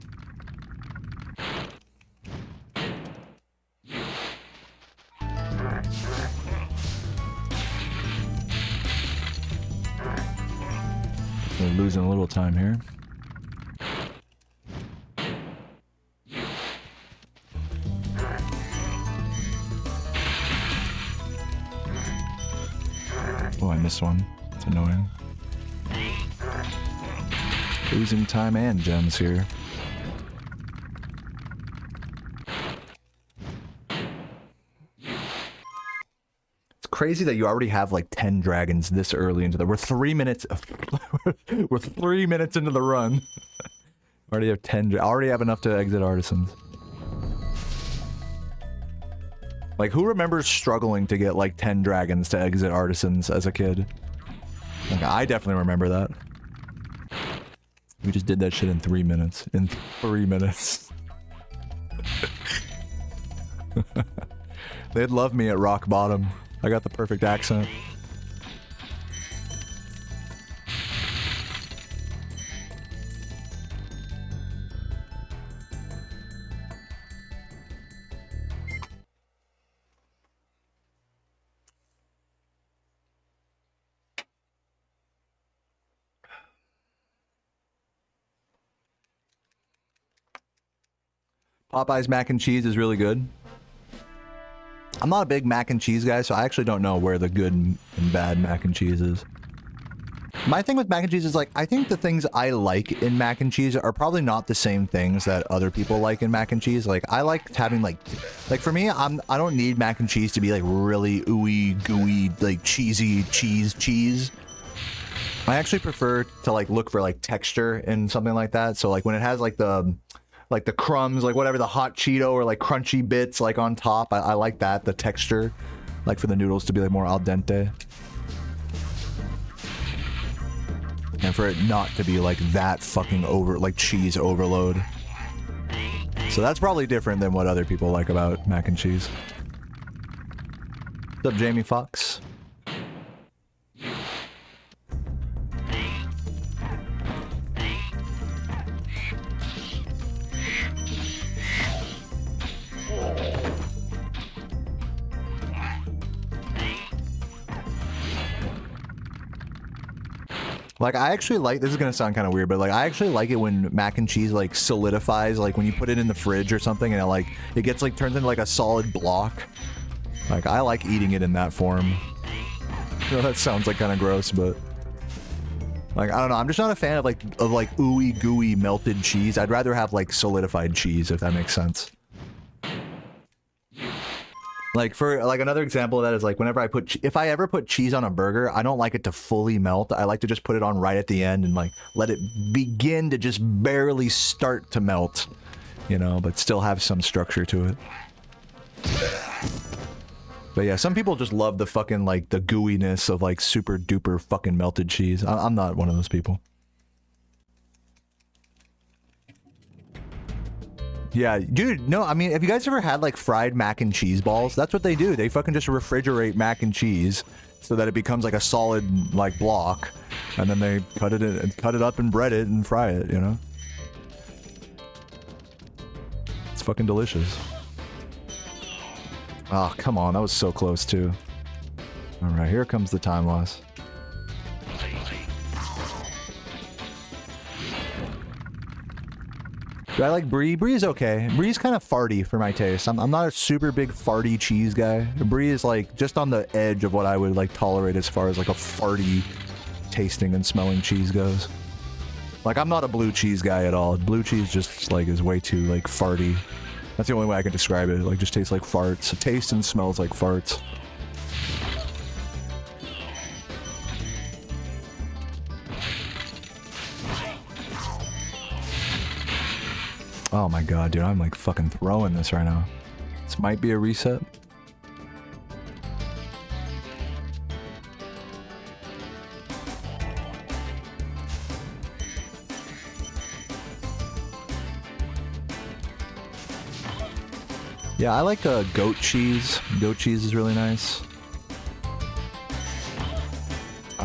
We're losing a little time here. Oh, I missed one. It's annoying. Losing time and gems here. It's crazy that you already have like 10 dragons this early into the... We're 3 minutes... We're 3 minutes into the run. Already have 10... Already have enough to exit artisans. Like, who remembers struggling to get like 10 dragons to exit artisans as a kid? Like, I definitely remember that. We just did that shit in 3 minutes. In 3 minutes. They'd love me at rock bottom. I got the perfect accent. Popeye's mac and cheese is really good. I'm not a big mac and cheese guy, so I actually don't know where the good and bad mac and cheese is. My thing with mac and cheese is like, I think the things I like in mac and cheese are probably not the same things that other people like in mac and cheese. Like, I like having like for me, I don't need mac and cheese to be like really ooey gooey, like cheesy cheese. I actually prefer to like look for like texture in something like that. So like when it has like the crumbs, like whatever, the hot Cheeto or like crunchy bits like on top. I like that, the texture, like for the noodles to be like more al dente. And for it not to be like that fucking like cheese overload. So that's probably different than what other people like about mac and cheese. What's up, Jamie Foxx? Like, I actually like, this is gonna sound kind of weird, but like, I actually like it when mac and cheese like solidifies, like when you put it in the fridge or something and it gets like turned into like a solid block. Like, I like eating it in that form. I know that sounds like kind of gross, but like, I don't know, I'm just not a fan of like ooey gooey melted cheese. I'd rather have like solidified cheese, if that makes sense. Like, for like another example of that is like whenever I put if I ever put cheese on a burger, I don't like it to fully melt. I like to just put it on right at the end and like let it begin to just barely start to melt, you know, but still have some structure to it. But yeah, some people just love the fucking like the gooiness of like super duper fucking melted cheese. I'm not one of those people. Yeah, dude, no, I mean, have you guys ever had like fried mac and cheese balls? That's what they do. They fucking just refrigerate mac and cheese so that it becomes like a solid like block, and then they cut it up and bread it and fry it, you know? It's fucking delicious. Oh, come on, that was so close too. All right, here comes the time loss. Do I like brie? Brie is okay. Brie's kind of farty for my taste. I'm not a super big farty cheese guy. Brie is like just on the edge of what I would like tolerate as far as like a farty tasting and smelling cheese goes. Like, I'm not a blue cheese guy at all. Blue cheese just like is way too like farty. That's the only way I can describe it. It like just tastes like farts. It tastes and smells like farts. Oh my god, dude, I'm like fucking throwing this right now. This might be a reset. Yeah, I like goat cheese. Goat cheese is really nice.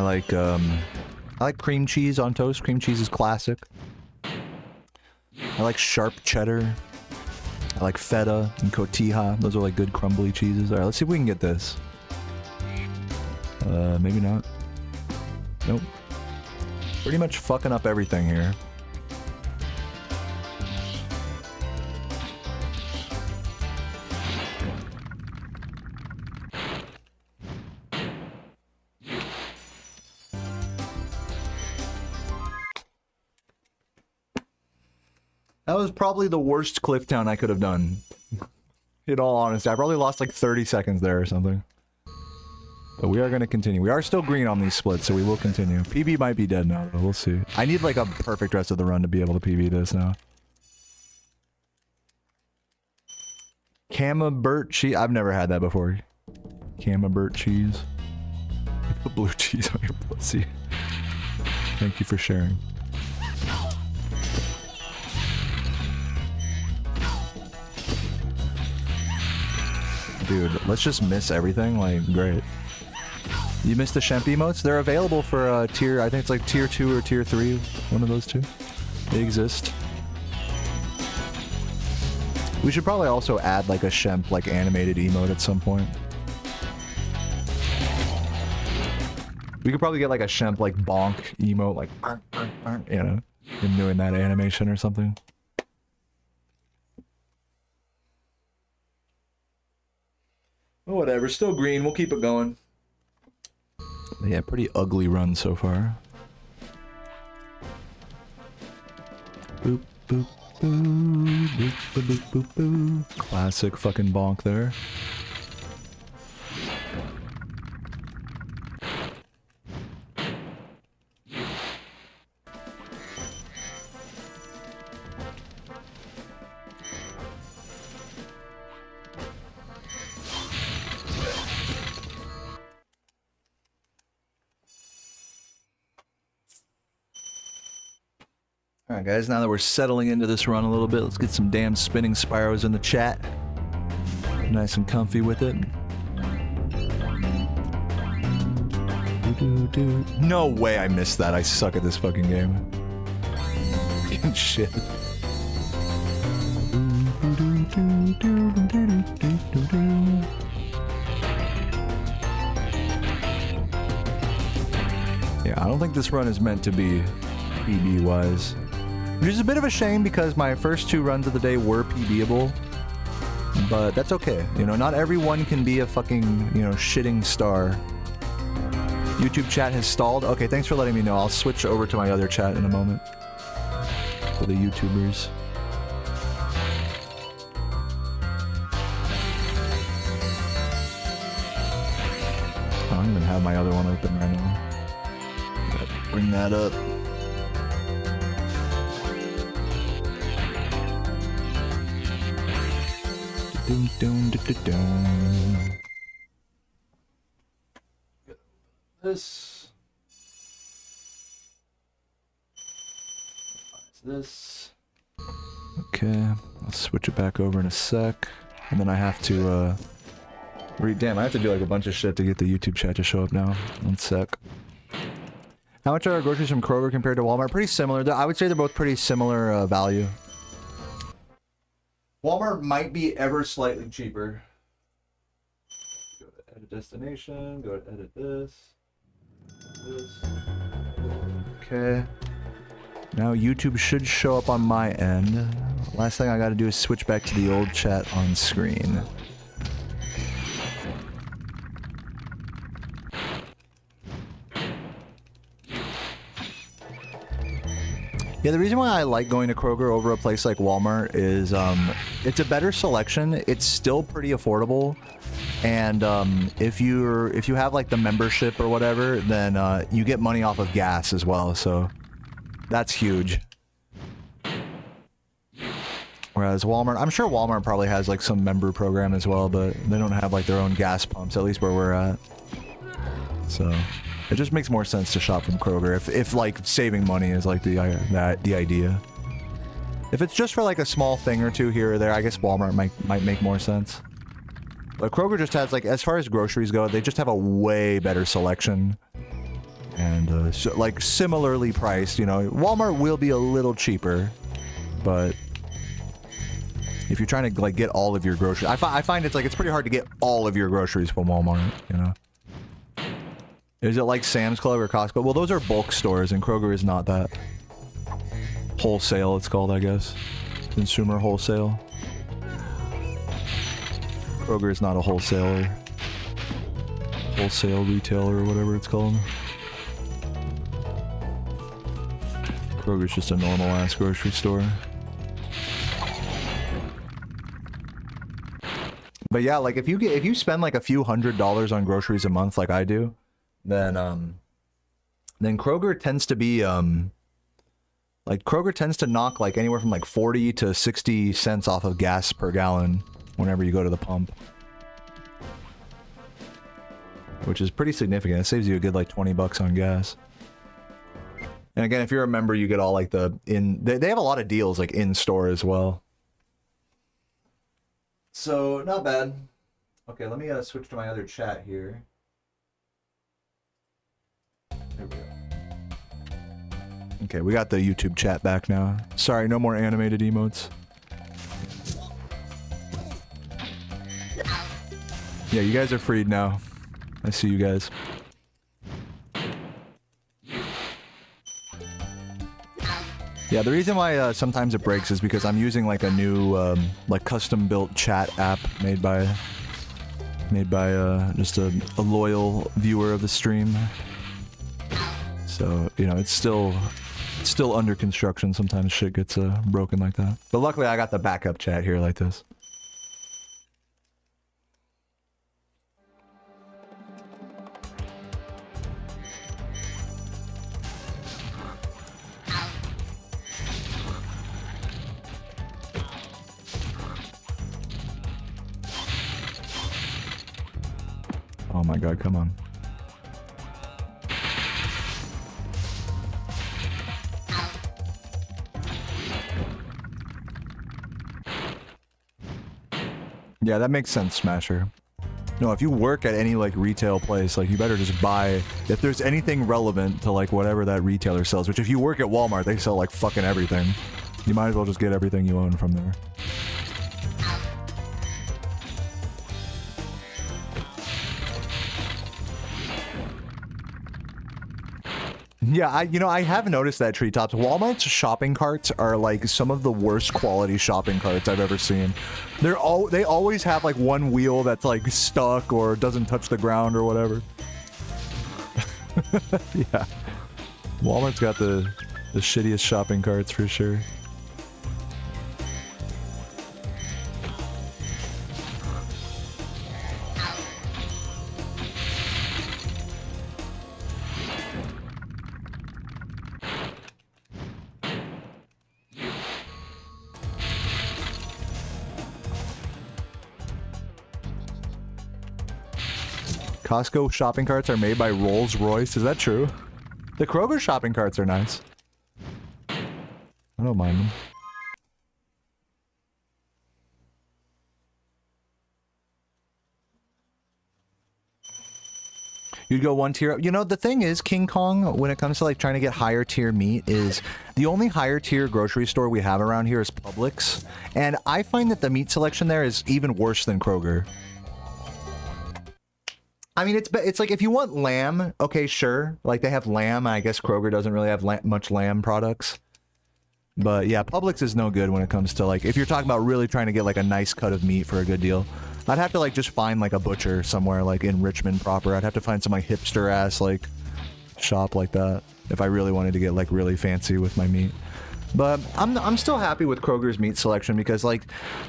I like cream cheese on toast. Cream cheese is classic. I like sharp cheddar. I like feta and cotija. Those are like good crumbly cheeses. All right, let's see if we can get this. Maybe not. Nope. Pretty much fucking up everything here. That was probably the worst cliff town I could have done. In all honesty, I probably lost like 30 seconds there or something. But we are going to continue. We are still green on these splits, so we will continue. PB might be dead now, though. We'll see. I need like a perfect rest of the run to be able to PB this now. Camembert cheese. I've never had that before. Camembert cheese. You put blue cheese on your pussy. Thank you for sharing. Dude, let's just miss everything. Like, great. You missed the Shemp emotes? They're available for tier, I think it's like tier 2 or tier 3. One of those two. They exist. We should probably also add like a Shemp like animated emote at some point. We could probably get like a Shemp like bonk emote, like, you know, him doing that animation or something. Oh, whatever, still green, we'll keep it going. Yeah, pretty ugly run so far. Boop, boop, boop, boop, boop, boop, boop, boop. Classic fucking bonk there. Alright guys, now that we're settling into this run a little bit, let's get some damn spinning Spyros in the chat. Nice and comfy with it. No way I missed that. I suck at this fucking game. Shit. Yeah, I don't think this run is meant to be PB wise. Which is a bit of a shame because my first 2 runs of the day were PBable. But that's okay. You know, not everyone can be a fucking, you know, shitting star. YouTube chat has stalled. Okay, thanks for letting me know. I'll switch over to my other chat in a moment. For the YouTubers. I don't even have my other one open right now. Gotta bring that up. Dun, dun, dun, dun, dun. This. This. Okay, I'll switch it back over in a sec. And then I have to, damn, I have to do like a bunch of shit to get the YouTube chat to show up now. 1 sec. How much are our groceries from Kroger compared to Walmart? Pretty similar. I would say they're both pretty similar value. Walmart might be ever slightly cheaper. Go to edit destination, go to edit this. Okay. Now YouTube should show up on my end. Last thing I gotta do is switch back to the old chat on screen. Yeah, the reason why I like going to Kroger over a place like Walmart is it's a better selection. It's still pretty affordable, and if you have like the membership or whatever, then you get money off of gas as well. So that's huge. Whereas Walmart, I'm sure Walmart probably has like some member program as well, but they don't have like their own gas pumps, at least where we're at. So it just makes more sense to shop from Kroger if like saving money is like the idea. If it's just for like a small thing or two here or there, I guess Walmart might make more sense. But Kroger just has like, as far as groceries go, they just have a way better selection. and so, like similarly priced. You know, Walmart will be a little cheaper, but if you're trying to like get all of your groceries, I find it's like it's pretty hard to get all of your groceries from Walmart. You know, is it like Sam's Club or Costco? Well, those are bulk stores, and Kroger is not that. Wholesale, it's called, I guess. Consumer wholesale. Kroger is not a wholesaler. Wholesale retailer or whatever it's called. Kroger's just a normal ass grocery store. But yeah, like if you spend like a few $100s on groceries a month like I do, then Kroger tends to be like Kroger tends to knock like anywhere from like 40 to 60 cents off of gas per gallon whenever you go to the pump. Which is pretty significant. It saves you a good like 20 bucks on gas. And again, if you're a member, you get all like they have a lot of deals like in store as well. So, not bad. Okay, let me switch to my other chat here. There we go. Okay, we got the YouTube chat back now. Sorry, no more animated emotes. Yeah, you guys are freed now. I see you guys. Yeah, the reason why sometimes it breaks is because I'm using like a new like custom built chat app made by just a loyal viewer of the stream. So, you know, it's still under construction. Sometimes shit gets broken like that. But luckily I got the backup chat here like this. Oh my god, come on. Yeah, that makes sense, Smasher. No, if you work at any like retail place, like you better just buy, if there's anything relevant to like whatever that retailer sells, which if you work at Walmart, they sell like fucking everything. You might as well just get everything you own from there. Yeah, I have noticed that, Treetops. Walmart's shopping carts are like some of the worst quality shopping carts I've ever seen. They always have like one wheel that's like stuck or doesn't touch the ground or whatever. Yeah. Walmart's got the shittiest shopping carts for sure. Costco shopping carts are made by Rolls-Royce. Is that true? The Kroger shopping carts are nice. I don't mind them. You'd go one tier up. You know, the thing is, King Kong, when it comes to like trying to get higher tier meat, is the only higher tier grocery store we have around here is Publix. And I find that the meat selection there is even worse than Kroger. I mean, it's like if you want lamb, okay, sure. Like they have lamb. I guess Kroger doesn't really have much lamb products. But yeah, Publix is no good when it comes to like, if you're talking about really trying to get like a nice cut of meat for a good deal. I'd have to like just find like a butcher somewhere like in Richmond proper. I'd have to find some like hipster ass like shop like that if I really wanted to get like really fancy with my meat. But I'm still happy with Kroger's meat selection because like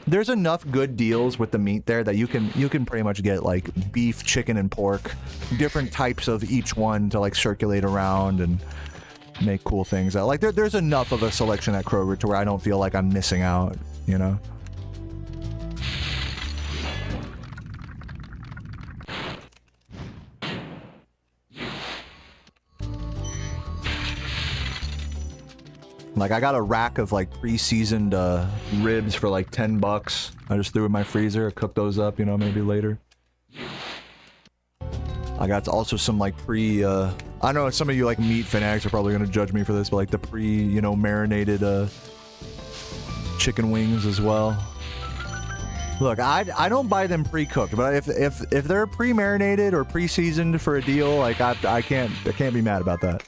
there's enough good deals with the meat there that you can pretty much get like beef, chicken, and pork, different types of each one to like circulate around and make cool things out. Like there's enough of a selection at Kroger to where I don't feel like I'm missing out, you know? Like I got a rack of like pre-seasoned ribs for like 10 bucks. I just threw in my freezer, cooked those up, you know, maybe later. I got also some like I know some of you like meat fanatics are probably gonna judge me for this, but like the marinated chicken wings as well. Look, I don't buy them pre-cooked, but if they're pre-marinated or pre-seasoned for a deal, like I can't be mad about that.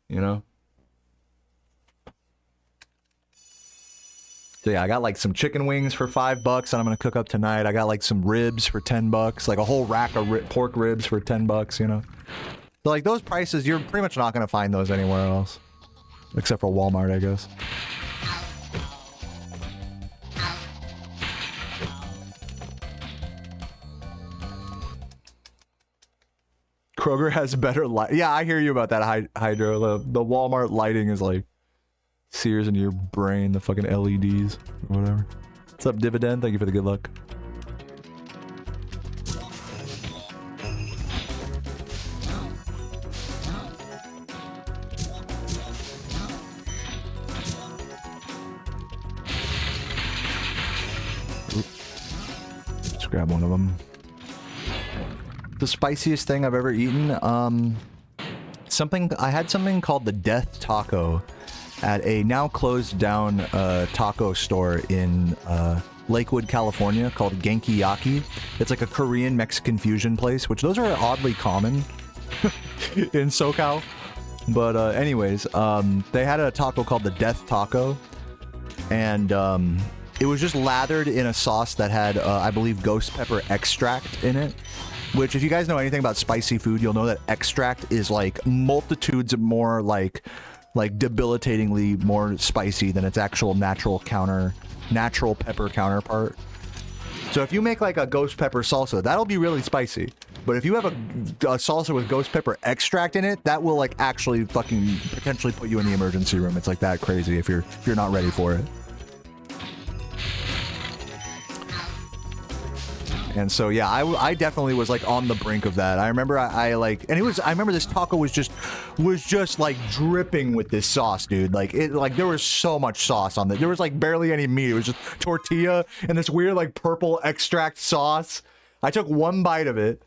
You know? So yeah, I got like some chicken wings for $5 and I'm gonna cook up tonight. I got like some ribs for $10, like a whole rack of pork ribs for $10, you know? So like those prices, you're pretty much not gonna find those anywhere else. Except for Walmart, I guess. Kroger has better light. Yeah, I hear you about that, Hydro. The Walmart lighting is like sears into your brain, the fucking LEDs or whatever. What's up, Dividend? Thank you for the good luck. Let's grab one of them. The spiciest thing I've ever eaten, I had something called the Death Taco at a now closed down taco store in Lakewood, California called Genki Yaki. It's like a Korean Mexican fusion place, which those are oddly common in SoCal. But anyways, they had a taco called the Death Taco, and it was just lathered in a sauce that had, I believe, ghost pepper extract in it. Which, if you guys know anything about spicy food, you'll know that extract is like multitudes of more like debilitatingly more spicy than its actual natural pepper counterpart. So if you make like a ghost pepper salsa, that'll be really spicy. But if you have a salsa with ghost pepper extract in it, that will like actually fucking potentially put you in the emergency room. It's like that crazy if you're not ready for it. And so yeah, I definitely was like on the brink of that. I remember I remember this taco was just like dripping with this sauce, dude. Like there was so much sauce on it. There was like barely any meat. It was just tortilla and this weird like purple extract sauce. I took one bite of it.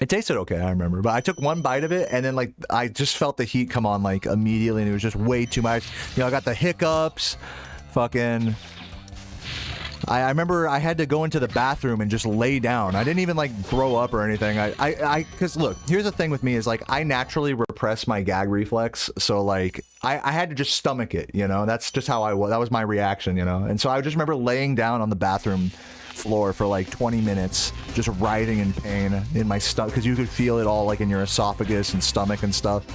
It tasted okay, I remember, but I took one bite of it and then like I just felt the heat come on like immediately and it was just way too much. You know, I got the hiccups, fucking. I remember I had to go into the bathroom and just lay down. I didn't even like throw up or anything. Because look, here's the thing with me is like I naturally repress my gag reflex. So like I had to just stomach it, you know, that's just how I was. That was my reaction, you know. And so I just remember laying down on the bathroom floor for like 20 minutes, just writhing in pain in my stomach because you could feel it all like in your esophagus and stomach and stuff,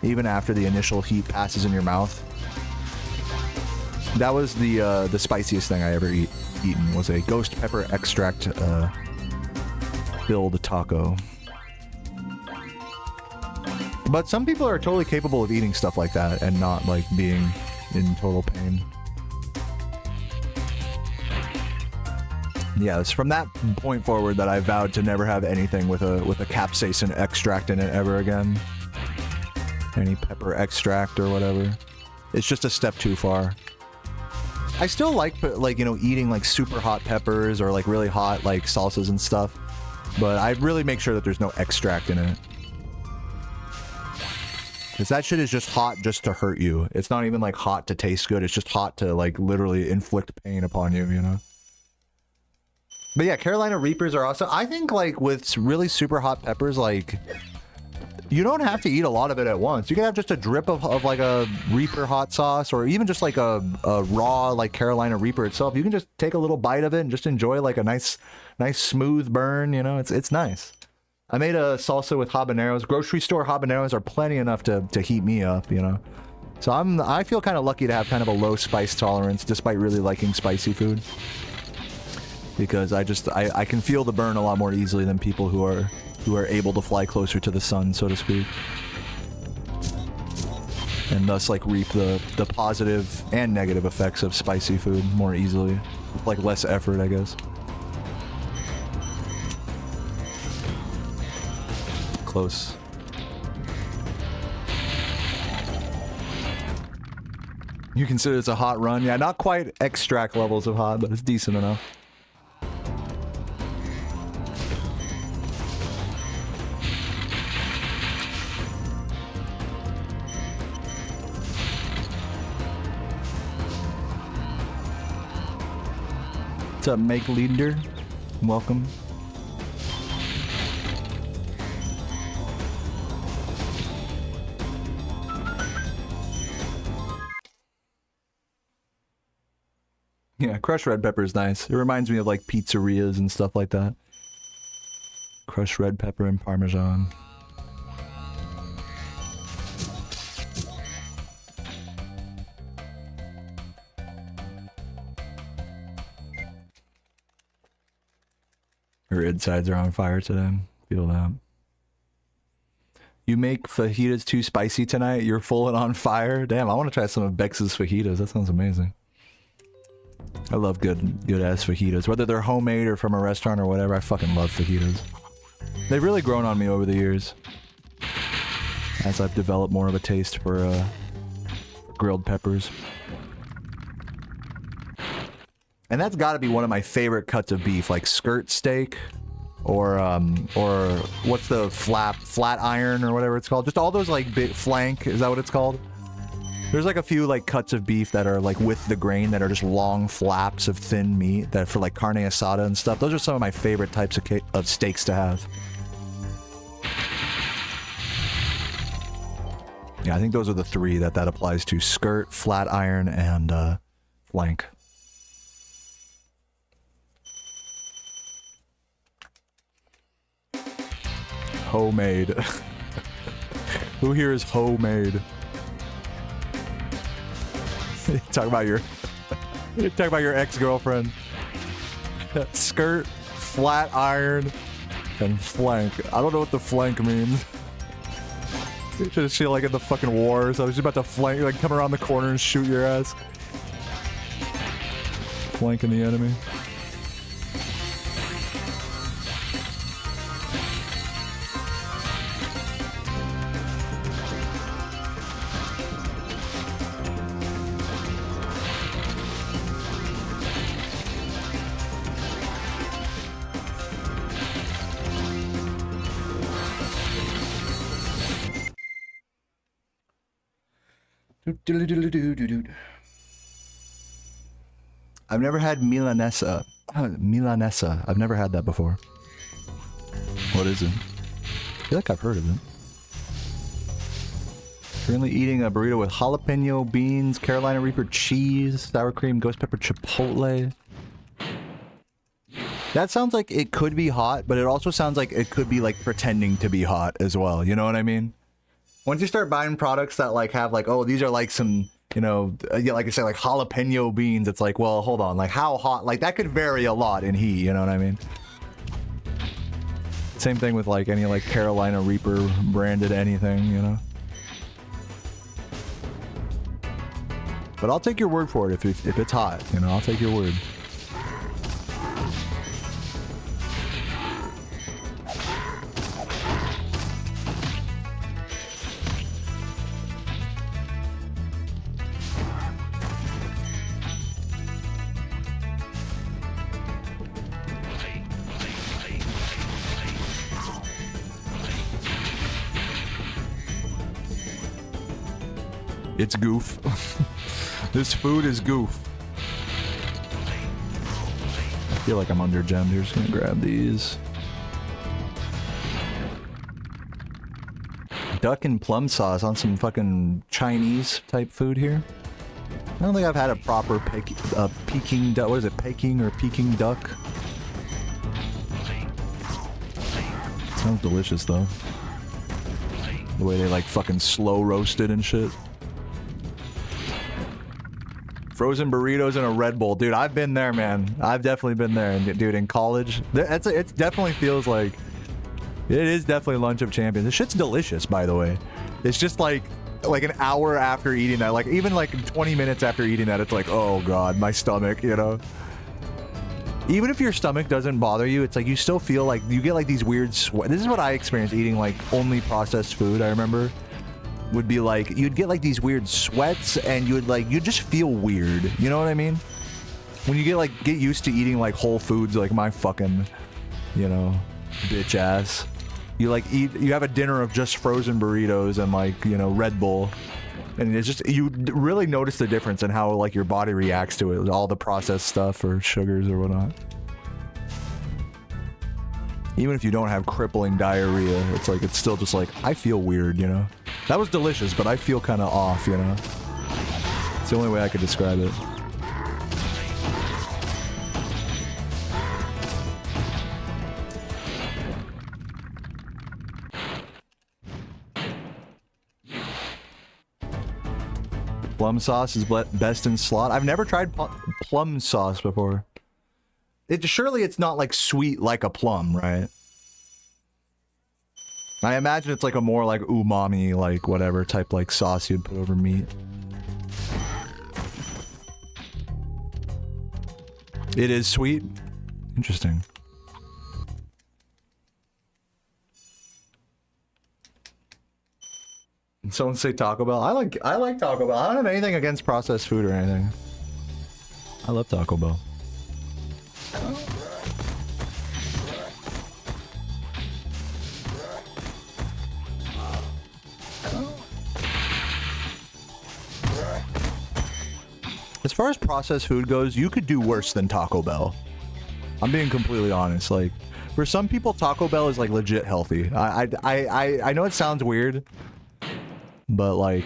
even after the initial heat passes in your mouth. That was the spiciest thing I ever eaten was a ghost pepper extract filled taco. But some people are totally capable of eating stuff like that and not like being in total pain. Yeah, it's from that point forward that I vowed to never have anything with a capsaicin extract in it ever again. Any pepper extract or whatever. It's just a step too far. I still like you know, eating like super hot peppers or like really hot like salsas and stuff, but I really make sure that there's no extract in it. Because that shit is just hot just to hurt you. It's not even like hot to taste good. It's just hot to like literally inflict pain upon you, you know? But yeah, Carolina Reapers are also, I think like with really super hot peppers, like you don't have to eat a lot of it at once. You can have just a drip of like a Reaper hot sauce or even just like a raw like Carolina Reaper itself. You can just take a little bite of it and just enjoy like a nice smooth burn, you know? It's nice. I made a salsa with habaneros. Grocery store habaneros are plenty enough to heat me up, you know? So I feel kind of lucky to have kind of a low spice tolerance despite really liking spicy food. Because I can feel the burn a lot more easily than people who are able to fly closer to the sun, so to speak. And thus like reap the positive and negative effects of spicy food more easily. With like less effort, I guess. Close. You consider it's a hot run? Yeah, not quite extract levels of hot, but it's decent enough. What's up, Make Leader? Welcome. Yeah, crushed red pepper is nice. It reminds me of like pizzerias and stuff like that. Crushed red pepper and Parmesan. Her insides are on fire today. Feel that. You make fajitas too spicy tonight? You're full and on fire? Damn, I want to try some of Bex's fajitas. That sounds amazing. I love good ass fajitas. Whether they're homemade or from a restaurant or whatever, I fucking love fajitas. They've really grown on me over the years. As I've developed more of a taste for grilled peppers. And that's got to be one of my favorite cuts of beef, like skirt steak, or what's the flat iron or whatever it's called. Just all those like big flank. Is that what it's called? There's like a few like cuts of beef that are like with the grain that are just long flaps of thin meat that for like carne asada and stuff. Those are some of my favorite types of steaks to have. Yeah, I think those are the three that applies to: skirt, flat iron, and flank. Homemade. Who here is homemade? Talk about your ex-girlfriend. Skirt, flat iron, and flank. I don't know what the flank means. Is she like in the fucking war? So she's about to flank, like come around the corner and shoot your ass. Flanking the enemy. I've never had Milanesa. Milanesa. I've never had that before. What is it? I feel like I've heard of it. Currently eating a burrito with jalapeno beans, Carolina Reaper cheese, sour cream, ghost pepper, chipotle. That sounds like it could be hot, but it also sounds like it could be like pretending to be hot as well. You know what I mean? Once you start buying products that like have like, oh, these are like some, you know, yeah, like I said, like jalapeno beans, it's like, well, hold on, like how hot? Like that could vary a lot in heat, you know what I mean? Same thing with like any like Carolina Reaper branded anything, you know? But I'll take your word for it if it's hot, you know, I'll take your word. It's goof. This food is goof. I feel like I'm under gemmed here. Just gonna grab these. Duck and plum sauce on some fucking Chinese type food here. I don't think I've had a proper Peking duck. What is it? Peking or Peking duck? Sounds delicious though. The way they like fucking slow roast it and shit. Frozen burritos and a Red Bull. Dude, I've been there, man. I've definitely been there. And dude, in college, it definitely feels like... It is definitely lunch of champions. This shit's delicious, by the way. It's just like an hour after eating that, like even like 20 minutes after eating that, it's like, oh god, my stomach, you know? Even if your stomach doesn't bother you, it's like you still feel like you get like these weird sweat. This is what I experienced eating like only processed food, I remember. Would be like, you'd get like these weird sweats and you'd just feel weird. You know what I mean? When you get used to eating like whole foods, like my fucking, you know, bitch ass. You like you have a dinner of just frozen burritos and like, you know, Red Bull. And it's just, you really notice the difference in how like your body reacts to it, all the processed stuff or sugars or whatnot. Even if you don't have crippling diarrhea, it's like, it's still just like, I feel weird, you know? That was delicious, but I feel kind of off, you know? It's the only way I could describe it. Plum sauce is best in slot. I've never tried plum sauce before. Surely it's not like sweet like a plum, right? I imagine it's like a more like umami, like whatever type like sauce you'd put over meat. It is sweet. Interesting. Someone say Taco Bell. I like Taco Bell. I don't have anything against processed food or anything. I love Taco Bell. As far as processed food goes, you could do worse than Taco Bell. I'm being completely honest. Like, for some people, Taco Bell is like legit healthy. I know it sounds weird, but like,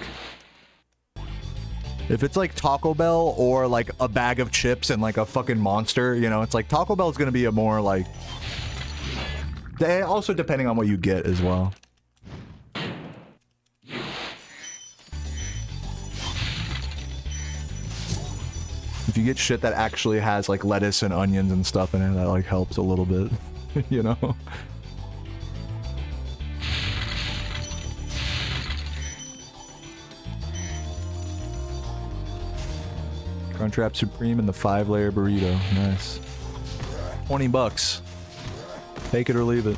if it's like Taco Bell or like a bag of chips and like a fucking Monster, you know, it's like Taco Bell is gonna be a more like. Also depending on what you get as well. If you get shit that actually has like lettuce and onions and stuff in it, that like helps a little bit, you know? Crunchwrap Supreme and the 5-layer burrito. Nice. 20 bucks. Take it or leave it.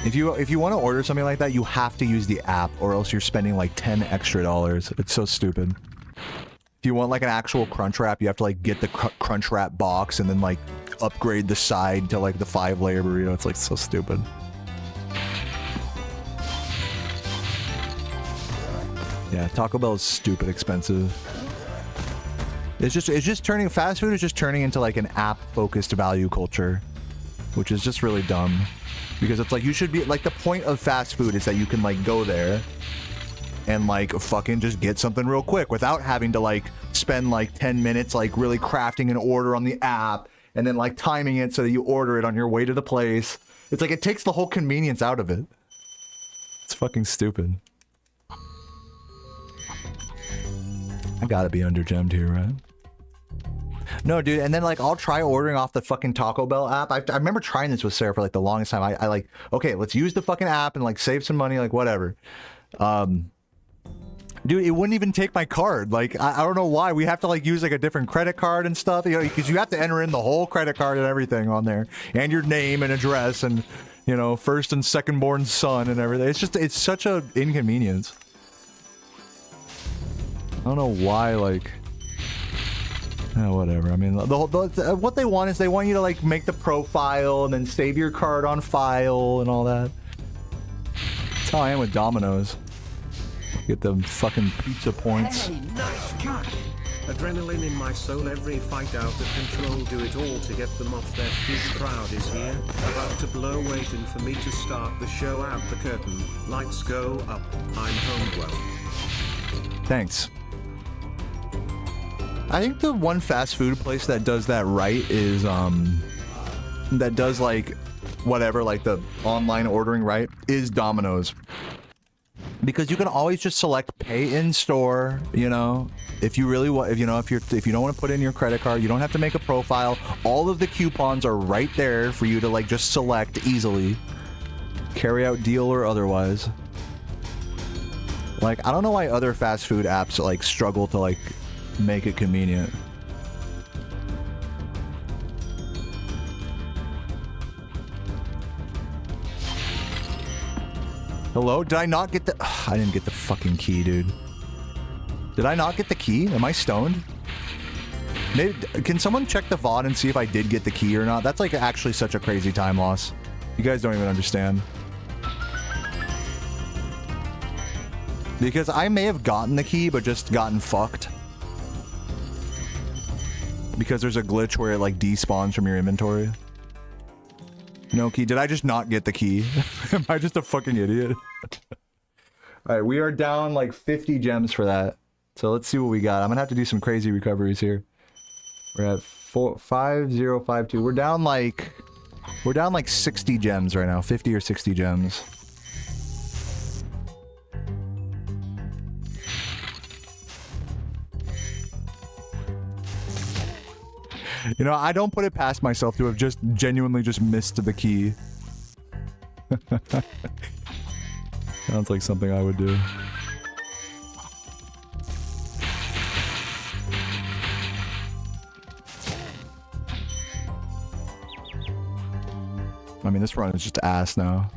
If you want to order something like that, you have to use the app or else you're spending like $10 extra. It's so stupid. If you want like an actual Crunchwrap, you have to like get the Crunchwrap box and then like upgrade the side to like the 5-layer burrito. It's like so stupid. Yeah, Taco Bell is stupid expensive. It's just turning, fast food is just turning into like an app-focused value culture, which is just really dumb. Because it's like, you should be, like, the point of fast food is that you can like go there and like fucking just get something real quick without having to like spend like 10 minutes like really crafting an order on the app and then like timing it so that you order it on your way to the place. It's like, it takes the whole convenience out of it. It's fucking stupid. I gotta be undergemmed here, right? No, dude, and then like I'll try ordering off the fucking Taco Bell app. I remember trying this with Sarah for like the longest time. I like, okay, let's use the fucking app and like save some money, like whatever. Dude, it wouldn't even take my card. Like, I don't know why. We have to like use like a different credit card and stuff, you know, because you have to enter in the whole credit card and everything on there, and your name and address and, you know, first and second born son and everything. It's just, it's such a inconvenience. I don't know why, like, whatever. I mean, what they want is they want you to like make the profile and then save your card on file and all that. That's how I am with Domino's. Get them fucking pizza points. Hey, nice cut. Adrenaline in my soul, every fight out of control, do it all to get them off their feet. Crowd is here, about to blow, waiting for me to start the show. Out the curtain, lights go up, I'm home well. Thanks. I think the one fast food place that does that right is, that does like, whatever, like the online ordering right, is Domino's. Because you can always just select pay in store, you know, if you really want, if you know, if you don't want to put in your credit card, you don't have to make a profile. All of the coupons are right there for you to like just select easily. Carry out deal or otherwise. Like, I don't know why other fast food apps like struggle to like make it convenient. Hello? Did I not get the... Ugh, I didn't get the fucking key, dude. Did I not get the key? Am I stoned? Maybe, can someone check the VOD and see if I did get the key or not? That's like actually such a crazy time loss. You guys don't even understand. Because I may have gotten the key, but just gotten fucked. Because there's a glitch where it like despawns from your inventory. No key. Did I just not get the key? Am I just a fucking idiot? Alright, we are down like 50 gems for that. So let's see what we got. I'm gonna have to do some crazy recoveries here. We're at 5052. We're down like 60 gems right now. 50 or 60 gems. You know, I don't put it past myself to have just genuinely just missed the key. Sounds like something I would do. I mean, this run is just ass now.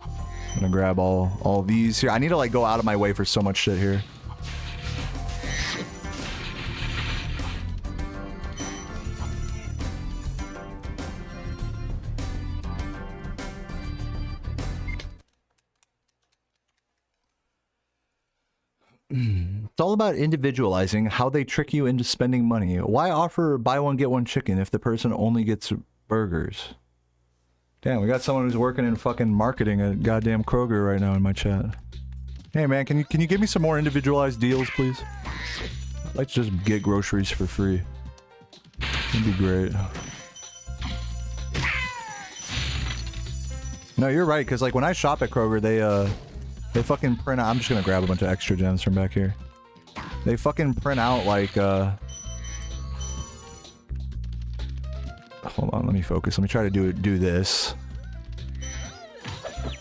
I'm gonna grab all these here. I need to like go out of my way for so much shit here. It's all about individualizing how they trick you into spending money. Why offer buy one get one chicken if the person only gets burgers? Damn, we got someone who's working in fucking marketing at goddamn Kroger right now in my chat. Hey man, can you give me some more individualized deals, please? I'd like to just get groceries for free. That'd be great. No, you're right, because like when I shop at Kroger, they fucking print out. I'm just gonna grab a bunch of extra gems from back here. They fucking print out like hold on, let me focus. Let me try to do this.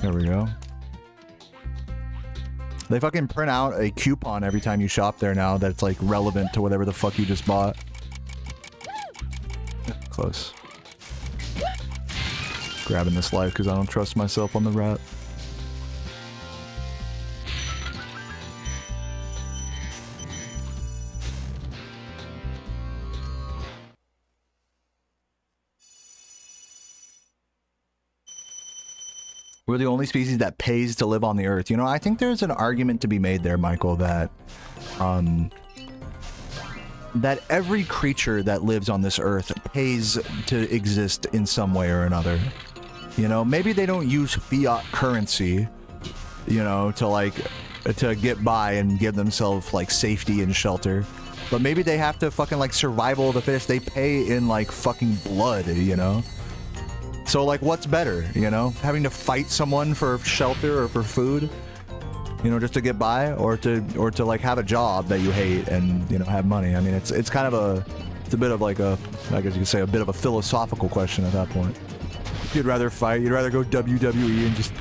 There we go. They fucking print out a coupon every time you shop there now that's like relevant to whatever the fuck you just bought. Close. Grabbing this life because I don't trust myself on the rat. We're the only species that pays to live on the earth. You know, I think there's an argument to be made there, Michael, that that every creature that lives on this earth pays to exist in some way or another. You know, maybe they don't use fiat currency, you know, to get by and give themselves like safety and shelter. But maybe they have to fucking like survival of the fittest. They pay in like fucking blood, you know? So like what's better, you know? Having to fight someone for shelter or for food, you know, just to get by, or to like have a job that you hate and, you know, have money. I mean, it's kind of it's a bit of like a, I guess you could say, a bit of a philosophical question at that point. You'd rather fight, you'd rather go WWE and just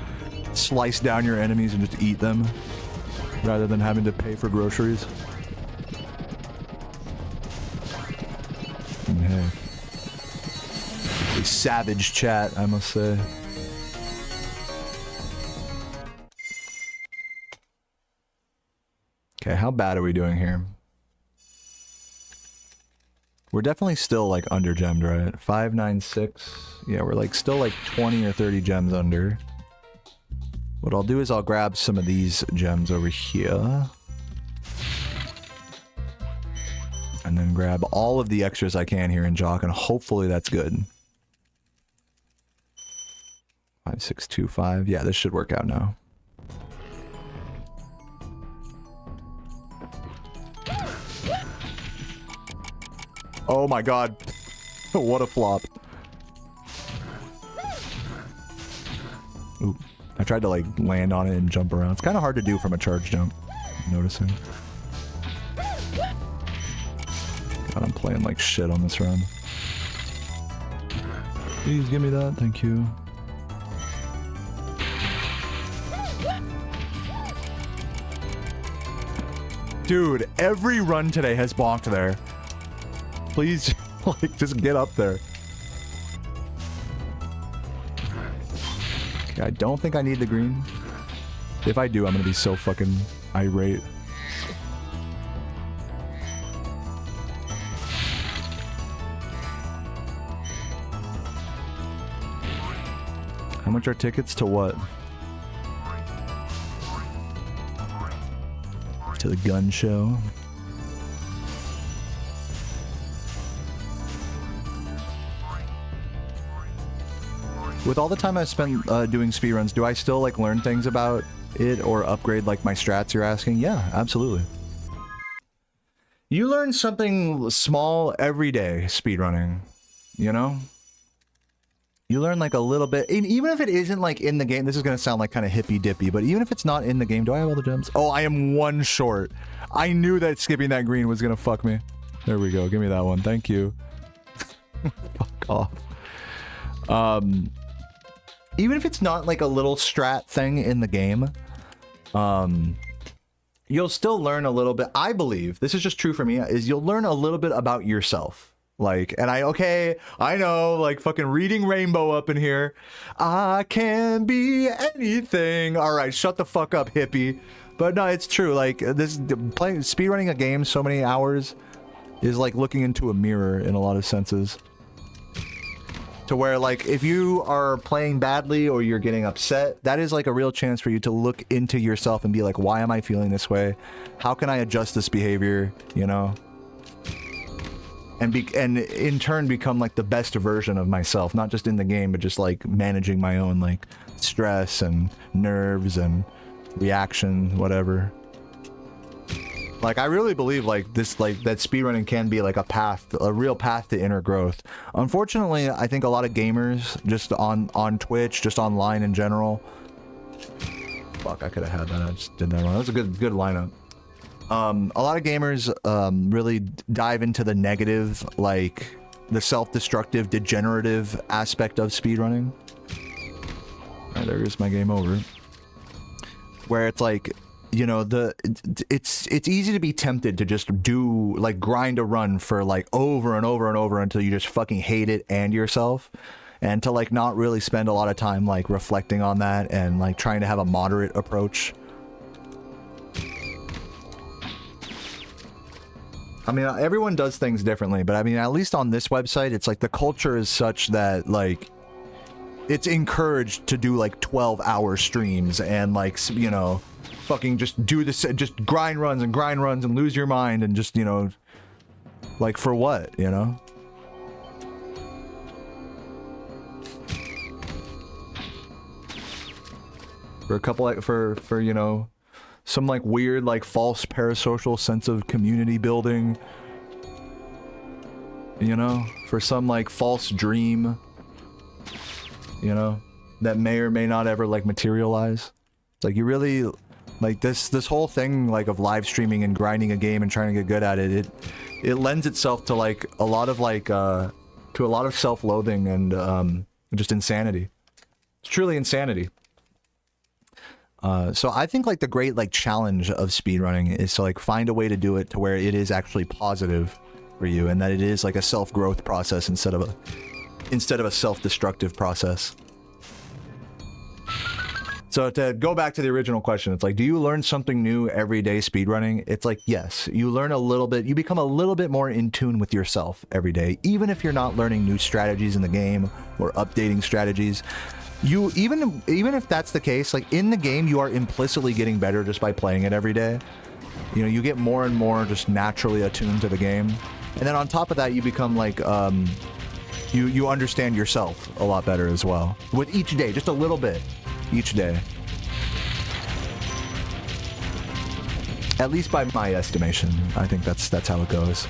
slice down your enemies and just eat them rather than having to pay for groceries. Hey. A savage chat, I must say. Okay, how bad are we doing here? We're definitely still like under gemmed, right? 596. Yeah, we're like still like 20 or 30 gems under. What I'll do is I'll grab some of these gems over here. And then grab all of the extras I can here in Jock, and hopefully that's good. 5625. Yeah, this should work out now. Oh my god. What a flop. Ooh. I tried to like land on it and jump around. It's kind of hard to do from a charge jump. I'm noticing. God, I'm playing like shit on this run. Please give me that. Thank you. Dude, every run today has bonked there. Please, like, just get up there. Okay, I don't think I need the green. If I do, I'm gonna be so fucking irate. How much are tickets to what? to the gun show. With all the time I've spent doing speedruns, do I still like learn things about it or upgrade like my strats you're asking? Yeah, absolutely. You learn something small every day speedrunning, you know? You learn like a little bit, and even if it isn't like in the game, this is going to sound like kind of hippy dippy, but even if it's not in the game, do I have all the gems? Oh, I am one short. I knew that skipping that green was going to fuck me. There we go. Give me that one. Thank you. Fuck off. Even if it's not like a little strat thing in the game, you'll still learn a little bit. I believe, this is just true for me, is you'll learn a little bit about yourself. Like, and I know, like fucking reading Rainbow up in here. I can be anything. All right, shut the fuck up, hippie. But no, it's true. Like speedrunning a game so many hours is like looking into a mirror in a lot of senses. To where, like, if you are playing badly or you're getting upset, that is like a real chance for you to look into yourself and be like, why am I feeling this way? How can I adjust this behavior, you know? And in turn become like the best version of myself, not just in the game, but just like managing my own like stress and nerves and reaction, whatever. Like, I really believe like this, like that speedrunning can be like a real path to inner growth. Unfortunately, I think a lot of gamers just on Twitch, just online in general. Fuck, I could have had that. I just did that wrong. That was a good lineup. A lot of gamers really dive into the negative, like the self-destructive, degenerative aspect of speedrunning. Alright, there's my game over. Where it's like, you know, it's easy to be tempted to just do like grind a run for like over and over and over until you just fucking hate it and yourself, and to like not really spend a lot of time like reflecting on that and like trying to have a moderate approach. I mean, everyone does things differently, but I mean, at least on this website, it's like the culture is such that like it's encouraged to do like 12-hour streams and like, you know, fucking just do this, just grind runs and lose your mind and just, you know, like for what, you know? For a couple, like, for you know, some like weird, like false parasocial sense of community building, you know, for some like false dream, you know, that may or may not ever like materialize. It's like you really like this whole thing like of live streaming and grinding a game and trying to get good at it. It lends itself to like a lot of like to a lot of self-loathing and just insanity. It's truly insanity. So I think like the great like challenge of speedrunning is to like find a way to do it to where it is actually positive for you and that it is like a self-growth process instead of a self-destructive process. So to go back to the original question, it's like, do you learn something new every day speedrunning? It's like, yes, you learn a little bit, you become a little bit more in tune with yourself every day, even if you're not learning new strategies in the game or updating strategies. You even if that's the case, like in the game, you are implicitly getting better just by playing it every day. You know, you get more and more just naturally attuned to the game, and then on top of that, you become like you understand yourself a lot better as well with each day, just a little bit each day. At least by my estimation, I think that's how it goes.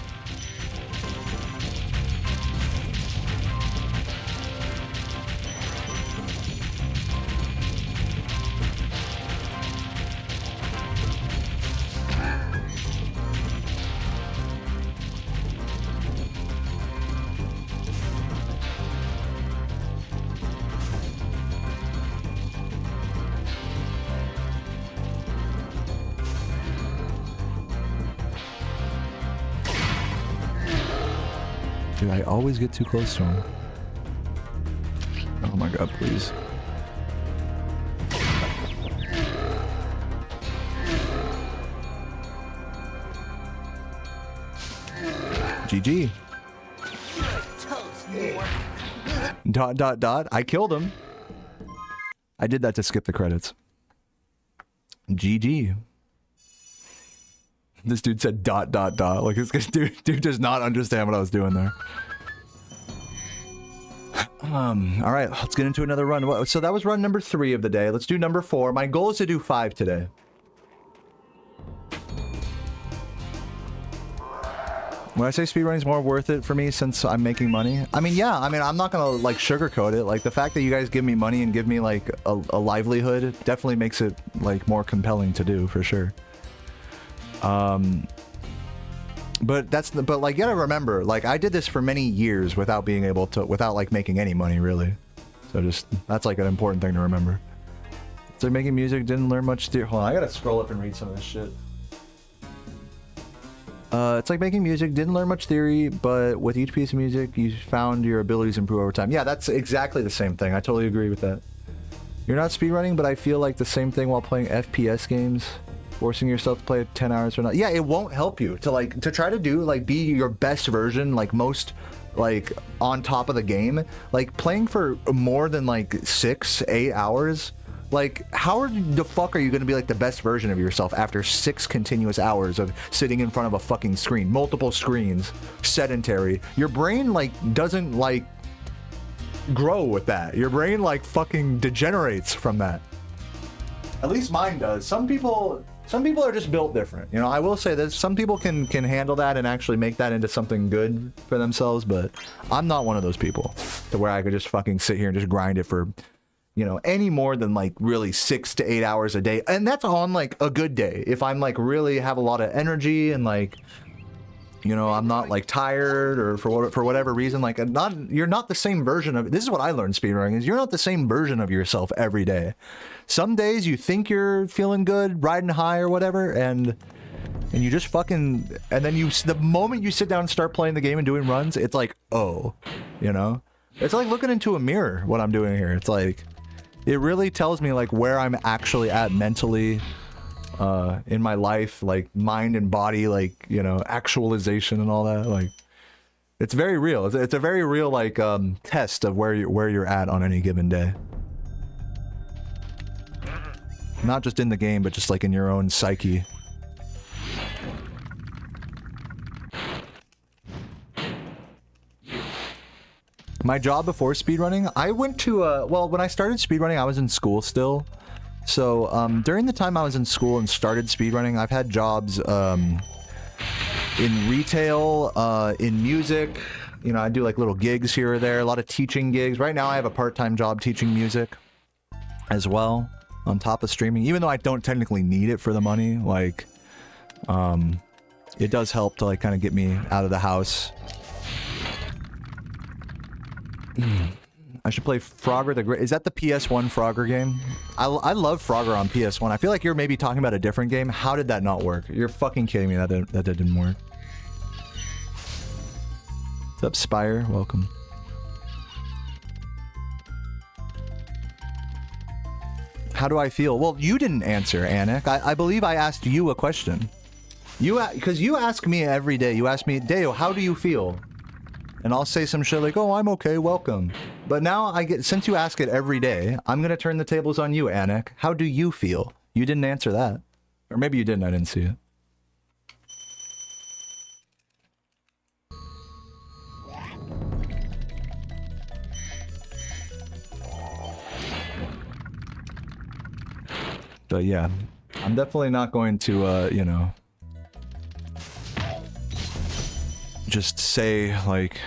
Dude, I always get too close to him. Oh my god, please. GG. Dot dot dot. I killed him. I did that to skip the credits. GG. This dude said ... Like this dude does not understand what I was doing there. All right, let's get into another run. So that was run number 3 of the day. Let's do number 4. My goal is to do 5 today. When I say speedrunning is more worth it for me since I'm making money, I mean, yeah, I mean, I'm not gonna like sugarcoat it. Like the fact that you guys give me money and give me like a livelihood definitely makes it like more compelling to do for sure. But like, you gotta remember, like I did this for many years without being able to, without like making any money really. So just, that's like an important thing to remember. It's like making music, didn't learn much theory. Hold on, I gotta scroll up and read some of this shit. It's like making music, didn't learn much theory, but with each piece of music, you found your abilities improve over time. Yeah, that's exactly the same thing. I totally agree with that. You're not speedrunning, but I feel like the same thing while playing FPS games. Forcing yourself to play 10 hours or not. Yeah, it won't help you to like, to try to do, like, be your best version, like most, like, on top of the game. Like, playing for more than, like, 6-8 hours. Like, how the fuck are you going to be like the best version of yourself after 6 continuous hours of sitting in front of a fucking screen, multiple screens, sedentary? Your brain like doesn't like grow with that. Your brain like fucking degenerates from that. At least mine does. Some people are just built different. You know, I will say that some people can handle that and actually make that into something good for themselves, but I'm not one of those people to where I could just fucking sit here and just grind it for, you know, any more than like really 6 to 8 hours a day. And that's on like a good day. If I'm like really have a lot of energy and like, you know, I'm not like tired or for whatever reason, like you're not the same version of, this is what I learned speedrunning, is you're not the same version of yourself every day. Some days you think you're feeling good, riding high or whatever, and you just fucking, and then the moment you sit down and start playing the game and doing runs, it's like, oh, you know, it's like looking into a mirror, what I'm doing here. It's like, it really tells me like where I'm actually at mentally, in my life, like mind and body, like, you know, actualization and all that. Like, it's very real. It's a very real like test of where you're at on any given day. Not just in the game, but just like in your own psyche. My job before speedrunning, I went to well, when I started speedrunning, I was in school still. So during the time I was in school and started speedrunning, I've had jobs in retail, in music. You know, I do like little gigs here or there, a lot of teaching gigs. Right now I have a part-time job teaching music as well, on top of streaming, even though I don't technically need it for the money. Like, it does help to like kind of get me out of the house. I should play Frogger the Great. Is that the PS1 Frogger game? I love Frogger on PS1. I feel like you're maybe talking about a different game. How did that not work? You're fucking kidding me. That didn't work. What's up, Spire? Welcome. How do I feel? Well, you didn't answer, Anik. I believe I asked you a question. Because you ask me every day. You ask me, Deo, how do you feel? And I'll say some shit like, oh, I'm okay, welcome. But now since you ask it every day, I'm gonna turn the tables on you, Anik. How do you feel? You didn't answer that. Or maybe you didn't, I didn't see it. But yeah, I'm definitely not going to, you know, just say like,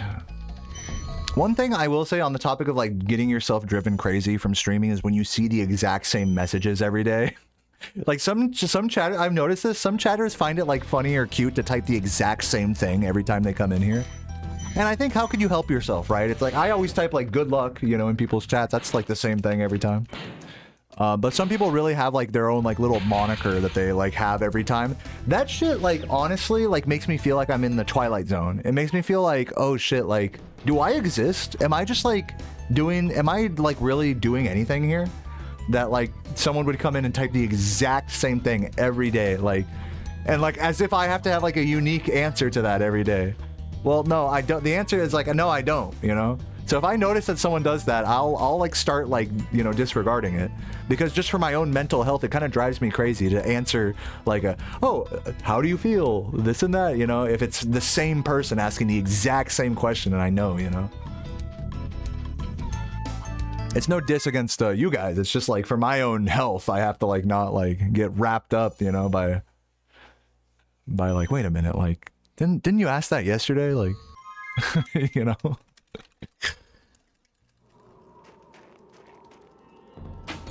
one thing I will say on the topic of like getting yourself driven crazy from streaming is when you see the exact same messages every day. Like some chatter, I've noticed this, some chatters find it like funny or cute to type the exact same thing every time they come in here. And I think, how could you help yourself, right? It's like, I always type like good luck, you know, in people's chats. That's like the same thing every time. But some people really have like their own like little moniker that they like have every time. That shit like honestly like makes me feel like I'm in the Twilight Zone. It makes me feel like, oh shit, like, do I exist? Am I just like am I like really doing anything here? That like someone would come in and type the exact same thing every day, like, and like as if I have to have like a unique answer to that every day. Well, no, I don't. The answer is like, no, I don't, you know? So if I notice that someone does that, I'll like start like, you know, disregarding it, because just for my own mental health, it kind of drives me crazy to answer like how do you feel, this and that, you know, if it's the same person asking the exact same question and I know, you know. It's no diss against you guys. It's just like for my own health, I have to like not like get wrapped up, you know, by like, wait a minute, like didn't you ask that yesterday, like you know.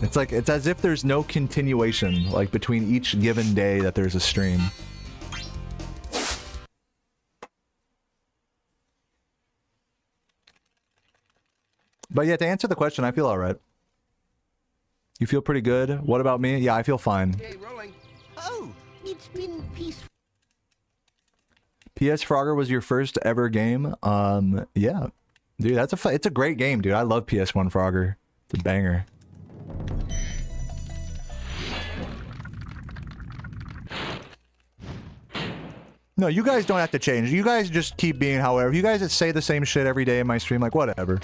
It's like, it's as if there's no continuation, like, between each given day that there's a stream. But yeah, to answer the question, I feel alright. You feel pretty good? What about me? Yeah, I feel fine. Okay, rolling. Oh, it's been peaceful. PS Frogger was your first ever game? Yeah. Dude, it's a great game, dude. I love PS1 Frogger. It's a banger. No, you guys don't have to change. You guys just keep being however. You guys that say the same shit every day in my stream, like, whatever.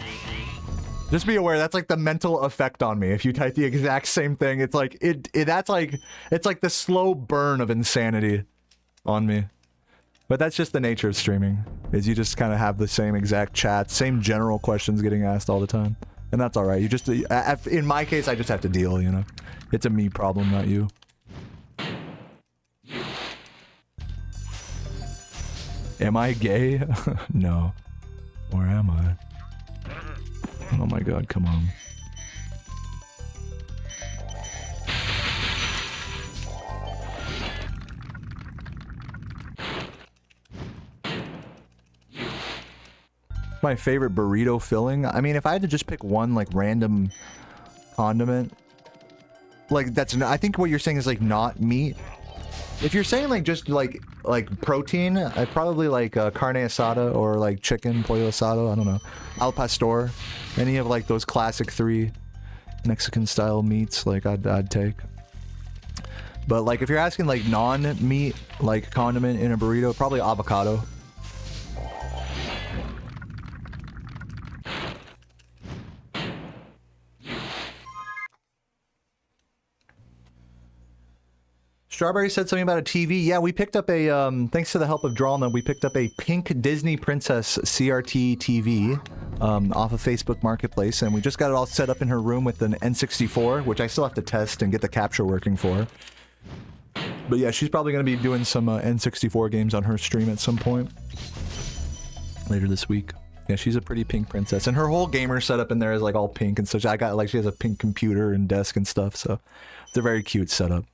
Just be aware, that's like the mental effect on me. If you type the exact same thing, it's like, it's like the slow burn of insanity on me. But that's just the nature of streaming, is you just kind of have the same exact chat, same general questions getting asked all the time. And that's alright. You just, in my case, I just have to deal, you know? It's a me problem, not you. Am I gay? No. Or am I? Oh my god, come on. My favorite burrito filling? I mean, if I had to just pick one, like, random condiment, like, I think what you're saying is, like, not meat. If you're saying, like, just, like protein, I'd probably like carne asada or, like, chicken, pollo asado, I don't know. Al pastor. Any of, like, those classic 3 Mexican-style meats, like, I'd take. But, like, if you're asking, like, non-meat, like, condiment in a burrito, probably avocado. Strawberry said something about a TV. Yeah, we picked up a, thanks to the help of Drawlna, we picked up a pink Disney Princess CRT TV off of Facebook Marketplace, and we just got it all set up in her room with an N64, which I still have to test and get the capture working for. But yeah, she's probably going to be doing some N64 games on her stream at some point later this week. Yeah, she's a pretty pink princess, and her whole gamer setup in there is like all pink and such. I got, like, she has a pink computer and desk and stuff, so it's a very cute setup.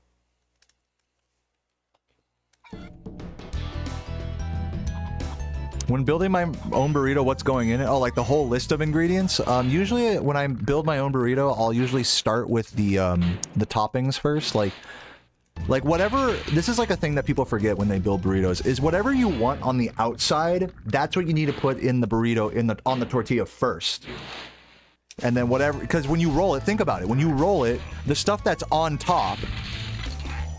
When building my own burrito, what's going in it? Oh, like the whole list of ingredients? Usually when I build my own burrito, I'll usually start with the toppings first. Like whatever, this is like a thing that people forget when they build burritos, is whatever you want on the outside, that's what you need to put in the burrito, on the tortilla first. And then whatever, because when you roll it, think about it. When you roll it, the stuff that's on top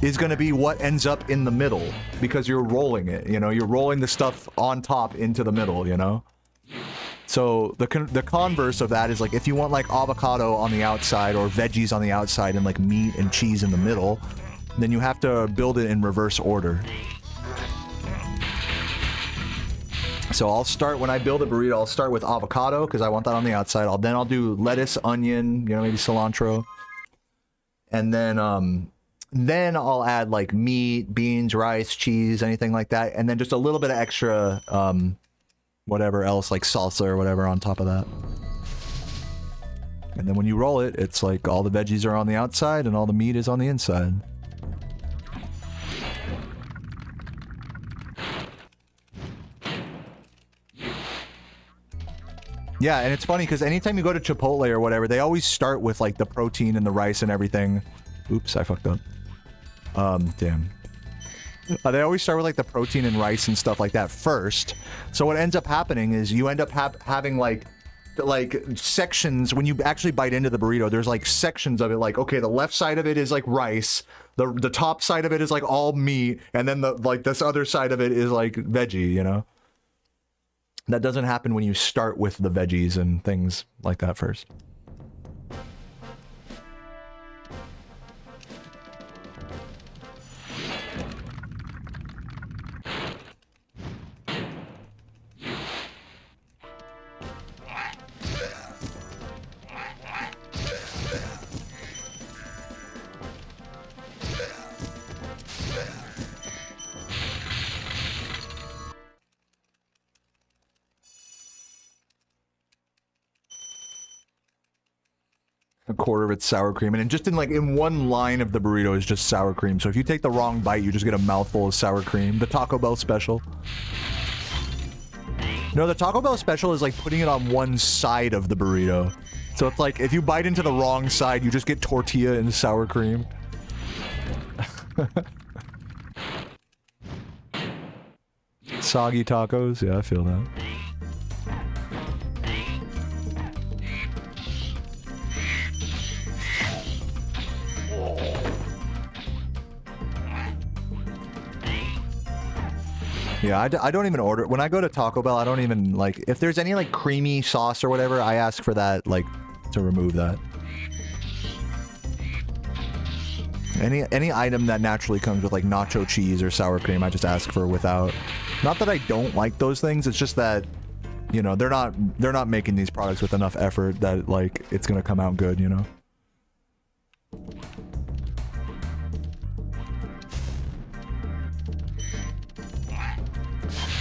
is going to be what ends up in the middle, because you're rolling it, you know, you're rolling the stuff on top into the middle, you know? So the converse of that is, like, if you want, like, avocado on the outside or veggies on the outside and, like, meat and cheese in the middle, then you have to build it in reverse order. So I'll start, when I build a burrito, I'll start with avocado, because I want that on the outside. Then I'll do lettuce, onion, you know, maybe cilantro. And then I'll add, like, meat, beans, rice, cheese, anything like that. And then just a little bit of extra, whatever else, like salsa or whatever on top of that. And then when you roll it, it's like all the veggies are on the outside and all the meat is on the inside. Yeah, and it's funny because anytime you go to Chipotle or whatever, they always start with, like, the protein and the rice and everything. Oops, I fucked up. Damn. They always start with, like, the protein and rice and stuff like that first. So what ends up happening is you end up having, like, sections. When you actually bite into the burrito, there's, like, sections of it. Like, okay, the left side of it is, like, rice. The top side of it is, like, all meat. And then, this other side of it is, like, veggie, you know? That doesn't happen when you start with the veggies and things like that first. A quarter of it's sour cream, and just in one line of the burrito is just sour cream. So if you take the wrong bite, you just get a mouthful of sour cream. The Taco Bell special. No, the Taco Bell special is like putting it on one side of the burrito. So it's like if you bite into the wrong side, you just get tortilla and sour cream. Soggy tacos, yeah, I feel that. Yeah, I don't even order. When I go to Taco Bell, I don't even, like, if there's any, like, creamy sauce or whatever, I ask for that, like, to remove that. Any item that naturally comes with, like, nacho cheese or sour cream, I just ask for without. Not that I don't like those things, it's just that, you know, they're not making these products with enough effort that, like, it's gonna come out good, you know?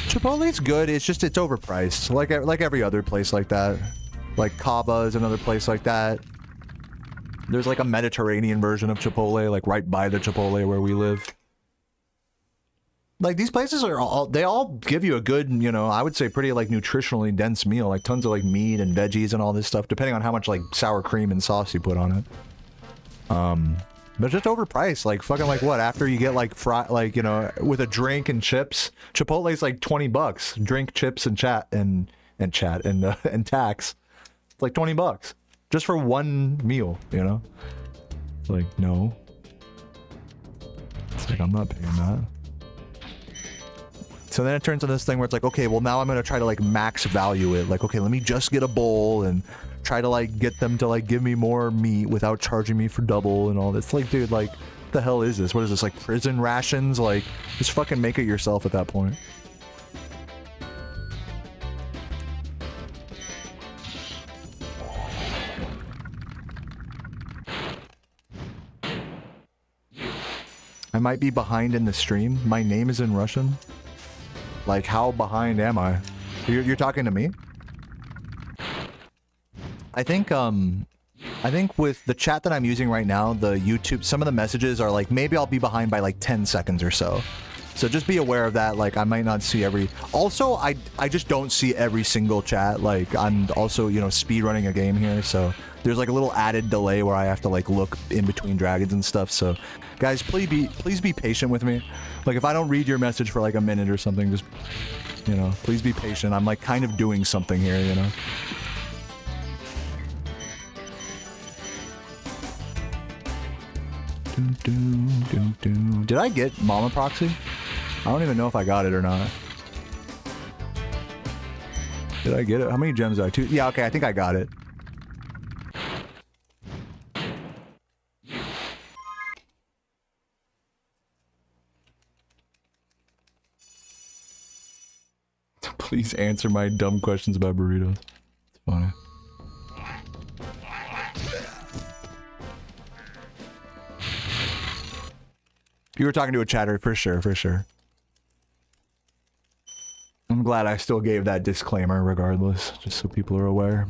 Chipotle's good, it's just, it's overpriced. Like every other place like that. Like Cava is another place like that. There's like a Mediterranean version of Chipotle, like right by the Chipotle where we live. Like these places are they all give you a good, you know, I would say pretty like nutritionally dense meal. Like tons of like meat and veggies and all this stuff, depending on how much like sour cream and sauce you put on it. But just overpriced, like fucking like what? After you get like like, you know, with a drink and chips, Chipotle's like $20. Drink, chips, and and tax. It's like $20 just for one meal, you know? It's like, no. It's like, I'm not paying that. So then it turns into this thing where it's like, okay, well now I'm gonna try to like max value it. Like, okay, let me just get a bowl and try to like get them to like give me more meat without charging me for double and all this. Like, dude, like, what the hell is this? What is this, like prison rations? Like, just fucking make it yourself at that point. I might be behind in the stream. My name is in Russian. Like, how behind am I? You're talking to me? I think with the chat that I'm using right now, the YouTube, some of the messages are like, maybe I'll be behind by like 10 seconds or so. So just be aware of that. Like, I might not see every... Also, I just don't see every single chat. Like, I'm also, you know, speedrunning a game here, so there's like a little added delay where I have to like look in between dragons and stuff. So, guys, please be patient with me. Like, if I don't read your message for like a minute or something, just, you know, please be patient. I'm like kind of doing something here, you know? Did I get Mama Proxy? I don't even know if I got it or not. Did I get it? How many gems did I? 2? Yeah, okay, I think I got it. Please answer my dumb questions about burritos. It's funny. You were talking to a chatter, for sure, for sure. I'm glad I still gave that disclaimer regardless, just so people are aware.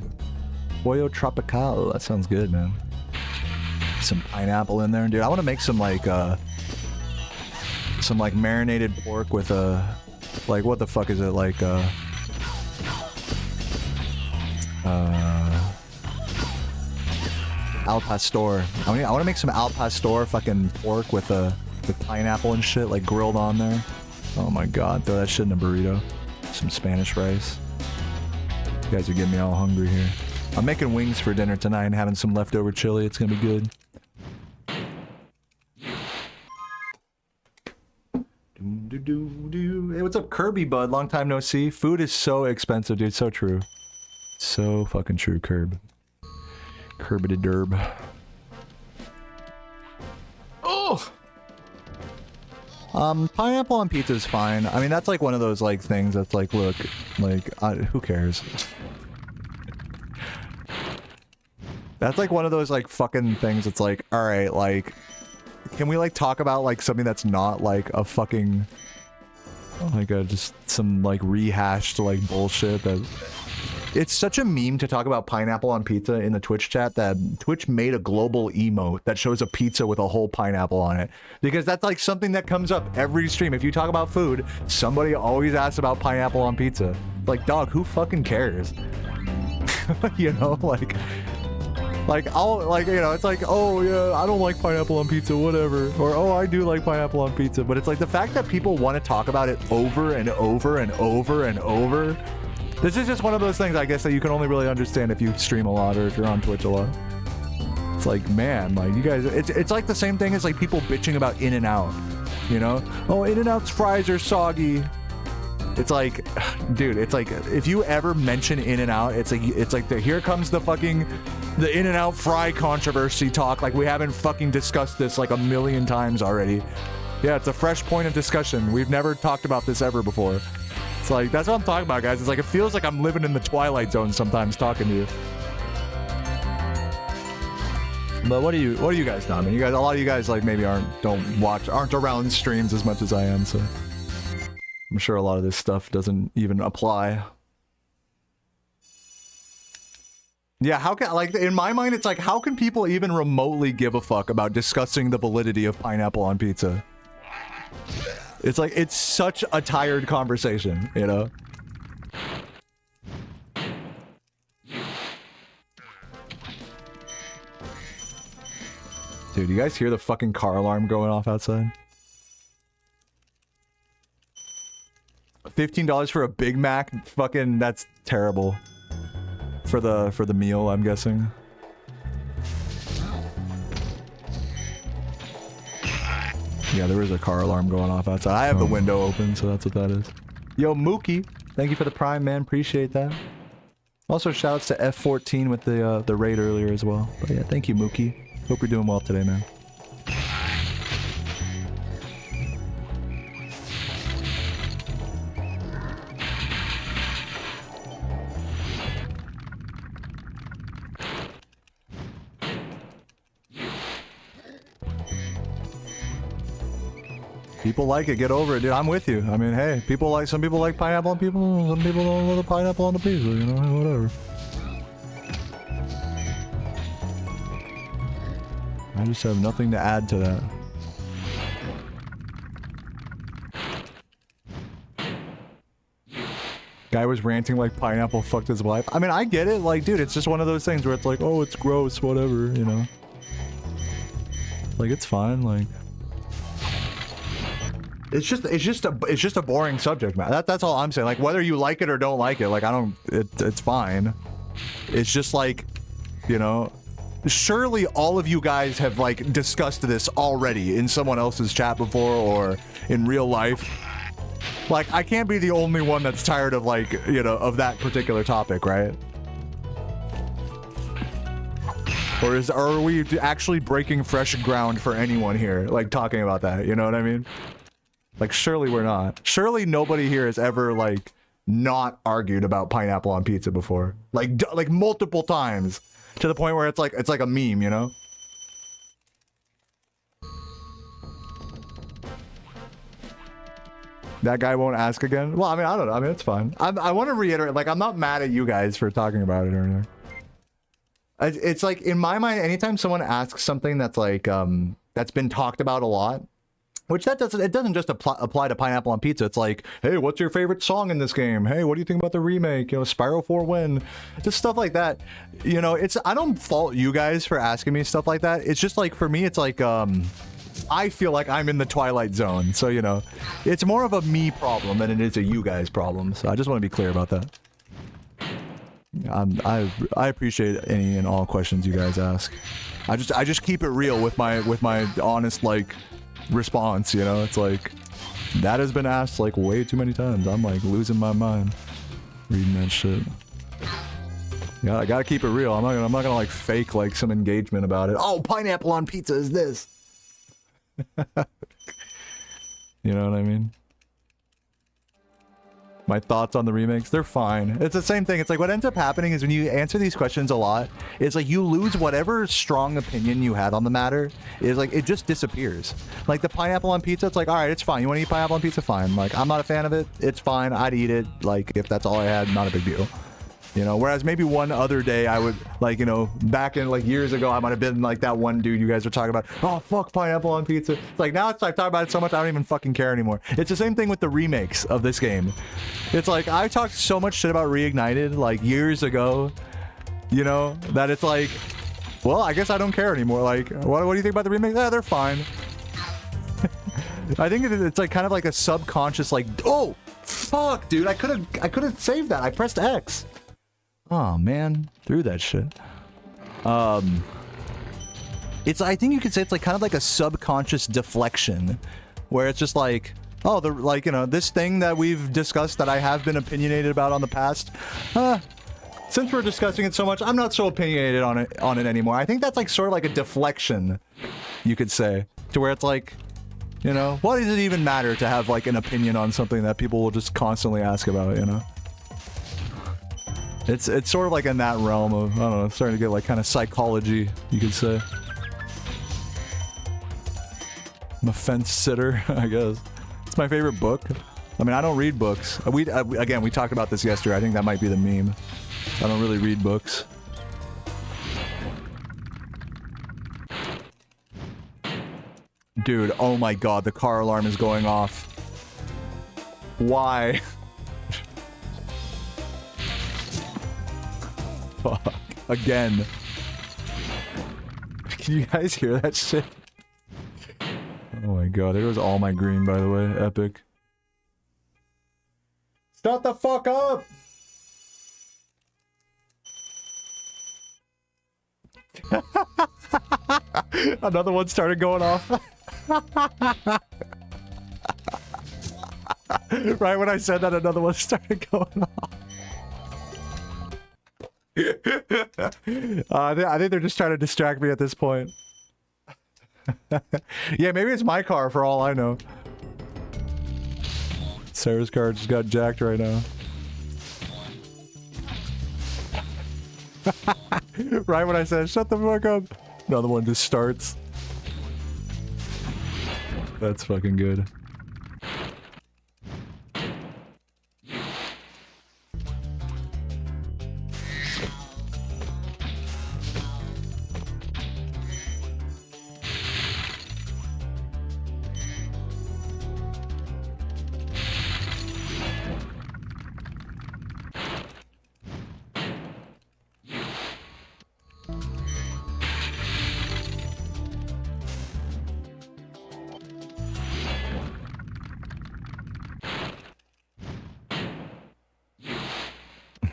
Pollo Tropical, that sounds good, man. Some pineapple in there, dude. I want to make some like marinated pork with a, like, what the fuck is it, like al pastor. I want to make some al pastor fucking pork with pineapple and shit, like grilled on there. Oh my god, throw that shit in a burrito. Some Spanish rice. You guys are getting me all hungry here. I'm making wings for dinner tonight and having some leftover chili. It's gonna be good. what's up, Kirby bud? Long time no see. Food is so expensive, dude. So true. So fucking true, Kirby the derb. Oh! Pineapple on pizza is fine. I mean, that's like one of those like things that's like, look, like, who cares? That's like one of those like fucking things that's like, alright, like, can we like talk about like something that's not like a fucking, like just some like rehashed like bullshit that... It's such a meme to talk about pineapple on pizza in the Twitch chat that Twitch made a global emote that shows a pizza with a whole pineapple on it. Because that's like something that comes up every stream. If you talk about food, somebody always asks about pineapple on pizza. Like, dog, who fucking cares? You know, like, I'll, like, you know, it's like, oh, yeah, I don't like pineapple on pizza, whatever. Or, oh, I do like pineapple on pizza. But it's like the fact that people want to talk about it over and over and over and over. This is just one of those things, I guess, that you can only really understand if you stream a lot or if you're on Twitch a lot. It's like, man, like, you guys, it's like the same thing as like people bitching about In-N-Out, you know? Oh, In-N-Out's fries are soggy. It's like, dude, it's like, if you ever mention In-N-Out, it's like here comes the In-N-Out fry controversy talk. Like, we haven't fucking discussed this like a million times already. Yeah, it's a fresh point of discussion. We've never talked about this ever before. It's like, that's what I'm talking about, guys. It's like, it feels like I'm living in the Twilight Zone sometimes talking to you. But what do you guys know? I mean, a lot of you guys like maybe aren't around streams as much as I am, so I'm sure a lot of this stuff doesn't even apply. Yeah, how can, like, in my mind, it's like, how can people even remotely give a fuck about discussing the validity of pineapple on pizza? It's like, it's such a tired conversation, you know? Dude, you guys hear the fucking car alarm going off outside? $15 for a Big Mac? Fucking, that's terrible. For the meal, I'm guessing. Yeah, there is a car alarm going off outside. I have the window open, so that's what that is. Yo, Mookie, thank you for the Prime, man. Appreciate that. Also, shouts to F14 with the raid earlier as well. But yeah, thank you, Mookie. Hope you're doing well today, man. People like it, get over it, dude. I'm with you. I mean, hey, some people like pineapple on people, some people don't love the pineapple on the pizza, you know, whatever. I just have nothing to add to that. Guy was ranting like pineapple fucked his wife. I mean, I get it, like, dude, it's just one of those things where it's like, oh, it's gross, whatever, you know. Like, it's fine, like. It's just a boring subject, man. That's all I'm saying. Like, whether you like it or don't like it, like, it's fine. It's just like, you know, surely all of you guys have like discussed this already in someone else's chat before or in real life. Like, I can't be the only one that's tired of, like, you know, of that particular topic, right? Or are we actually breaking fresh ground for anyone here, like, talking about that, you know what I mean? Like, surely we're not. Surely nobody here has ever, like, not argued about pineapple on pizza before. Like multiple times. To the point where it's like a meme, you know? That guy won't ask again? Well, I mean, I don't know. I mean, it's fine. I want to reiterate, like, I'm not mad at you guys for talking about it or anything. It's like, in my mind, anytime someone asks something that's like, that's been talked about a lot, which it doesn't just apply to pineapple on pizza. It's like, hey, what's your favorite song in this game? Hey, what do you think about the remake? You know, Spyro 4 win? Just stuff like that. You know, I don't fault you guys for asking me stuff like that. It's just like, for me, it's like, I feel like I'm in the Twilight Zone. So, you know, it's more of a me problem than it is a you guys problem. So I just want to be clear about that. I appreciate any and all questions you guys ask. I just keep it real with my honest, like, response, you know? It's like, That has been asked like way too many times. I'm like losing my mind reading that shit. Yeah, I gotta keep it real. I'm not gonna like fake like some engagement about it. Oh, pineapple on pizza is this. You know what I mean? My thoughts on the remakes, they're fine. It's the same thing. It's like what ends up happening is when you answer these questions a lot, it's like you lose whatever strong opinion you had on the matter. Is like it just disappears. Like the pineapple on pizza, it's like, all right, it's fine. You want to eat pineapple on pizza? Fine. Like I'm not a fan of it. It's fine. I'd eat it. Like if that's all I had, not a big deal. You know, whereas maybe one other day I would, like, you know, back in, like, years ago, I might have been, like, that one dude you guys were talking about. Oh, fuck pineapple on pizza. It's like, now it's like, talk about it so much, I don't even fucking care anymore. It's the same thing with the remakes of this game. It's like, I talked so much shit about Reignited, like, years ago, you know, that it's like, well, I guess I don't care anymore. Like, what do you think about the remakes? Yeah, they're fine. I think it's, like, kind of like a subconscious, like, oh, fuck, dude, I could have saved that. I pressed X. Oh man, threw that shit. It's, I think you could say it's like kind of like a subconscious deflection, where it's just like, oh, the, like, you know, this thing that we've discussed that I have been opinionated about on the past, since we're discussing it so much, I'm not so opinionated on it anymore. I think that's like sort of like a deflection, you could say, to where it's like, you know, what does it even matter to have like an opinion on something that people will just constantly ask about, you know? It's sort of like in that realm of, I don't know, starting to get like kind of psychology, you could say. I'm a fence sitter, I guess. It's my favorite book. I mean, I don't read books. Again, we talked about this yesterday. I think that might be the meme. I don't really read books. Dude, oh my god, the car alarm is going off. Why? Fuck. Again. Can you guys hear that shit? Oh my god, there goes all my green, by the way. Epic. Shut the fuck up! Another one started going off. Right when I said that, another one started going off. I think they're just trying to distract me at this point. Yeah, maybe it's my car for all I know. Sarah's car just got jacked right now. Right when I said, shut the fuck up, another one just starts. That's fucking good.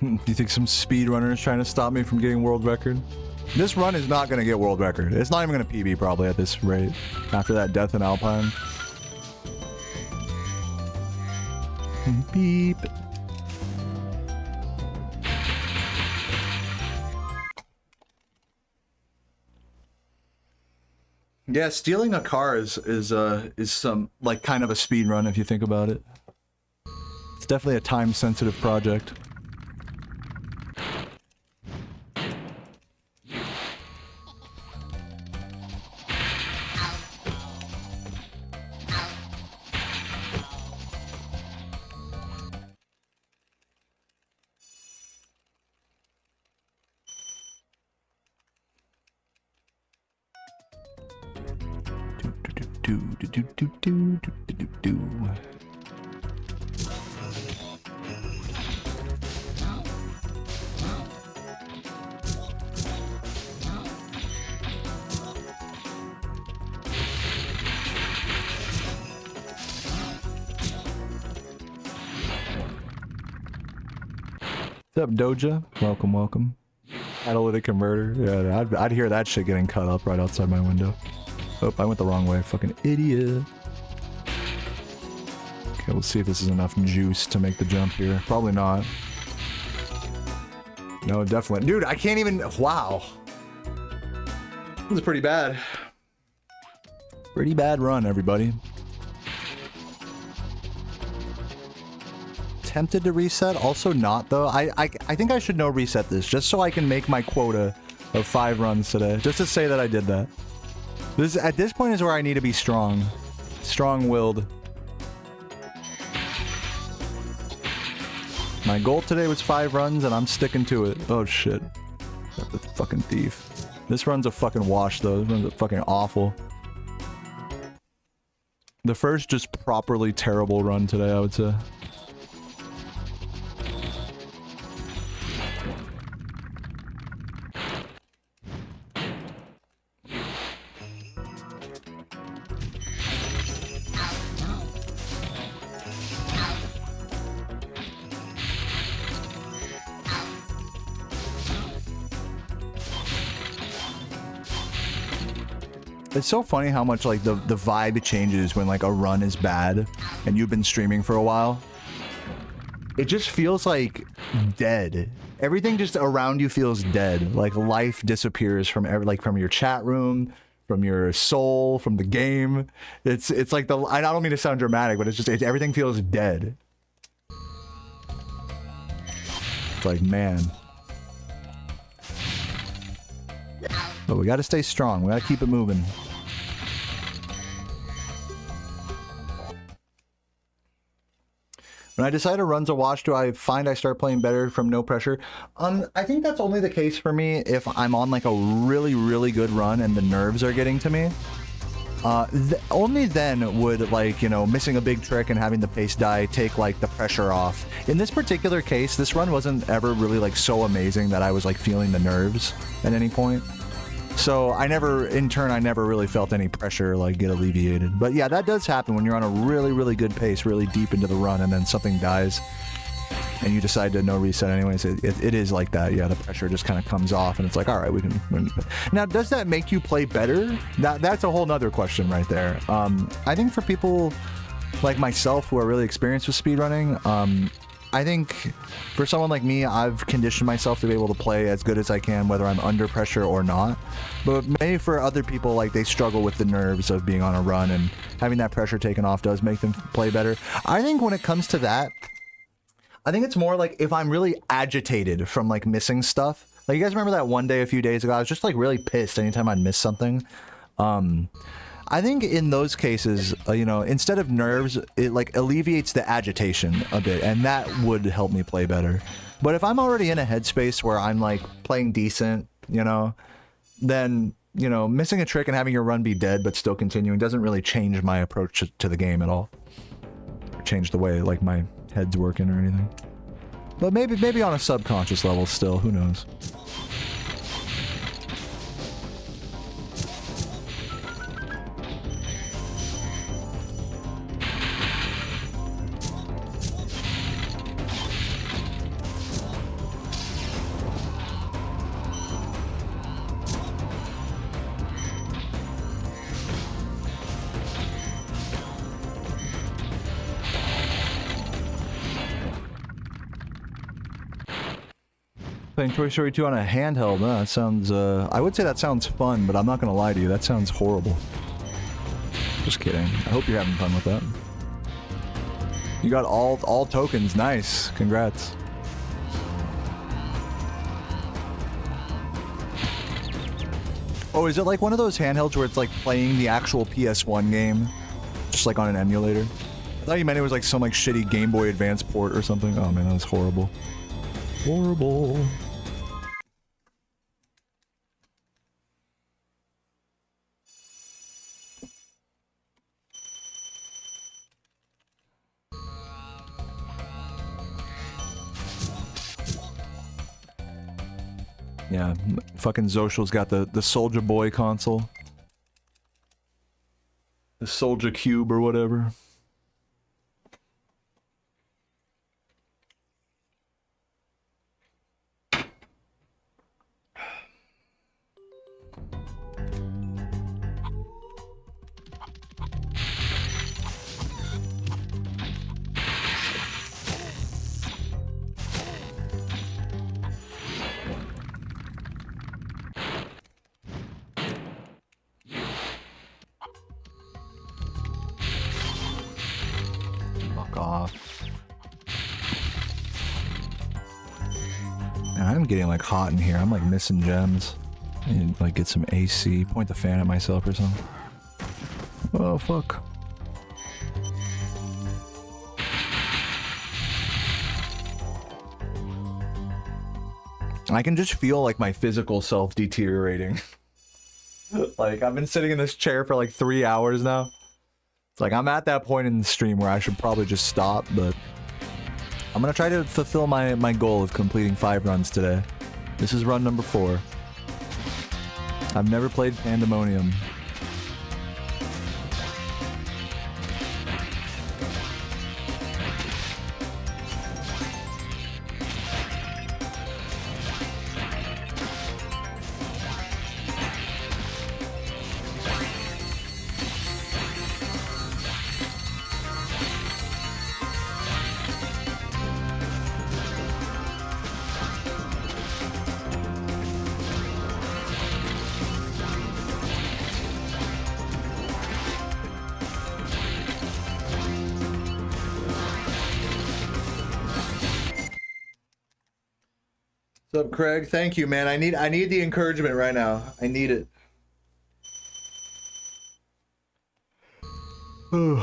Do you think some speedrunner is trying to stop me from getting world record? This run is not going to get world record. It's not even going to PB probably at this rate. After that death in Alpine. Beep. Yeah, stealing a car is some like kind of a speed run if you think about it. It's definitely a time-sensitive project. What's up, Doja? Welcome, welcome. Analytic converter. Yeah, I'd hear that shit getting cut up right outside my window. Oh, I went the wrong way. Fucking idiot. Okay, let's see if this is enough juice to make the jump here. Probably not. No, definitely. Dude, I can't even... Wow. This is pretty bad. Pretty bad run, everybody. Tempted to reset, also not though. I think I should no reset this just so I can make my quota of 5 runs today. Just to say that I did that. This at this point is where I need to be strong. Strong-willed. My goal today was 5 runs and I'm sticking to it. Oh shit. Got the fucking thief. This run's a fucking wash though. This run's a fucking awful. The first just properly terrible run today, I would say. It's so funny how much like the vibe changes when like a run is bad and you've been streaming for a while. It just feels like dead. Everything just around you feels dead. Like life disappears from from your chat room, from your soul, from the game. It's like I don't mean to sound dramatic, but it's just everything feels dead. It's like, man. But we got to stay strong. We got to keep it moving. When I decide a run's a wash, do I find I start playing better from no pressure? I think that's only the case for me if I'm on like a really, really good run and the nerves are getting to me. Only then would, like, you know, missing a big trick and having the pace die take like the pressure off. In this particular case, this run wasn't ever really like so amazing that I was like feeling the nerves at any point. So I never really felt any pressure like get alleviated. But yeah, that does happen when you're on a really, really good pace, really deep into the run, and then something dies and you decide to no reset anyways. It is like that. Yeah, the pressure just kind of comes off and it's like, all right, we can. Now, does that make you play better? That's a whole nother question right there. I think for people like myself who are really experienced with speedrunning, I think for someone like me, I've conditioned myself to be able to play as good as I can, whether I'm under pressure or not. But maybe for other people, like, they struggle with the nerves of being on a run, and having that pressure taken off does make them play better. I think when it comes to that, I think it's more like if I'm really agitated from like missing stuff. Like, you guys remember that one day a few days ago, I was just like really pissed anytime I'd miss something. I think in those cases, you know, instead of nerves, it like alleviates the agitation a bit, and that would help me play better. But if I'm already in a headspace where I'm like playing decent, you know, then, you know, missing a trick and having your run be dead but still continuing doesn't really change my approach to the game at all. Or change the way like my head's working or anything. But maybe on a subconscious level still, who knows. Playing Toy Story 2 on a handheld, that sounds, I would say that sounds fun, but I'm not gonna lie to you, that sounds horrible. Just kidding. I hope you're having fun with that. You got all tokens, nice, congrats. Oh, is it like one of those handhelds where it's like playing the actual PS1 game, just like on an emulator? I thought you meant it was like some like shitty Game Boy Advance port or something. Oh man, that was horrible. Horrible. Yeah, fucking Zoshal's got the Soldier Boy console. The Soldier Cube or whatever. Fuck off. Man, I'm getting like hot in here. I'm like missing gems. I need to like get some AC. Point the fan at myself or something. Oh fuck. I can just feel like my physical self deteriorating. Like I've been sitting in this chair for like 3 hours now. It's like I'm at that point in the stream where I should probably just stop, but I'm gonna try to fulfill my goal of completing 5 runs today. This is run number 4. I've never played Pandemonium. What's up, Craig? Thank you, man. I need the encouragement right now. I need it. Ooh.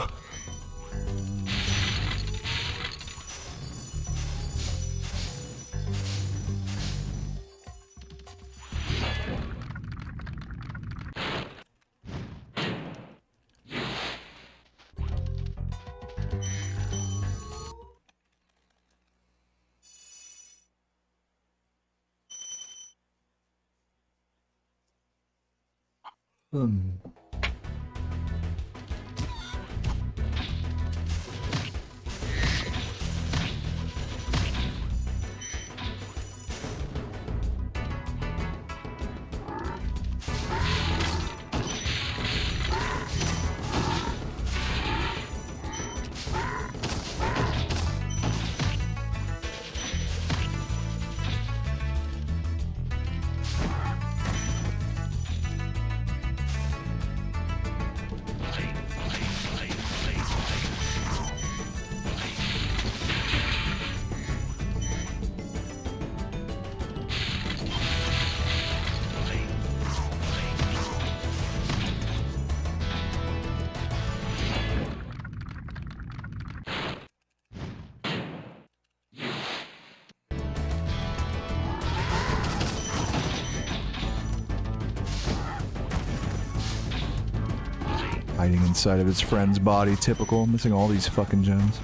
Hiding inside of his friend's body, typical. Missing all these fucking gems.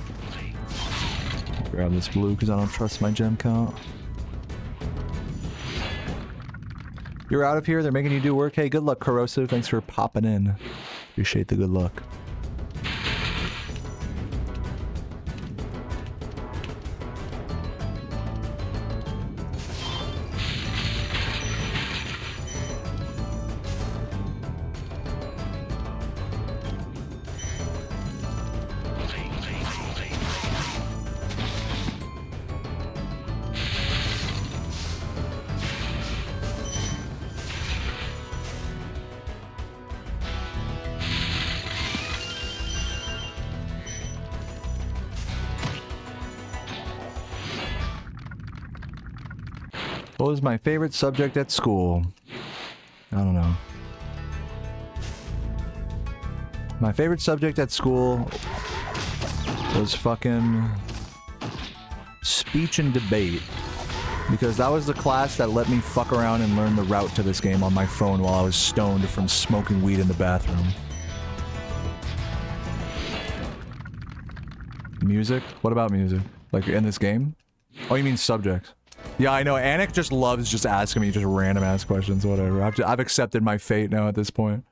Grab this blue because I don't trust my gem count. You're out of here, they're making you do work. Hey, good luck, Corrosive. Thanks for popping in. Appreciate the good luck. What was my favorite subject at school? I don't know. My favorite subject at school was fucking speech and debate. Because that was the class that let me fuck around and learn the route to this game on my phone while I was stoned from smoking weed in the bathroom. Music? What about music? Like in this game? Oh, you mean subjects? Yeah, I know. Anik just loves just asking me just random ass questions, whatever. I've accepted my fate now at this point.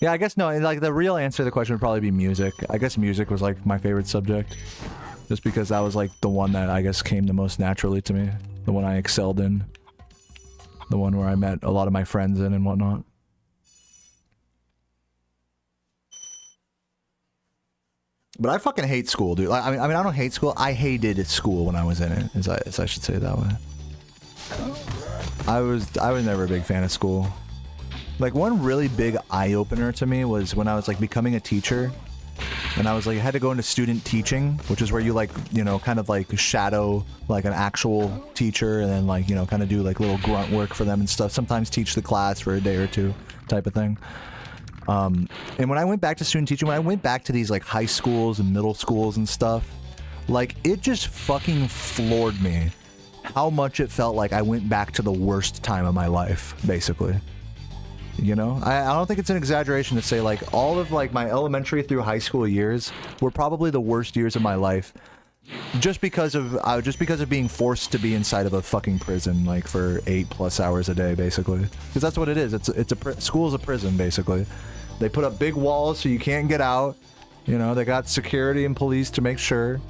Yeah, I guess no, like the real answer to the question would probably be music. I guess music was like my favorite subject. Just because that was like the one that I guess came the most naturally to me. The one I excelled in. The one where I met a lot of my friends in and whatnot. But I fucking hate school, dude. I mean, I don't hate school. I hated school when I was in it, as I should say it that way. I was never a big fan of school. Like one really big eye opener to me was when I was like becoming a teacher, and I was like I had to go into student teaching, which is where you like, you know, kind of like shadow like an actual teacher, and then like, you know, kind of do like little grunt work for them and stuff. Sometimes teach the class for a day or two, type of thing. And when I went back to student teaching, when I went back to these like high schools and middle schools and stuff, like it just fucking floored me how much it felt like I went back to the worst time of my life, basically. You know, I don't think it's an exaggeration to say like all of like my elementary through high school years were probably the worst years of my life, just because of being forced to be inside of a fucking prison like for 8+ hours a day, basically. Because that's what it is. School's a prison, basically. They put up big walls so you can't get out. You know, they got security and police to make sure.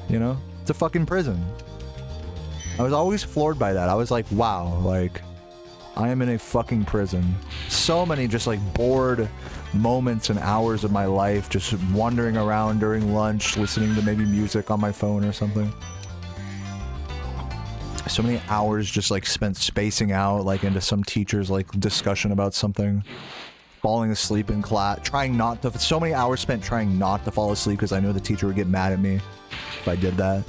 You know, it's a fucking prison. I was always floored by that. I was like, wow, like I am in a fucking prison. So many just like bored moments and hours of my life just wandering around during lunch, listening to maybe music on my phone or something. So many hours just like spent spacing out like into some teacher's like discussion about something. Falling asleep in class, so many hours spent trying not to fall asleep because I knew the teacher would get mad at me if I did that.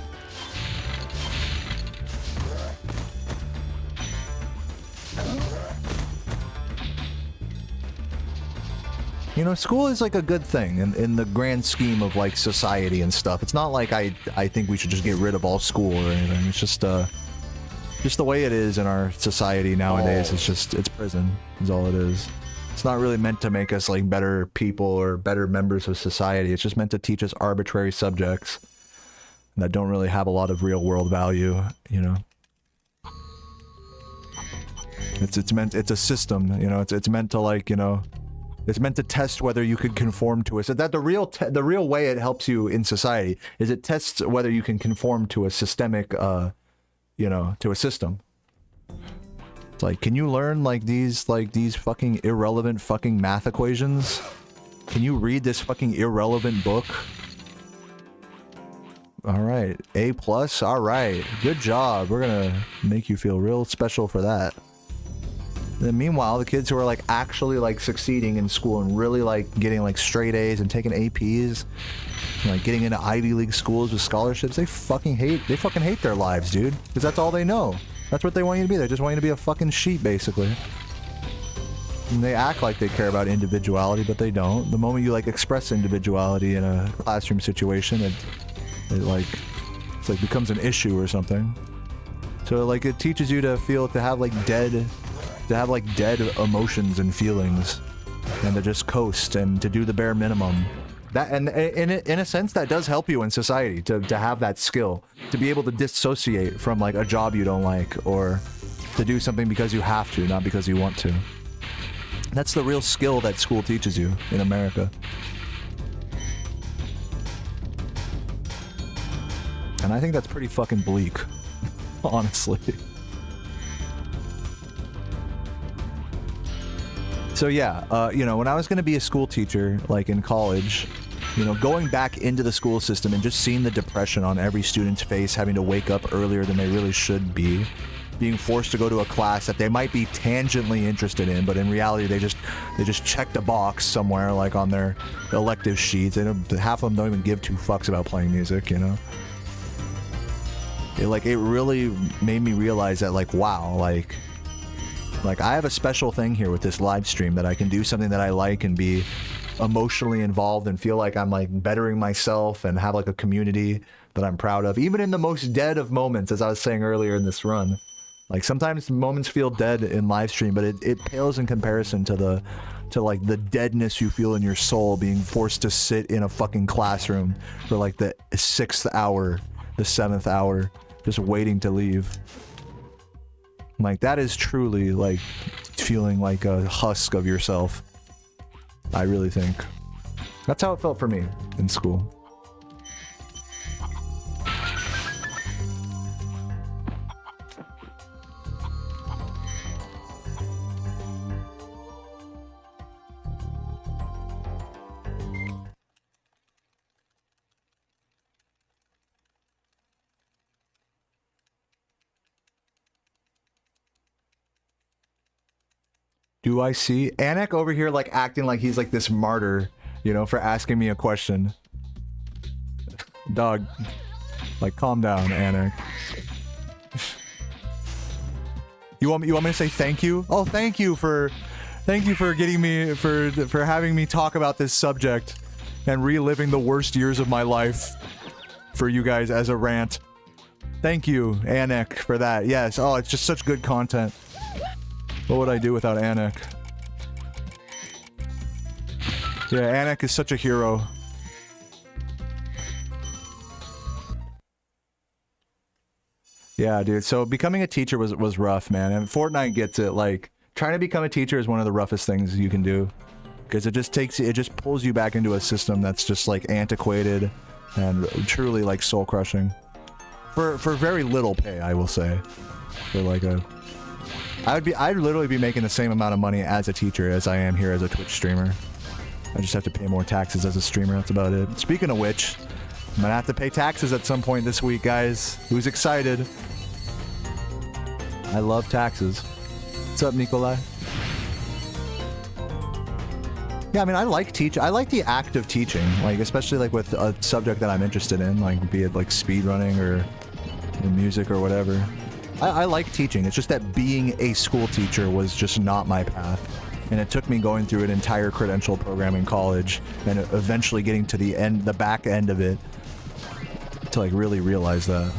You know, school is like a good thing in the grand scheme of like society and stuff. It's not like I think we should just get rid of all school or anything. It's just the way it is in our society nowadays. It's prison is all it is. It's not really meant to make us like better people or better members of society. It's just meant to teach us arbitrary subjects that don't really have a lot of real world value, you know. It's a system, you know. It's meant to like, you know, it's meant to test whether you can conform to it. So that the real way it helps you in society is it tests whether you can conform to a systemic, you know, to a system. It's like, can you learn like these fucking irrelevant fucking math equations? Can you read this fucking irrelevant book? All right, A+. All right, good job. We're gonna make you feel real special for that. Then meanwhile, the kids who are like actually like succeeding in school and really like getting like straight A's and taking APs, and, like getting into Ivy League schools with scholarships, they fucking hate their lives, dude. Because that's all they know. That's what they want you to be. They just want you to be a fucking sheep, basically. And they act like they care about individuality, but they don't. The moment you like express individuality in a classroom situation, it like it's like becomes an issue or something. So like it teaches you to have dead emotions and feelings, and to just coast and to do the bare minimum. That, and in a sense, that does help you in society to have that skill, to be able to dissociate from like a job you don't like, or to do something because you have to, not because you want to. That's the real skill that school teaches you in America. And I think that's pretty fucking bleak, honestly. So yeah, you know, when I was going to be a school teacher, like in college, you know, going back into the school system and just seeing the depression on every student's face, having to wake up earlier than they really should be, being forced to go to a class that they might be tangentially interested in, but in reality they just checked a box somewhere like on their elective sheets. Half of them don't even give two fucks about playing music, you know. It really made me realize that like, wow, like I have a special thing here with this live stream, that I can do something that I like and be emotionally involved and feel like I'm like bettering myself and have like a community that I'm proud of, even in the most dead of moments, as I was saying earlier in this run. Like sometimes moments feel dead in live stream, but it pales in comparison to the deadness you feel in your soul being forced to sit in a fucking classroom for like the 6th hour, the 7th hour, just waiting to leave. Like that is truly like feeling like a husk of yourself. I really think that's how it felt for me in school. Do I see Anik over here like acting like he's like this martyr, you know, for asking me a question? Dog, like calm down, Anik. You want me to say thank you? Oh, thank you for getting me for having me talk about this subject and reliving the worst years of my life for you guys as a rant. Thank you, Anik, for that. Yes. Oh, it's just such good content. What would I do without Anik? Yeah, Anik is such a hero. Yeah, dude. So becoming a teacher was rough, man. And Fortnite gets it. Like, trying to become a teacher is one of the roughest things you can do. Because it just pulls you back into a system that's just like antiquated and truly like soul crushing. For very little pay, I will say. For like I'd literally be making the same amount of money as a teacher as I am here as a Twitch streamer. I just have to pay more taxes as a streamer, that's about it. Speaking of which, I'm gonna have to pay taxes at some point this week, guys. Who's excited? I love taxes. What's up, Nikolai? Yeah, I mean, I like the act of teaching, like, especially like with a subject that I'm interested in, like, be it like speedrunning or music or whatever. I like teaching. It's just that being a school teacher was just not my path. And it took me going through an entire credential program in college and eventually getting to the back end of it to like really realize that.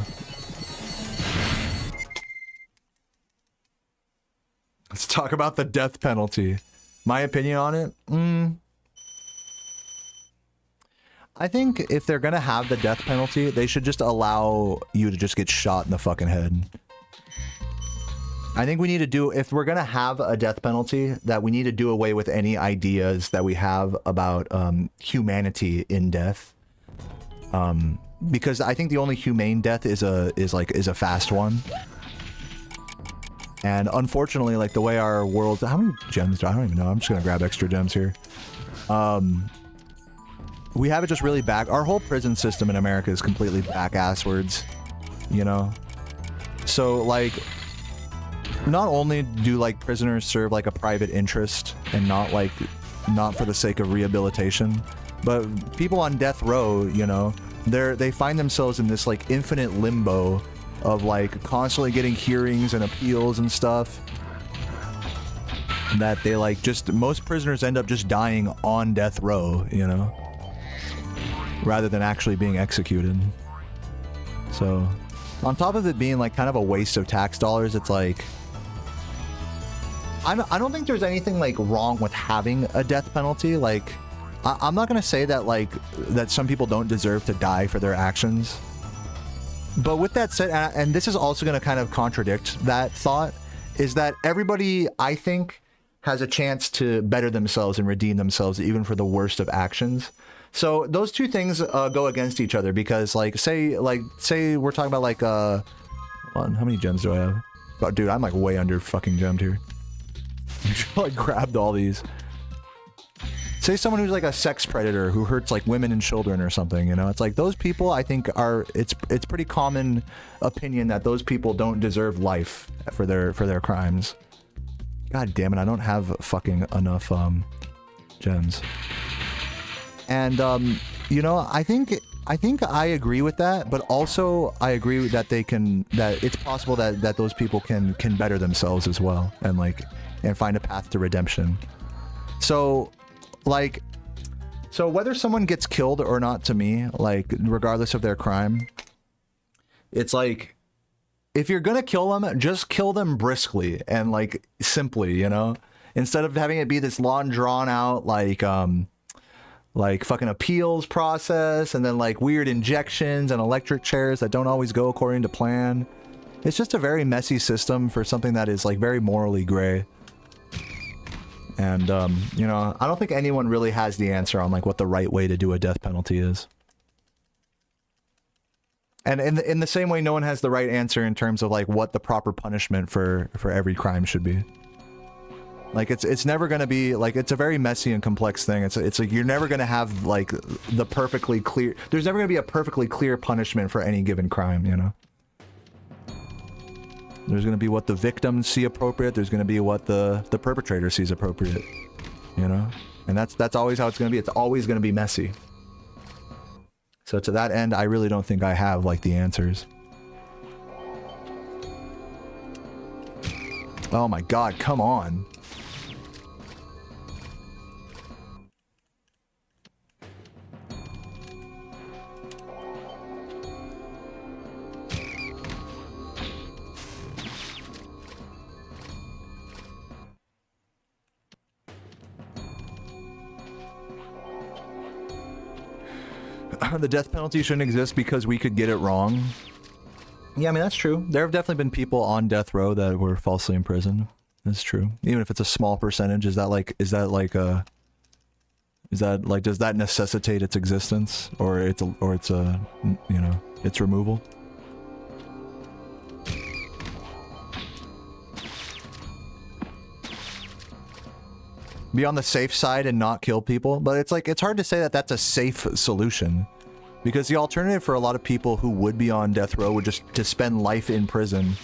Let's talk about the death penalty. My opinion on it? I think if they're gonna have the death penalty, they should just allow you to just get shot in the fucking head. I think we need to do, if we're gonna have a death penalty, that we need to do away with any ideas that we have about humanity in death. Because I think the only humane death is a fast one. And unfortunately, like the way our world, how many gems do I don't even know. I'm just gonna grab extra gems here. We have it just really back. Our whole prison system in America is completely back-asswards, you know? So like, not only do like prisoners serve like a private interest and not for the sake of rehabilitation, but people on death row, you know, they find themselves in this like infinite limbo of like constantly getting hearings and appeals and stuff that they like most prisoners end up just dying on death row, you know, rather than actually being executed. So on top of it being like kind of a waste of tax dollars, it's like I don't think there's anything like wrong with having a death penalty. Like I'm not gonna say that like that some people don't deserve to die for their actions. But with that said, and this is also going to kind of contradict that thought, is that everybody, I think, has a chance to better themselves and redeem themselves even for the worst of actions. So those two things go against each other because, like, say we're talking about, like, hold on, how many gems do I have? Oh, dude, I'm, like, way under fucking gemmed here. I like, grabbed all these. Say someone who's like a sex predator who hurts like women and children or something, you know? It's like those people, I think it's pretty common opinion that those people don't deserve life for their crimes. God damn it, I don't have fucking enough gems. And you know, I think I agree with that, but also I agree that that it's possible that those people can better themselves as well and find a path to redemption. So whether someone gets killed or not, to me, like, regardless of their crime, it's like, if you're gonna kill them, just kill them briskly and, like, simply, you know? Instead of having it be this long, drawn-out, like fucking appeals process and then, like, weird injections and electric chairs that don't always go according to plan. It's just a very messy system for something that is, like, very morally gray. And, you know, I don't think anyone really has the answer on, like, what the right way to do a death penalty is. And in the same way, no one has the right answer in terms of, like, what the proper punishment for every crime should be. Like, it's never going to be, like, it's a very messy and complex thing. It's like, you're never going to have, like, the perfectly clear... There's never going to be a perfectly clear punishment for any given crime, you know? There's going to be what the victims see appropriate. There's going to be what the perpetrator sees appropriate. You know? And that's always how it's going to be. It's always going to be messy. So to that end, I really don't think I have, like, the answers. Oh my god, come on. The death penalty shouldn't exist because we could get it wrong. Yeah, I mean, that's true. There have definitely been people on death row that were falsely imprisoned. That's true. Even if it's a small percentage, does that necessitate its existence or its its removal? Be on the safe side and not kill people, but it's hard to say that that's a safe solution. Because the alternative for a lot of people who would be on death row would just to spend life in prison.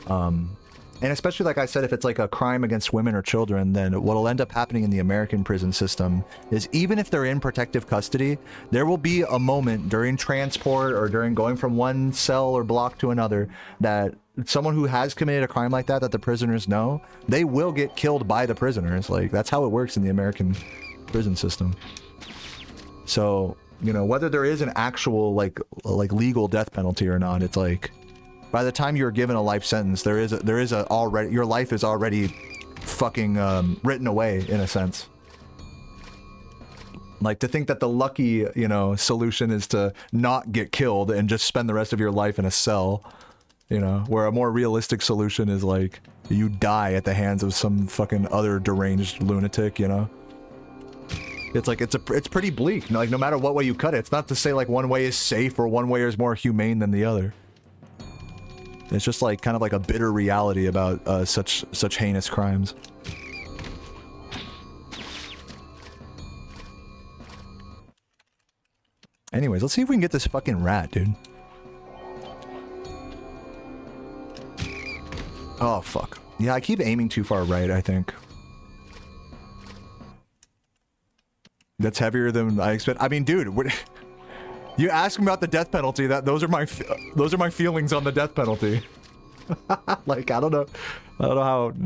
And especially, like I said, if it's like a crime against women or children, then what'll end up happening in the American prison system is even if they're in protective custody, there will be a moment during transport or during going from one cell or block to another that someone who has committed a crime like that the prisoners know, they will get killed by the prisoners. Like, that's how it works in the American prison system. So, you know, whether there is an actual like legal death penalty or not, it's like by the time you're given a life sentence, there is a already, your life is already fucking written away in a sense. Like, to think that the lucky, you know, solution is to not get killed and just spend the rest of your life in a cell, you know, where a more realistic solution is like you die at the hands of some fucking other deranged lunatic, you know. It's like, it's pretty bleak. Like, no matter what way you cut it, it's not to say like one way is safe or one way is more humane than the other. It's just like kind of like a bitter reality about such heinous crimes. Anyways, let's see if we can get this fucking rat, dude. Oh, fuck. Yeah, I keep aiming too far right, I think. That's heavier than I expect. I mean, dude, what, you ask me about the death penalty. Those are my feelings on the death penalty. Like, I don't know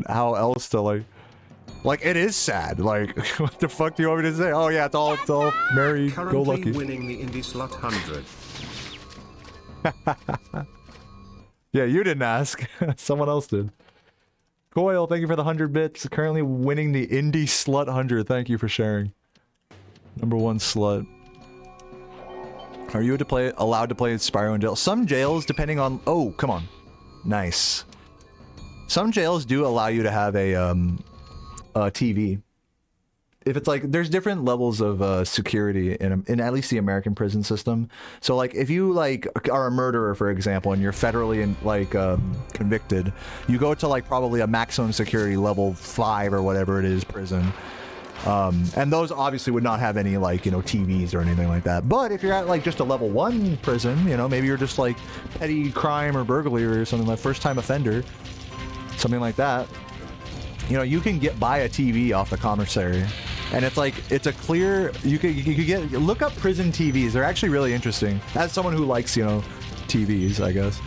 how else to like it is sad. Like, what the fuck do you want me to say? Oh yeah, it's all merry go lucky. Currently winning the Indie Slot 100. Yeah, you didn't ask. Someone else did. Coil, thank you for the 100 bits. Currently winning the Indie Slut 100. Thank you for sharing. Number one slut. Are you allowed to play Spyro in jail? Some jails, depending on... Oh, come on. Nice. Some jails do allow you to have a TV. If it's like... There's different levels of security in at least the American prison system. So, like, if you, like, are a murderer, for example, and you're federally, convicted, you go to, like, probably a maximum security level 5 or whatever it is prison. And those obviously would not have any, like, you know, TVs or anything like that. But if you're at, like, just a level 1 prison, you know, maybe you're just, like, petty crime or burglary or something, like first-time offender, something like that, you know, you can buy a TV off the commissary. And it's like, it's a clear, you could look up prison TVs. They're actually really interesting. As someone who likes, you know, TVs, I guess.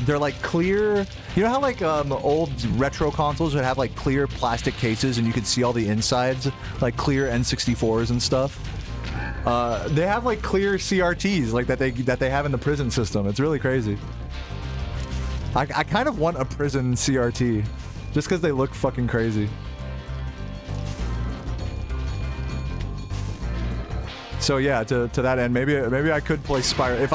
They're like clear, you know how like old retro consoles would have like clear plastic cases and you could see all the insides, like clear N64s and stuff. They have like clear CRTs like that they have in the prison system. It's really crazy. I kind of want a prison CRT just because they look fucking crazy. So yeah, to that end, maybe I could play Spyro. If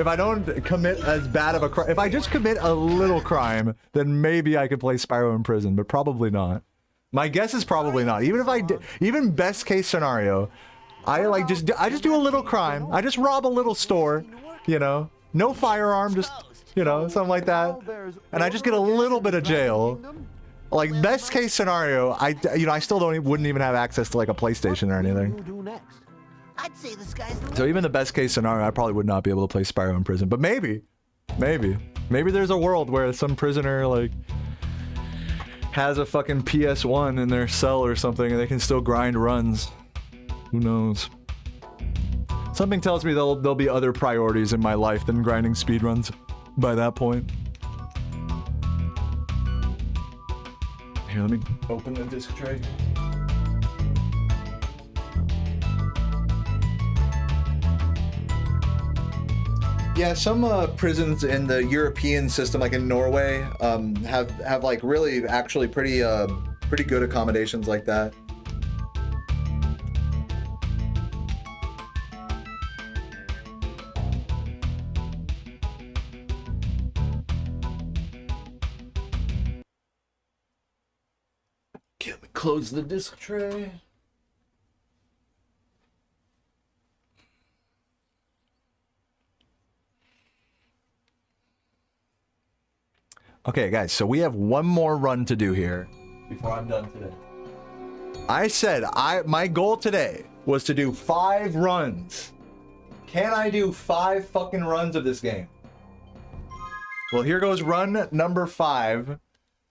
I don't commit as bad of a crime, if I just commit a little crime, then maybe I could play Spyro in prison, but probably not. My guess is probably not. Even if I did, even best case scenario, I just do a little crime. I just rob a little store, you know, no firearm, just, you know, something like that, and I just get a little bit of jail. Like best case scenario, I still wouldn't even have access to like a PlayStation or anything. I'd say the sky's the limit. So even the best case scenario, I probably would not be able to play Spyro in prison, but maybe. Maybe there's a world where some prisoner, like, has a fucking PS1 in their cell or something and they can still grind runs. Who knows? Something tells me there'll be other priorities in my life than grinding speedruns by that point. Here, let me open the disc tray. Yeah, some prisons in the European system, like in Norway, have like really actually pretty good accommodations like that. Let me close the disc tray. Okay, guys, so we have one more run to do here before I'm done today. I said my goal today was to do 5 runs. Can I do 5 fucking runs of this game? Well, here goes run number 5.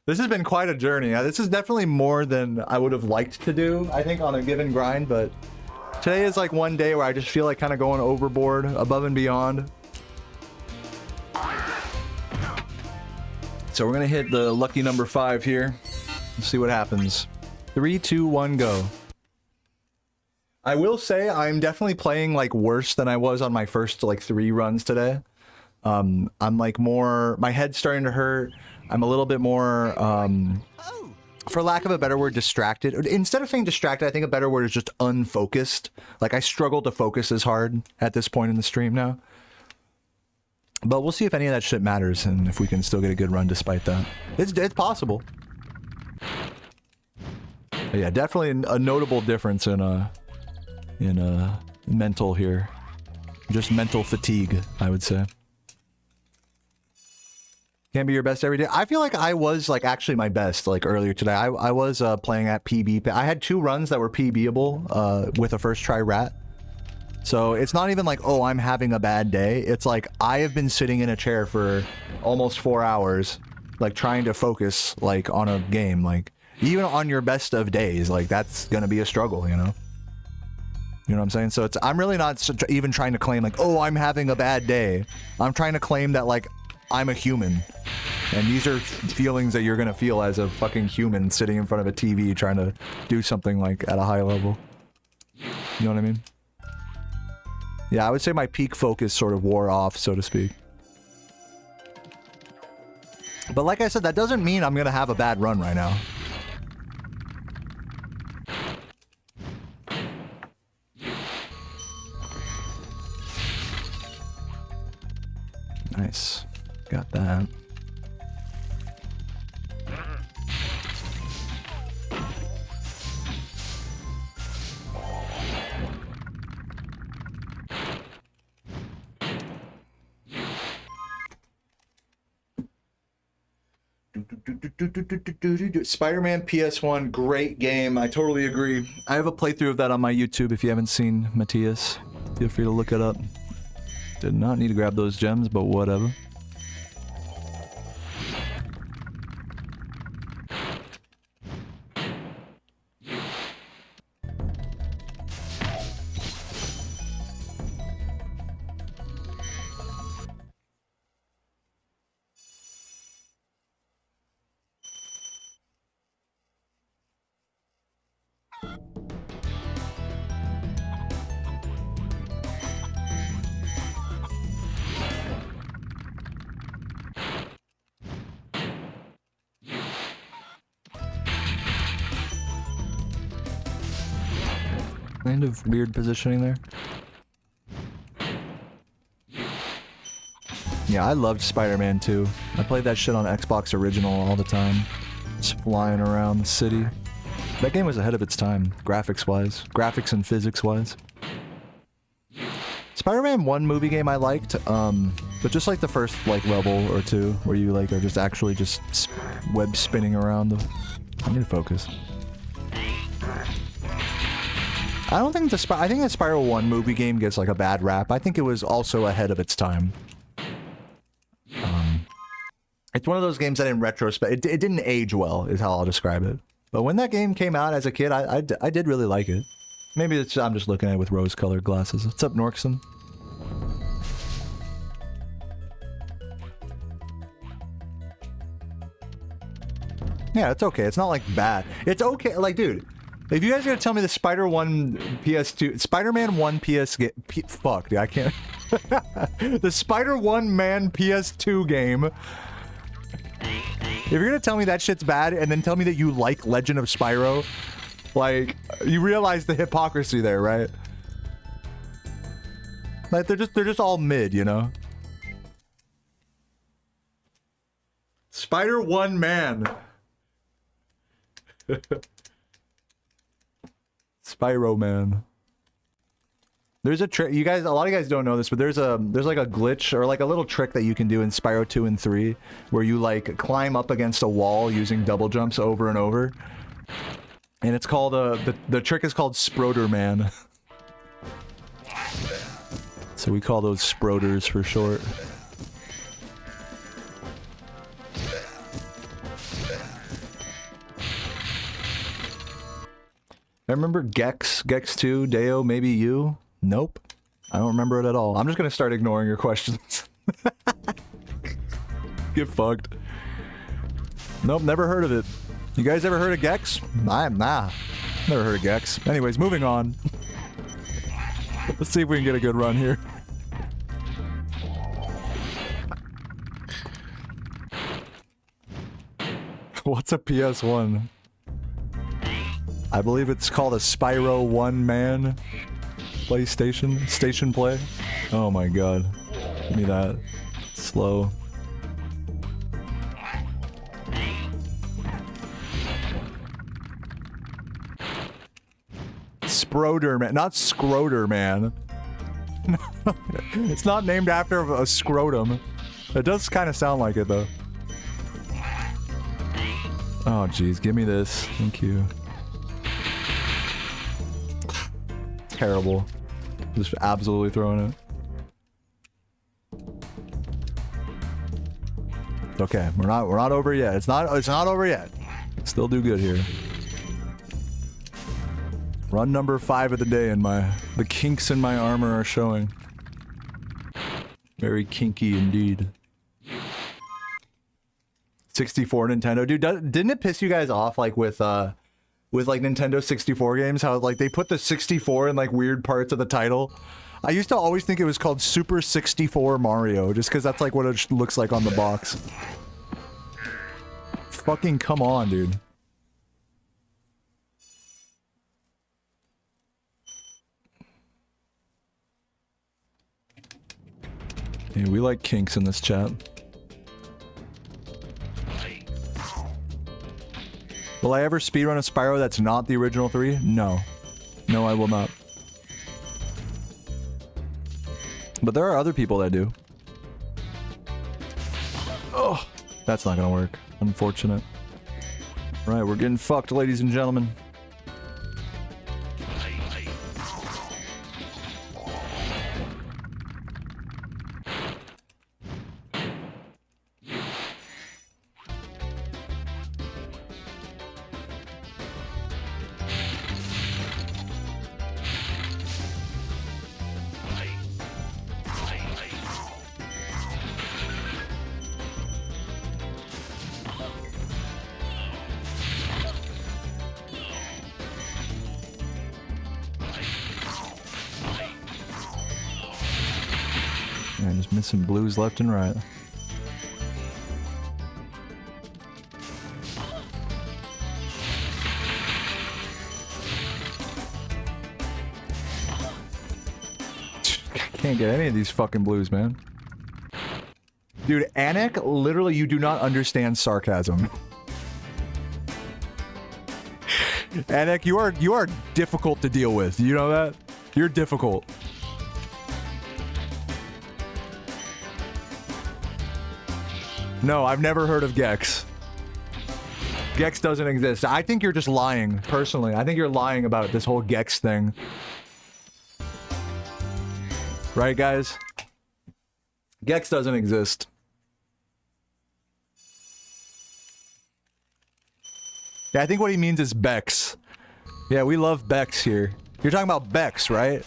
This has been quite a journey. This is definitely more than I would have liked to do, I think, on a given grind, but today is like one day where I just feel like kind of going overboard, above and beyond. So we're gonna hit the lucky number 5 here. Let's see what happens. 3, 2, 1, go. I will say I'm definitely playing like worse than I was on my first like 3 runs today. I'm like more, my head's starting to hurt. I'm a little bit more, for lack of a better word, distracted. Instead of saying distracted, I think a better word is just unfocused. Like I struggle to focus as hard at this point in the stream now. But we'll see if any of that shit matters and if we can still get a good run despite that. It's possible. But yeah, definitely a notable difference in mental here. Just mental fatigue, I would say. Can't be your best every day. I feel like I was like actually my best like earlier today. I was playing at PB. I had 2 runs that were PBable with a first try rat. So it's not even like, oh, I'm having a bad day. It's like I have been sitting in a chair for almost 4 hours, like trying to focus like on a game. Like even on your best of days, like that's gonna be a struggle, you know? You know what I'm saying? So I'm really not even trying to claim like, oh, I'm having a bad day. I'm trying to claim that like I'm a human. And these are feelings that you're gonna feel as a fucking human sitting in front of a TV trying to do something like at a high level. You know what I mean? Yeah, I would say my peak focus sort of wore off, so to speak. But like I said, that doesn't mean I'm gonna have a bad run right now. Nice. Got that. Spider-Man PS1, great game. I totally agree. I have a playthrough of that on my YouTube if you haven't seen Matthias. Feel free to look it up. Did not need to grab those gems, but whatever. Kind of weird positioning there. Yeah, I loved Spider-Man 2. I played that shit on Xbox Original all the time. Just flying around the city. That game was ahead of its time, graphics-wise. Graphics and physics-wise. Spider-Man 1 movie game I liked, but just like the first like level or 2, where you like are just actually just web spinning around the... I need to focus. I don't think I think the Spyro 1 movie game gets like a bad rap. I think it was also ahead of its time. It's one of those games that in retrospect, it didn't age well, is how I'll describe it. But when that game came out as a kid, I did really like it. Maybe I'm just looking at it with rose-colored glasses. What's up, Norkson? Yeah, it's okay. It's not like bad. It's okay. Like, dude, if you guys are gonna tell me the Spider-Man 1 fuck, dude, I can't. The Spider-Man PS2 game. If you're gonna tell me that shit's bad and then tell me that you like Legend of Spyro, like, you realize the hypocrisy there, right? Like, they're just all mid, you know? Spider-1 Man. Spyro Man. There's a trick, you guys, a lot of you guys don't know this, but there's like a glitch or like a little trick that you can do in Spyro 2 and 3 where you like climb up against a wall using double jumps over and over. And it's called, the trick is called Sproder Man. So we call those Sproders for short. I remember Gex 2, Deo, maybe you? Nope. I don't remember it at all. I'm just gonna start ignoring your questions. Get fucked. Nope, never heard of it. You guys ever heard of Gex? Nah. Never heard of Gex. Anyways, moving on. Let's see if we can get a good run here. What's a PS1? I believe it's called a Spyro 1 Man PlayStation Station Play. Oh my god. Give me that. Slow. Sproder Man, not Scroder Man. It's not named after a scrotum. It does kind of sound like it though. Oh jeez, give me this. Thank you. Terrible. Just absolutely throwing it. Okay, we're not over yet. It's not over yet. Still do good here. Run number 5 of the day and the kinks in my armor are showing. Very kinky indeed. 64 Nintendo. Dude, didn't it piss you guys off like with like Nintendo 64 games, how like they put the 64 in like weird parts of the title? I used to always think it was called Super 64 Mario, just because that's like what it looks like on the box. Fucking come on, dude. Yeah, we like kinks in this chat. Will I ever speedrun a Spyro that's not the original 3? No. No, I will not. But there are other people that do. Oh, that's not gonna work. Unfortunate. Right, we're getting fucked, ladies and gentlemen. Yeah, just missing blues left and right. Can't get any of these fucking blues, man. Dude, Anik, literally, you do not understand sarcasm. Anik, you are difficult to deal with. You know that? You're difficult. No, I've never heard of Gex. Gex doesn't exist. I think you're just lying, personally. I think you're lying about this whole Gex thing. Right, guys? Gex doesn't exist. Yeah, I think what he means is Bex. Yeah, we love Bex here. You're talking about Bex, right?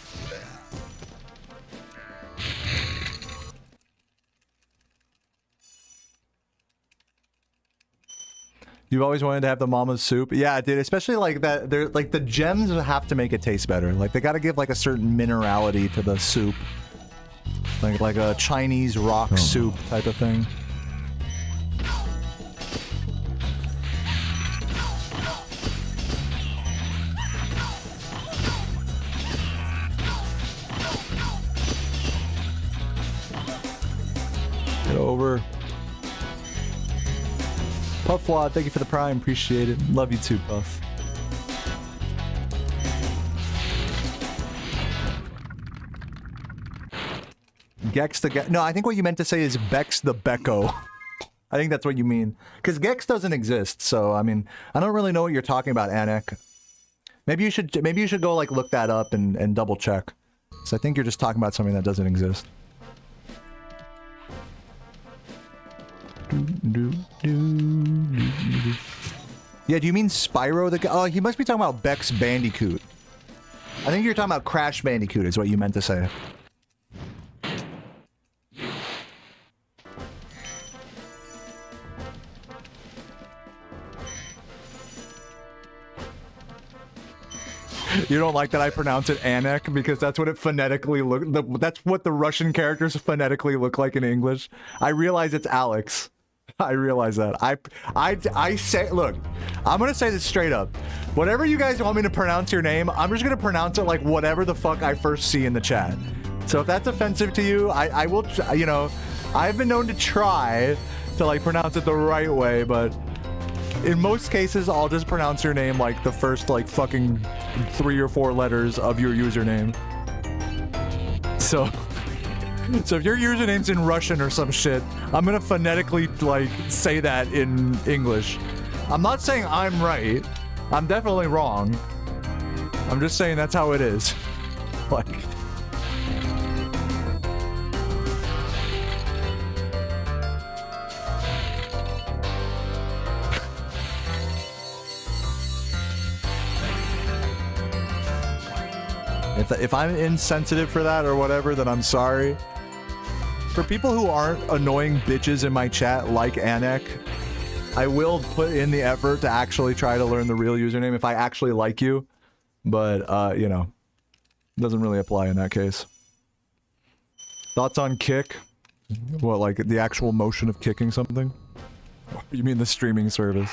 You've always wanted to have the mama's soup? Yeah, dude, especially like that. They're like the gems have to make it taste better. Like they got to give like a certain minerality to the soup. Like a Chinese rock soup type of thing. Get over. Puffwad, thank you for the prime. Appreciate it. Love you too, Puff. Gex the Gex. No, I think what you meant to say is Bex the Becco. I think that's what you mean. Because Gex doesn't exist, so I mean, I don't really know what you're talking about, Anik. Maybe you should go like look that up and double check. So I think you're just talking about something that doesn't exist. Yeah, do you mean Spyro the... Oh, he must be talking about Bex Bandicoot. I think you're talking about Crash Bandicoot is what you meant to say. You don't like that I pronounce it Anek because that's what it phonetically that's what the Russian characters phonetically look like in English. I realize it's Alex. I realize that. I say, look, I'm gonna say this straight up. Whatever you guys want me to pronounce your name, I'm just gonna pronounce it like whatever the fuck I first see in the chat. So if that's offensive to you, I will, you know, I've been known to try to like pronounce it the right way, but in most cases, I'll just pronounce your name like the first like fucking 3 or 4 letters of your username. So if your username's in Russian or some shit, I'm gonna phonetically like say that in English. I'm not saying I'm right. I'm definitely wrong. I'm just saying that's how it is. Like. If I'm insensitive for that or whatever, then I'm sorry. For people who aren't annoying bitches in my chat like Anek, I will put in the effort to actually try to learn the real username if I actually like you. But, you know, it doesn't really apply in that case. Thoughts on kick? What, like the actual motion of kicking something? You mean the streaming service?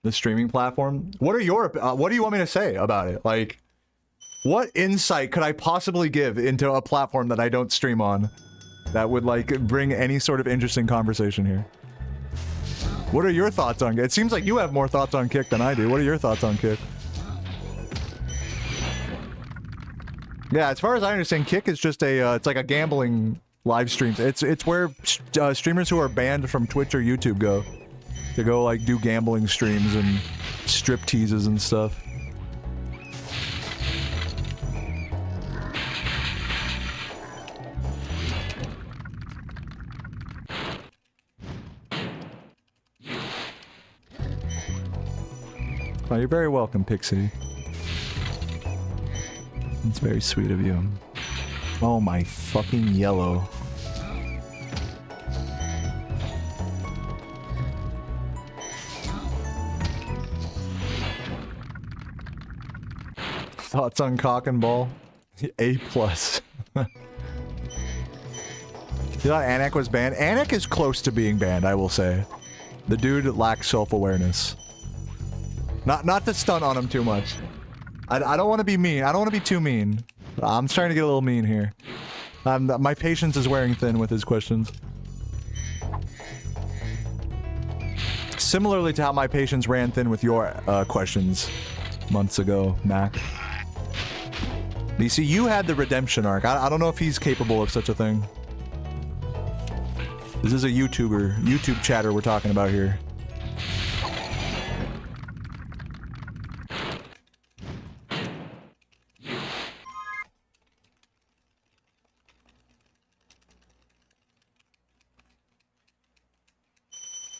The streaming platform. What do you want me to say about it? Like, what insight could I possibly give into a platform that I don't stream on that would like bring any sort of interesting conversation here? What are your thoughts on it? It seems like you have more thoughts on Kick than I do. What are your thoughts on Kick? Yeah, as far as I understand, Kick is just a it's like a gambling live streams. It's where streamers who are banned from Twitch or YouTube go. To go like do gambling streams and strip teases and stuff. Oh, you're very welcome, Pixie. It's very sweet of you. Oh my fucking yellow. Thoughts on cock and ball? A+. You thought Anek was banned? Anek is close to being banned, I will say. The dude lacks self-awareness. Not to stunt on him too much. I don't want to be mean. I don't want to be too mean. I'm starting to get a little mean here. My patience is wearing thin with his questions. Similarly to how my patience ran thin with your questions months ago, Mac. You see, you had the redemption arc. I don't know if he's capable of such a thing. This is a YouTube chatter we're talking about here.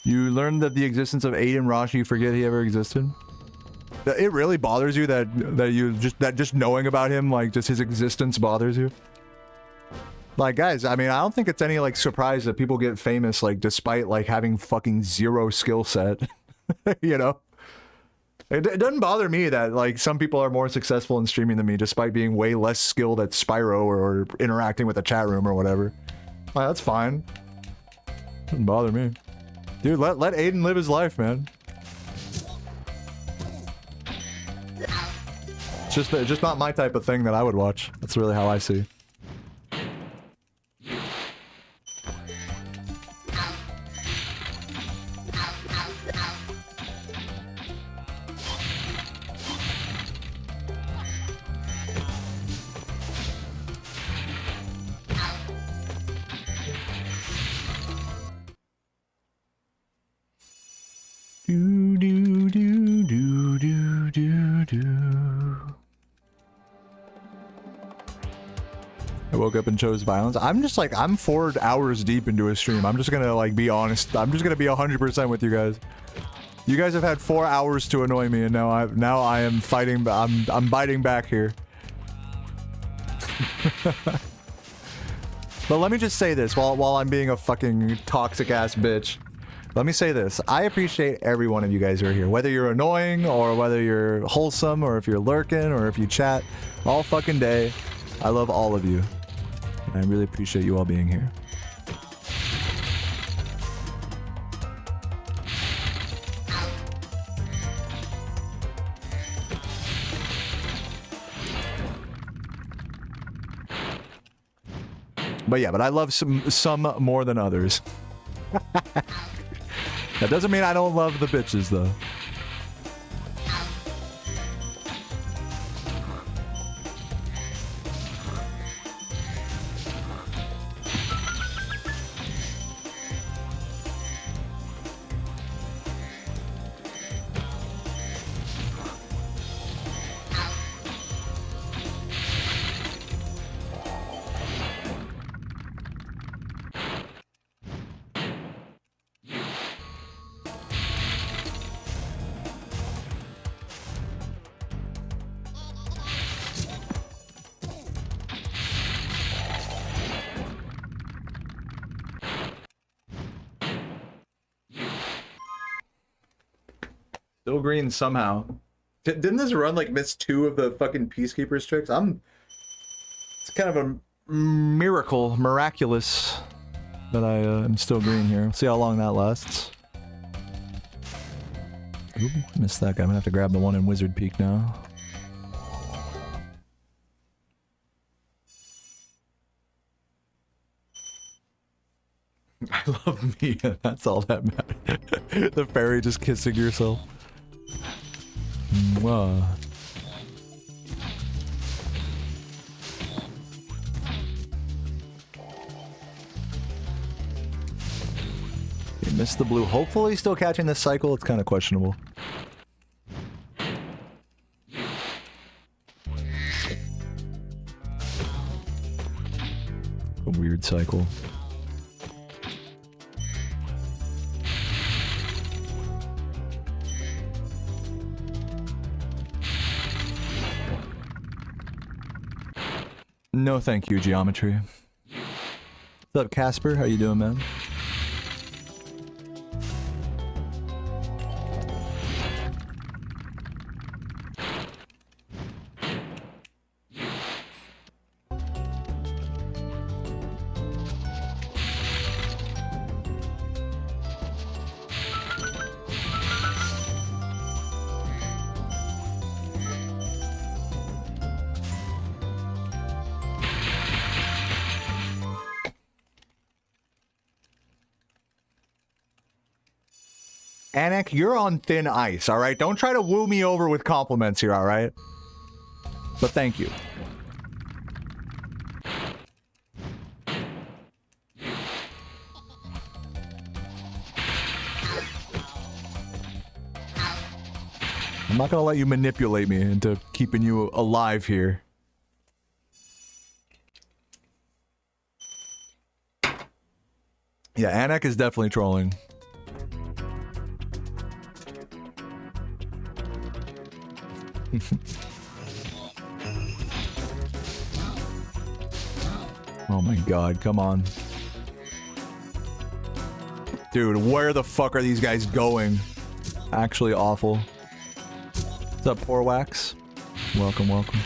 You learned that the existence of Aiden Rosh, you forget he ever existed? It really bothers you that just knowing about him, like, just his existence bothers you? Like, guys, I mean, I don't think it's any, like, surprise that people get famous, like, despite, like, having fucking zero skill set. You know? It doesn't bother me that, like, some people are more successful in streaming than me despite being way less skilled at Spyro or interacting with the chat room or whatever. Like, that's fine. Doesn't bother me. Dude, let Aiden live his life, man. It's just not my type of thing that I would watch. That's really how I see. Do do do do do do do. I woke up and chose violence. I'm just like, I'm 4 hours deep into a stream. I'm just gonna like be honest. I'm just gonna be 100% with you guys. You guys have had 4 hours to annoy me, and now I am fighting. I'm biting back here. But let me just say this while I'm being a fucking toxic ass bitch. Let me say this. I appreciate every one of you guys who are here. Whether you're annoying, or whether you're wholesome, or if you're lurking, or if you chat all fucking day. I love all of you. And I really appreciate you all being here. But yeah, but I love some more than others. That doesn't mean I don't love the bitches, though. Still green somehow. Didn't this run like miss 2 of the fucking Peacekeeper's tricks? It's kind of a miraculous that I am still green here. See how long that lasts. Ooh, missed that guy. I'm gonna have to grab the one in Wizard Peak now. I love Mia. That's all that matters. The fairy just kissing yourself. Mwah. You missed the blue. Hopefully still catching this cycle. It's kind of questionable. A weird cycle. No thank you, Geometry. What's up, Casper? How you doing, man? Anik, you're on thin ice, alright? Don't try to woo me over with compliments here, alright? But thank you. I'm not gonna let you manipulate me into keeping you alive here. Yeah, Anik is definitely trolling. Oh my god, come on. Dude, where the fuck are these guys going? Actually awful. What's up, Poor Wax? Welcome, welcome.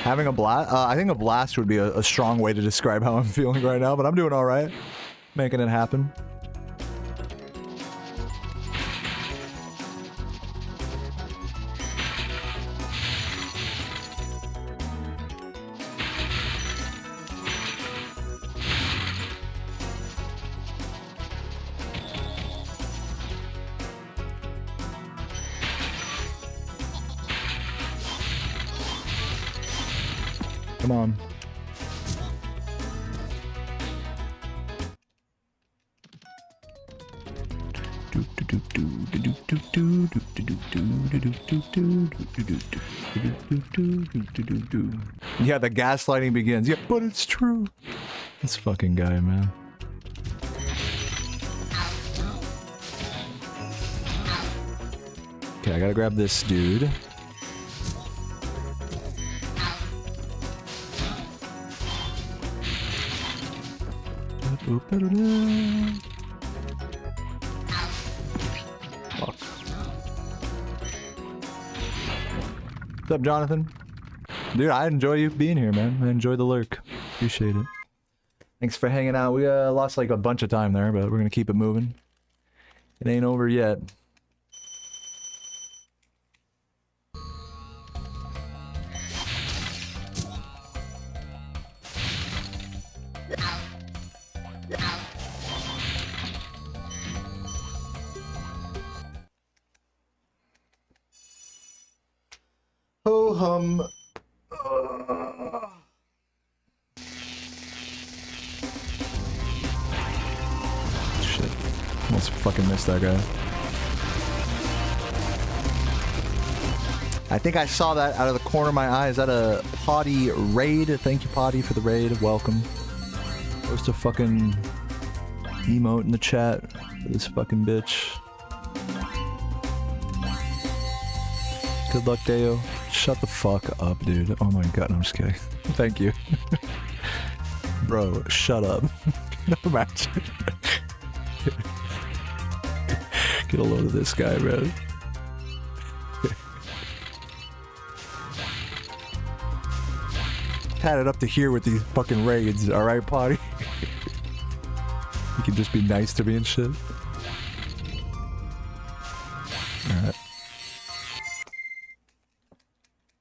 Having a blast? I think a blast would be a strong way to describe how I'm feeling right now, but I'm doing alright. Making it happen. Come on. Yeah, the gaslighting begins. Yeah, but it's true. This fucking guy, man. Okay, I gotta grab this dude. Fuck. What's up, Jonathan? Dude, I enjoy you being here, man. I enjoy the lurk. Appreciate it. Thanks for hanging out. We lost like a bunch of time there, but we're gonna keep it moving. It ain't over yet. Ho hum. Shit. Almost fucking missed that guy. I think I saw that out of the corner of my eye. Is that a Potty raid? Thank you, Potty, for the raid. Welcome. Post a fucking emote in the chat for this fucking bitch. Good luck, Deo. Shut the fuck up, dude. Oh my god, no, I'm just kidding. Thank you. Bro, shut up. No match. Get a load of this guy, man. Had it up to here with these fucking raids, alright, Potty? You can just be nice to me and shit. Alright.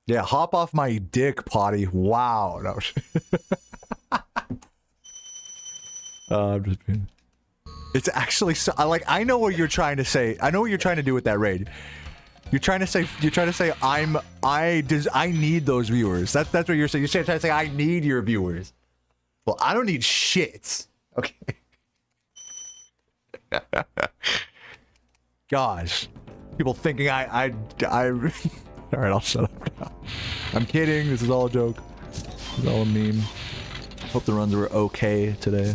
Yeah, hop off my dick, Potty. Wow. No. I'm just being... It's actually so... I know what you're trying to say. I know what you're trying to do with that raid. You're trying to say I need those viewers. That's what you're saying. You're trying to say I need your viewers. Well, I don't need shit. Okay. Gosh. People thinking I Alright, I'll shut up now. I'm kidding. This is all a joke. This is all a meme. Hope the runs were okay today.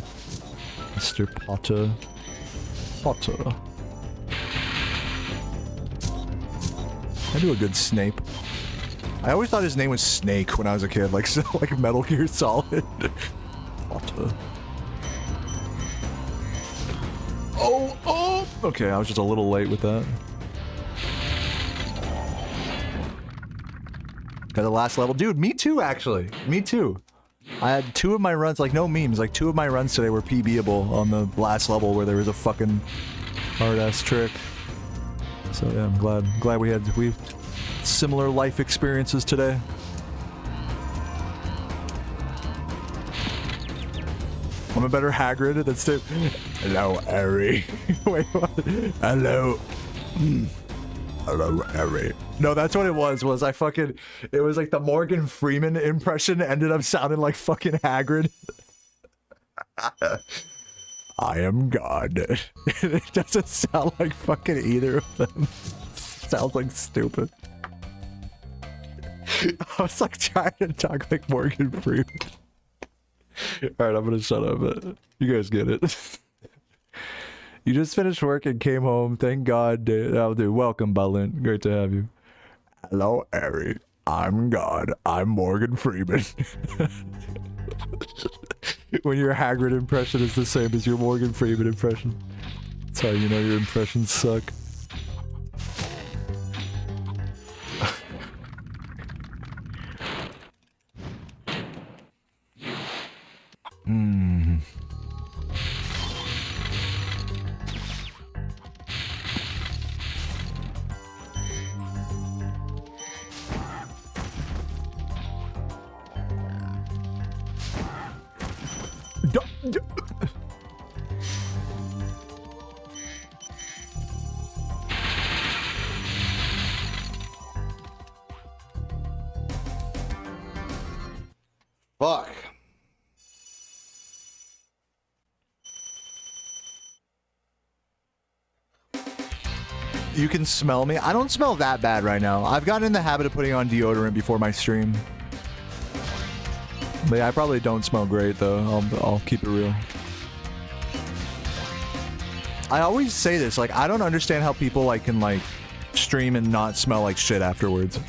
Mr. Potter. Potter. I do a good Snape. I always thought his name was Snake when I was a kid, like so, like Metal Gear Solid. Potter. Oh! Okay, I was just a little late with that. Got the last level. Dude, me too, actually. Me too. I had 2 of my runs, like no memes, like 2 of my runs today were PBable on the last level where there was a fucking hard-ass trick. So yeah, I'm glad we had similar life experiences today. I'm a better Hagrid. That's it. Hello, Harry. Wait, what? Hello. Hello, Harry. No, that's what it was it was like the Morgan Freeman impression ended up sounding like fucking Hagrid. I am God. It doesn't sound like fucking either of them. Sounds like stupid. I was like trying to talk like Morgan Freeman. Alright, I'm gonna shut up. You guys get it. You just finished work and came home. Thank God. Oh, dude, welcome, Butland. Great to have you. Hello, Harry. I'm God. I'm Morgan Freeman. When your Hagrid impression is the same as your Morgan Freeman impression. That's how you know your impressions suck. Hmm. Fuck. You can smell me? I don't smell that bad right now. I've gotten in the habit of putting on deodorant before my stream. But yeah, I probably don't smell great though. I'll keep it real. I always say this, like, I don't understand how people like can like stream and not smell like shit afterwards.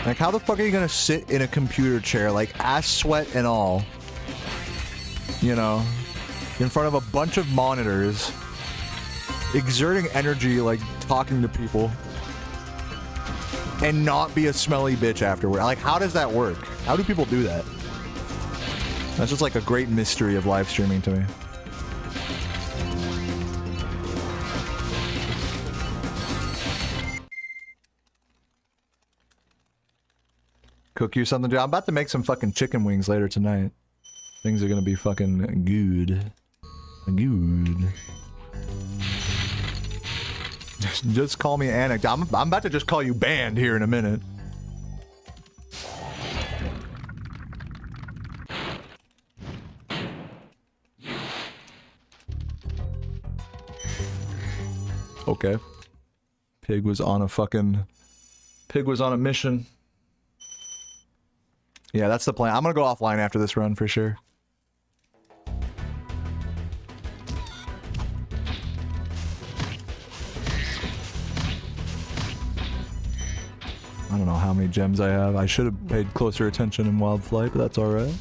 Like, how the fuck are you gonna sit in a computer chair, like ass sweat and all, you know, in front of a bunch of monitors, exerting energy, like talking to people, and not be a smelly bitch afterward? Like, how does that work? How do people do that? That's just like a great mystery of live streaming to me. Cook you something, dude. I'm about to make some fucking chicken wings later tonight. Things are gonna be fucking good. Good. Just call me Annick. I'm about to just call you Banned here in a minute. Okay. Pig was on a mission. Yeah, that's the plan. I'm gonna go offline after this run for sure. I don't know how many gems I have. I should have paid closer attention in Wild Flight, but that's alright.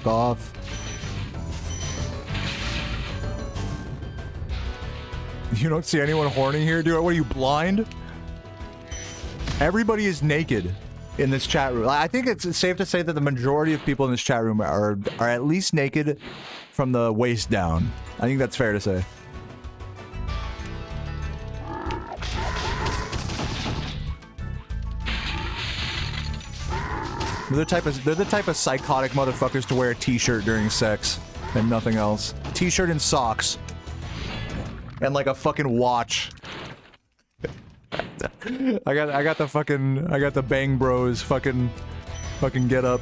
Off. You don't see anyone horny here, dude? What are you, blind? Everybody is naked in this chat room. I think it's safe to say that the majority of people in this chat room are at least naked from the waist down. I think that's fair to say. They're the type of psychotic motherfuckers to wear a t-shirt during sex and nothing else. T-shirt and socks. And like a fucking watch. I got the Bang Bros fucking get up.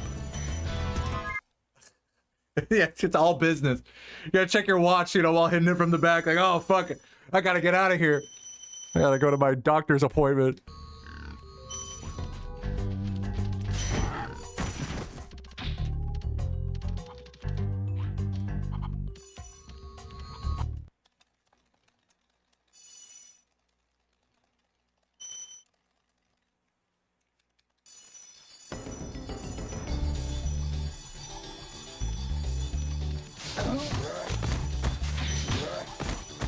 Yeah, it's all business. You gotta check your watch, you know, while hitting it from the back, like, oh fuck it, I gotta get out of here. I gotta go to my doctor's appointment.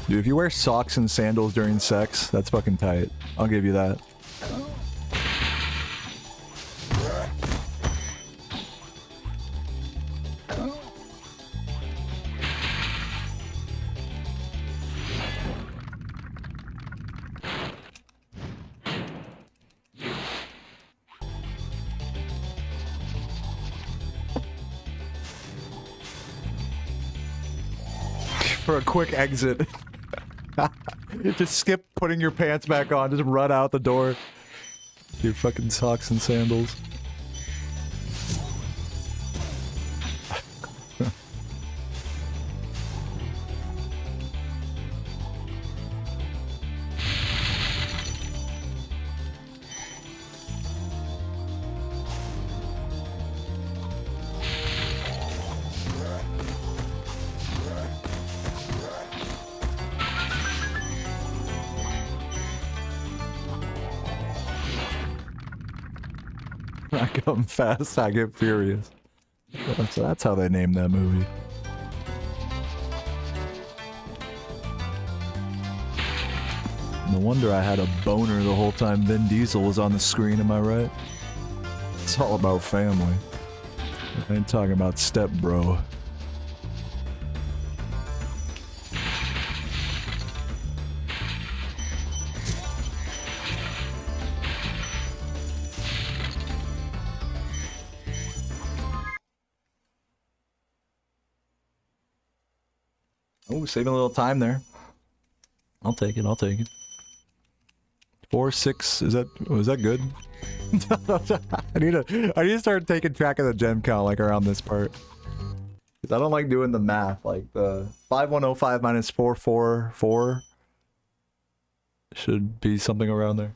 Dude, if you wear socks and sandals during sex, that's fucking tight. I'll give you that. For a quick exit. Just skip putting your pants back on. Just run out the door. Your fucking socks and sandals. I come fast, I get furious. That's how they named that movie. No wonder I had a boner the whole time Vin Diesel was on the screen, am I right? It's all about family. I ain't talking about step bro. Oh, saving a little time there. I'll take it, I'll take it. 4, 6, is that good? I need to start taking track of the gem count like around this part. Cause I don't like doing the math, like the 5105 minus 444 should be something around there.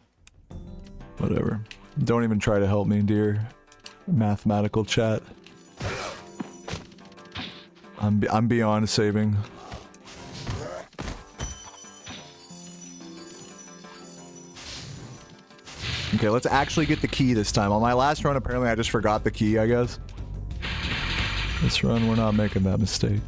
Whatever. Don't even try to help me, dear mathematical chat. I'm beyond saving. Okay, let's actually get the key this time. On my last run, apparently I just forgot the key, I guess. This run, we're not making that mistake.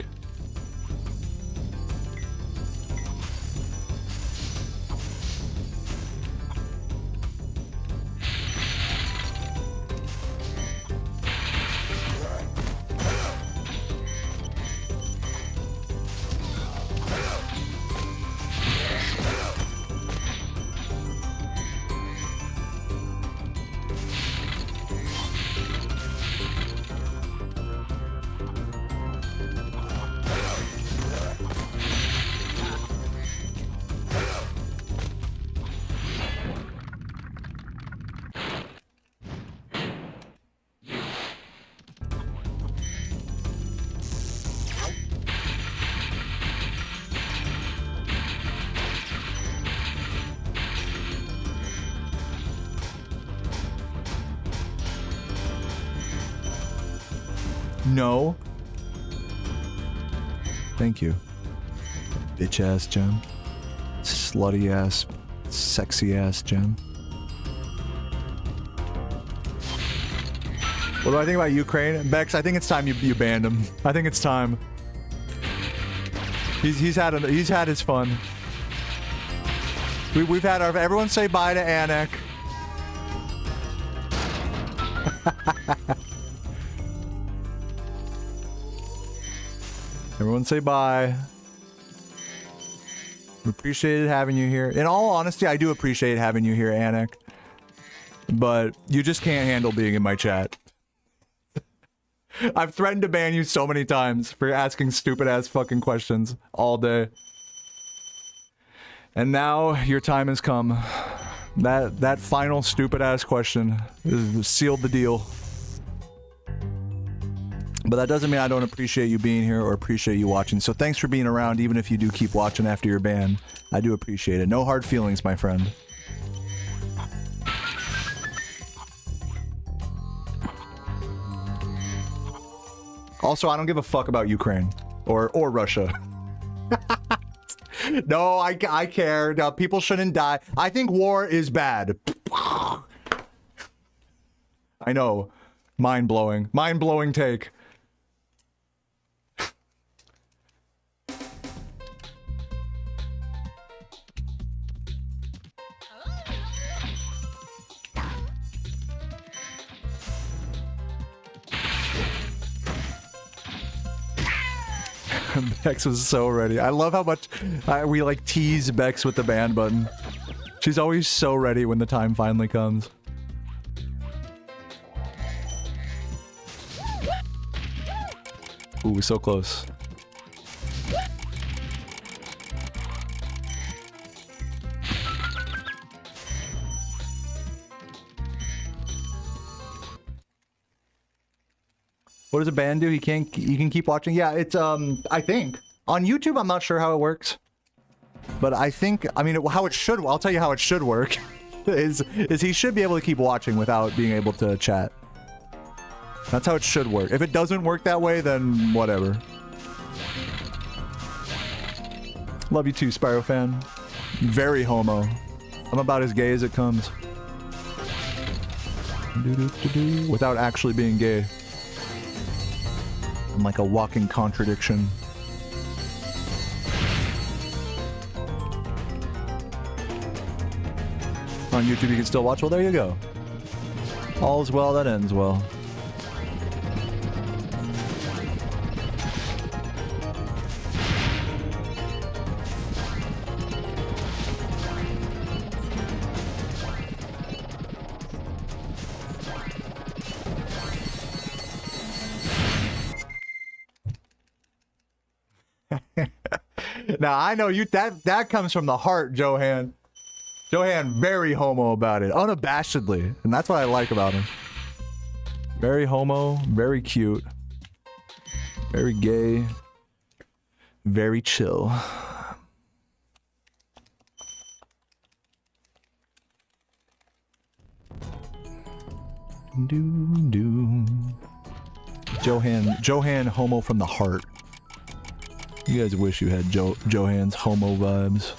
No. Thank you. Bitch ass gem. Slutty ass, sexy ass gem. What do I think about Ukraine? Bex, I think it's time you banned him. I think it's time. He's had his fun. We've had our everyone say bye to Anik. Everyone say bye. We appreciated having you here. In all honesty, I do appreciate having you here, Anik. But you just can't handle being in my chat. I've threatened to ban you so many times for asking stupid ass fucking questions all day. And now your time has come. That final stupid ass question sealed the deal. But that doesn't mean I don't appreciate you being here or appreciate you watching. So thanks for being around, even if you do keep watching after you're banned. I do appreciate it. No hard feelings, my friend. Also, I don't give a fuck about Ukraine or Russia. No, I care. No, people shouldn't die. I think war is bad. I know. Mind-blowing. Mind-blowing take. Bex was so ready. I love how much we like tease Bex with the ban button. She's always so ready when the time finally comes. Ooh, so close. What does a ban do? He can keep watching. Yeah, it's I think on YouTube. I'm not sure how it works, but I think how it should. I'll tell you how it should work. is he should be able to keep watching without being able to chat. That's how it should work. If it doesn't work that way, then whatever. Love you too, Spyro fan. Very homo. I'm about as gay as it comes. Without actually being gay. I'm like a walking contradiction. On YouTube you can still watch. Well, there you go. All's well that ends well. Now I know you that comes from the heart, Johan. Johan very homo about it, unabashedly, and that's what I like about him. Very homo, very cute, very gay, very chill. Johan homo from the heart. You guys wish you had Johan's homo vibes.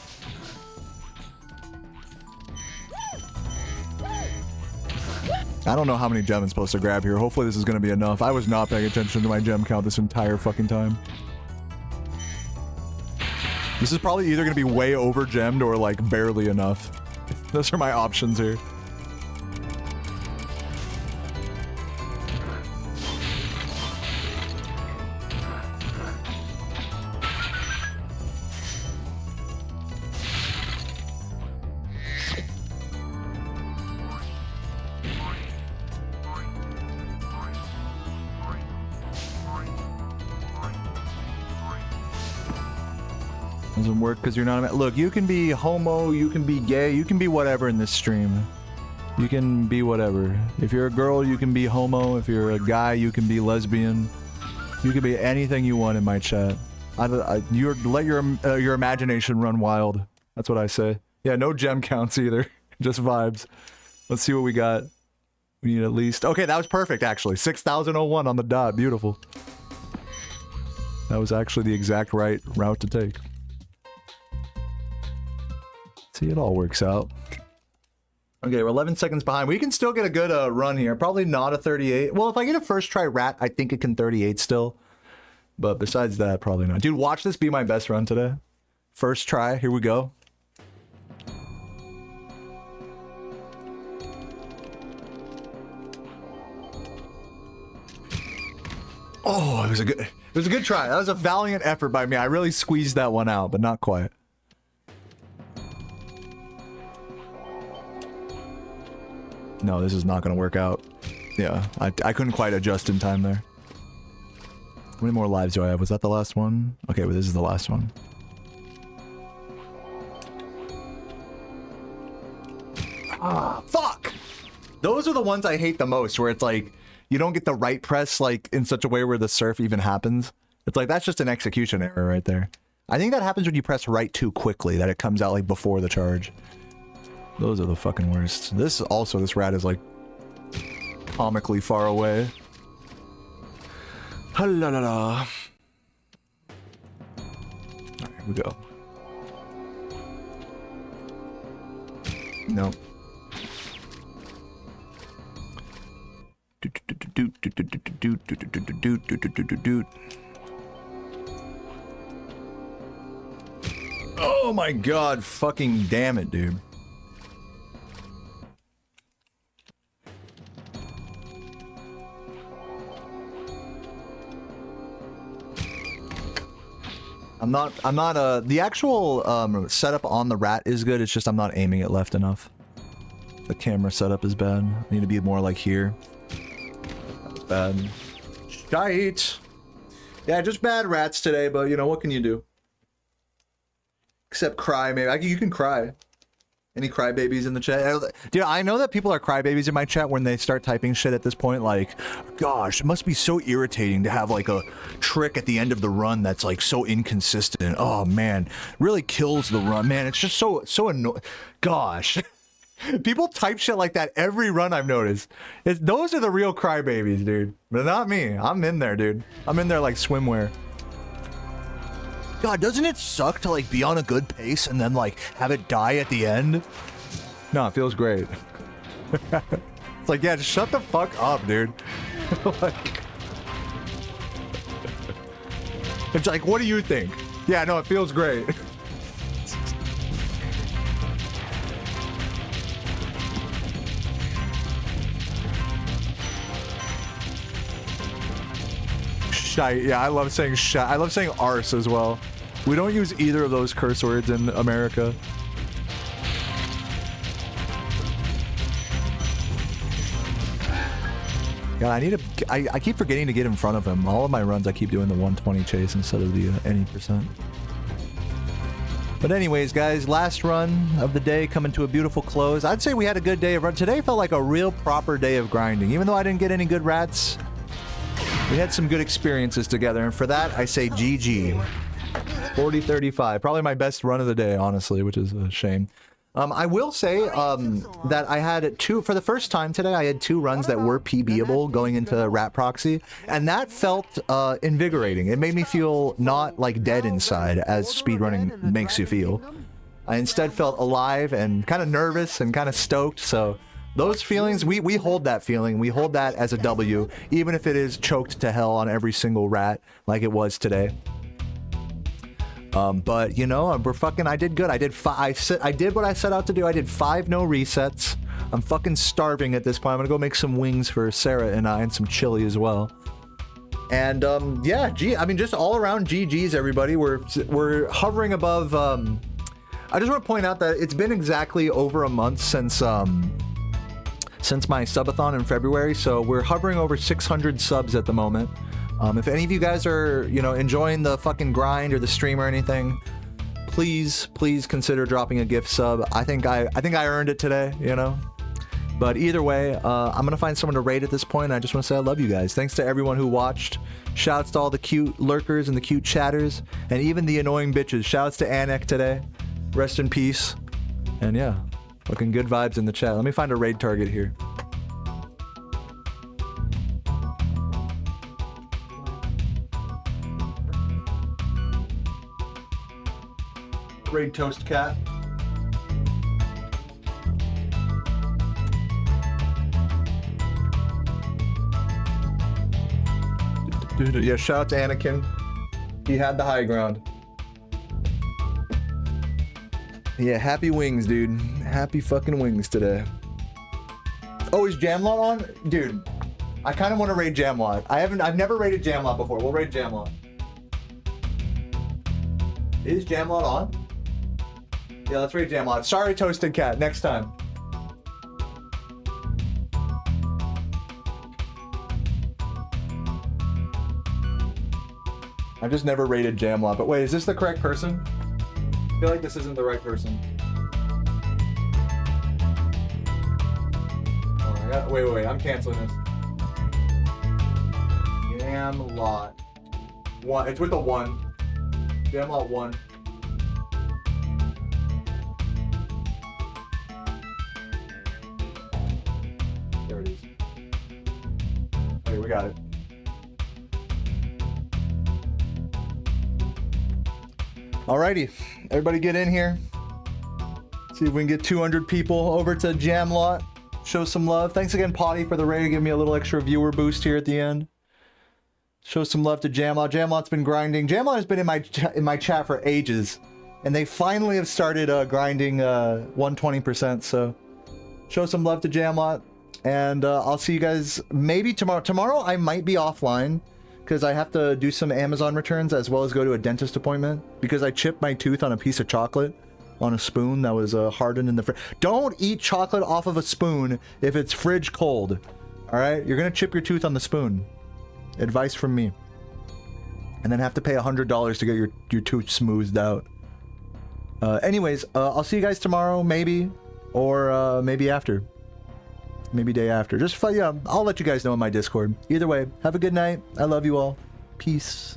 I don't know how many gems I'm supposed to grab here. Hopefully this is going to be enough. I was not paying attention to my gem count this entire fucking time. This is probably either going to be way over gemmed or like barely enough. Those are my options here. Doesn't work because you're not a man. Look, you can be homo, you can be gay, you can be whatever in this stream. You can be whatever. If you're a girl, you can be homo. If you're a guy, you can be lesbian. You can be anything you want in my chat. Let your imagination run wild. That's what I say. Yeah, no gem counts either. Just vibes. Let's see what we got. We need at least... Okay, that was perfect, actually. 6,001 on the dot. Beautiful. That was actually the exact right route to take. See, it all works out. Okay, we're 11 seconds behind. We can still get a good run here. Probably not a 38. Well, if I get a first try rat, I think it can 38 still. But besides that, probably not. Dude, watch this be my best run today. First try. Here we go. Oh, it was a good try. That was a valiant effort by me. I really squeezed that one out, but not quite. No, this is not going to work out. Yeah, I couldn't quite adjust in time there. How many more lives do I have? Was that the last one? Okay, well, this is the last one. Ah, fuck! Those are the ones I hate the most, where it's like, you don't get the right press like in such a way where the surf even happens. It's like, that's just an execution error right there. I think that happens when you press right too quickly, that it comes out like before the charge. Those are the fucking worst. This rat is like comically far away. La la la. Alright, here we go. No. Oh my god, fucking damn it, dude. The actual setup on the rat is good, it's just I'm not aiming it left enough. The camera setup is bad. I need to be more like here. That was bad. Shite! Yeah, just bad rats today, but you know, what can you do? Except cry, maybe. You can cry. Any crybabies in the chat? Dude, I know that people are crybabies in my chat when they start typing shit at this point, like, gosh, it must be so irritating to have like a trick at the end of the run that's like so inconsistent. Oh man, really kills the run. Man, it's just so annoying. Gosh. People type shit like that every run, I've noticed. Those are the real crybabies, dude. But not me. I'm in there, dude. I'm in there like swimwear. God, doesn't it suck to like be on a good pace and then like have it die at the end? No, it feels great. It's like, yeah, just shut the fuck up, dude. Like, it's like, what do you think? Yeah, no, it feels great. Shite. Yeah, I love saying shite. I love saying arse as well. We don't use either of those curse words in America. God, I keep forgetting to get in front of him. All of my runs, I keep doing the 120 chase instead of the any percent. But anyways, guys, last run of the day coming to a beautiful close. I'd say we had a good day of run. Today felt like a real proper day of grinding. Even though I didn't get any good rats, we had some good experiences together. And for that, I say GG. 40-35. Probably my best run of the day, honestly, which is a shame. I will say that I had for the first time today, I had 2 runs that were PBable going into Rat Proxy, and that felt invigorating. It made me feel not like dead inside, as speedrunning makes you feel. I instead felt alive and kind of nervous and kind of stoked, so those feelings, we hold that feeling. We hold that as a W, even if it is choked to hell on every single rat like it was today. But you know, I did good. I did what I set out to do. I did 5 no resets. I'm fucking starving at this point. I'm gonna go make some wings for Sarah and I, and some chili as well. And yeah, I mean, just all around GG's, everybody. We're hovering above. I just want to point out that it's been exactly over a month since my subathon in February, so we're hovering over 600 subs at the moment. If any of you guys are, you know, enjoying the fucking grind or the stream or anything, please consider dropping a gift sub. I think I earned it today, you know. But either way, I'm gonna find someone to raid at this point. I just want to say I love you guys. Thanks to everyone who watched. Shouts to all the cute lurkers and the cute chatters, and even the annoying bitches. Shouts to Anek today. Rest in peace. And yeah, fucking good vibes in the chat. Let me find a raid target here. Raid Toast Cat. Yeah, shout out to Anakin. He had the high ground. Yeah, happy wings, dude. Happy fucking wings today. Oh, is Jamlot on? Dude, I kind of want to raid Jamlot. I've never raided Jamlot before. We'll raid Jamlot. Is Jamlot on? Yeah, let's raid Jamlot. Sorry, Toasted Cat. Next time. I've just never raided Jamlot. But wait, is this the correct person? I feel like this isn't the right person. Oh my god. Wait. I'm canceling this. Jam Lot 1. It's with a 1. Jam Lot 1. There it is. Okay, we got it. Alrighty, everybody get in here. See if we can get 200 people over to Jam Lot. Show some love. Thanks again, Potty, for the raid. Give me a little extra viewer boost here at the end. Show some love to Jam Lot. Jam Lot's been grinding. Jam Lot has been in my chat for ages, and they finally have started grinding 120%. So show some love to Jam Lot, and I'll see you guys maybe tomorrow. Tomorrow I might be offline because I have to do some Amazon returns as well as go to a dentist appointment because I chipped my tooth on a piece of chocolate on a spoon that was hardened in the fridge. Don't eat chocolate off of a spoon if it's fridge cold. All right, you're gonna chip your tooth on the spoon. Advice from me. And then have to pay $100 to get your tooth smoothed out. Anyways, I'll see you guys tomorrow, maybe, or maybe after. Maybe day after. Just yeah, I'll let you guys know in my Discord. Either way, have a good night. I love you all. Peace.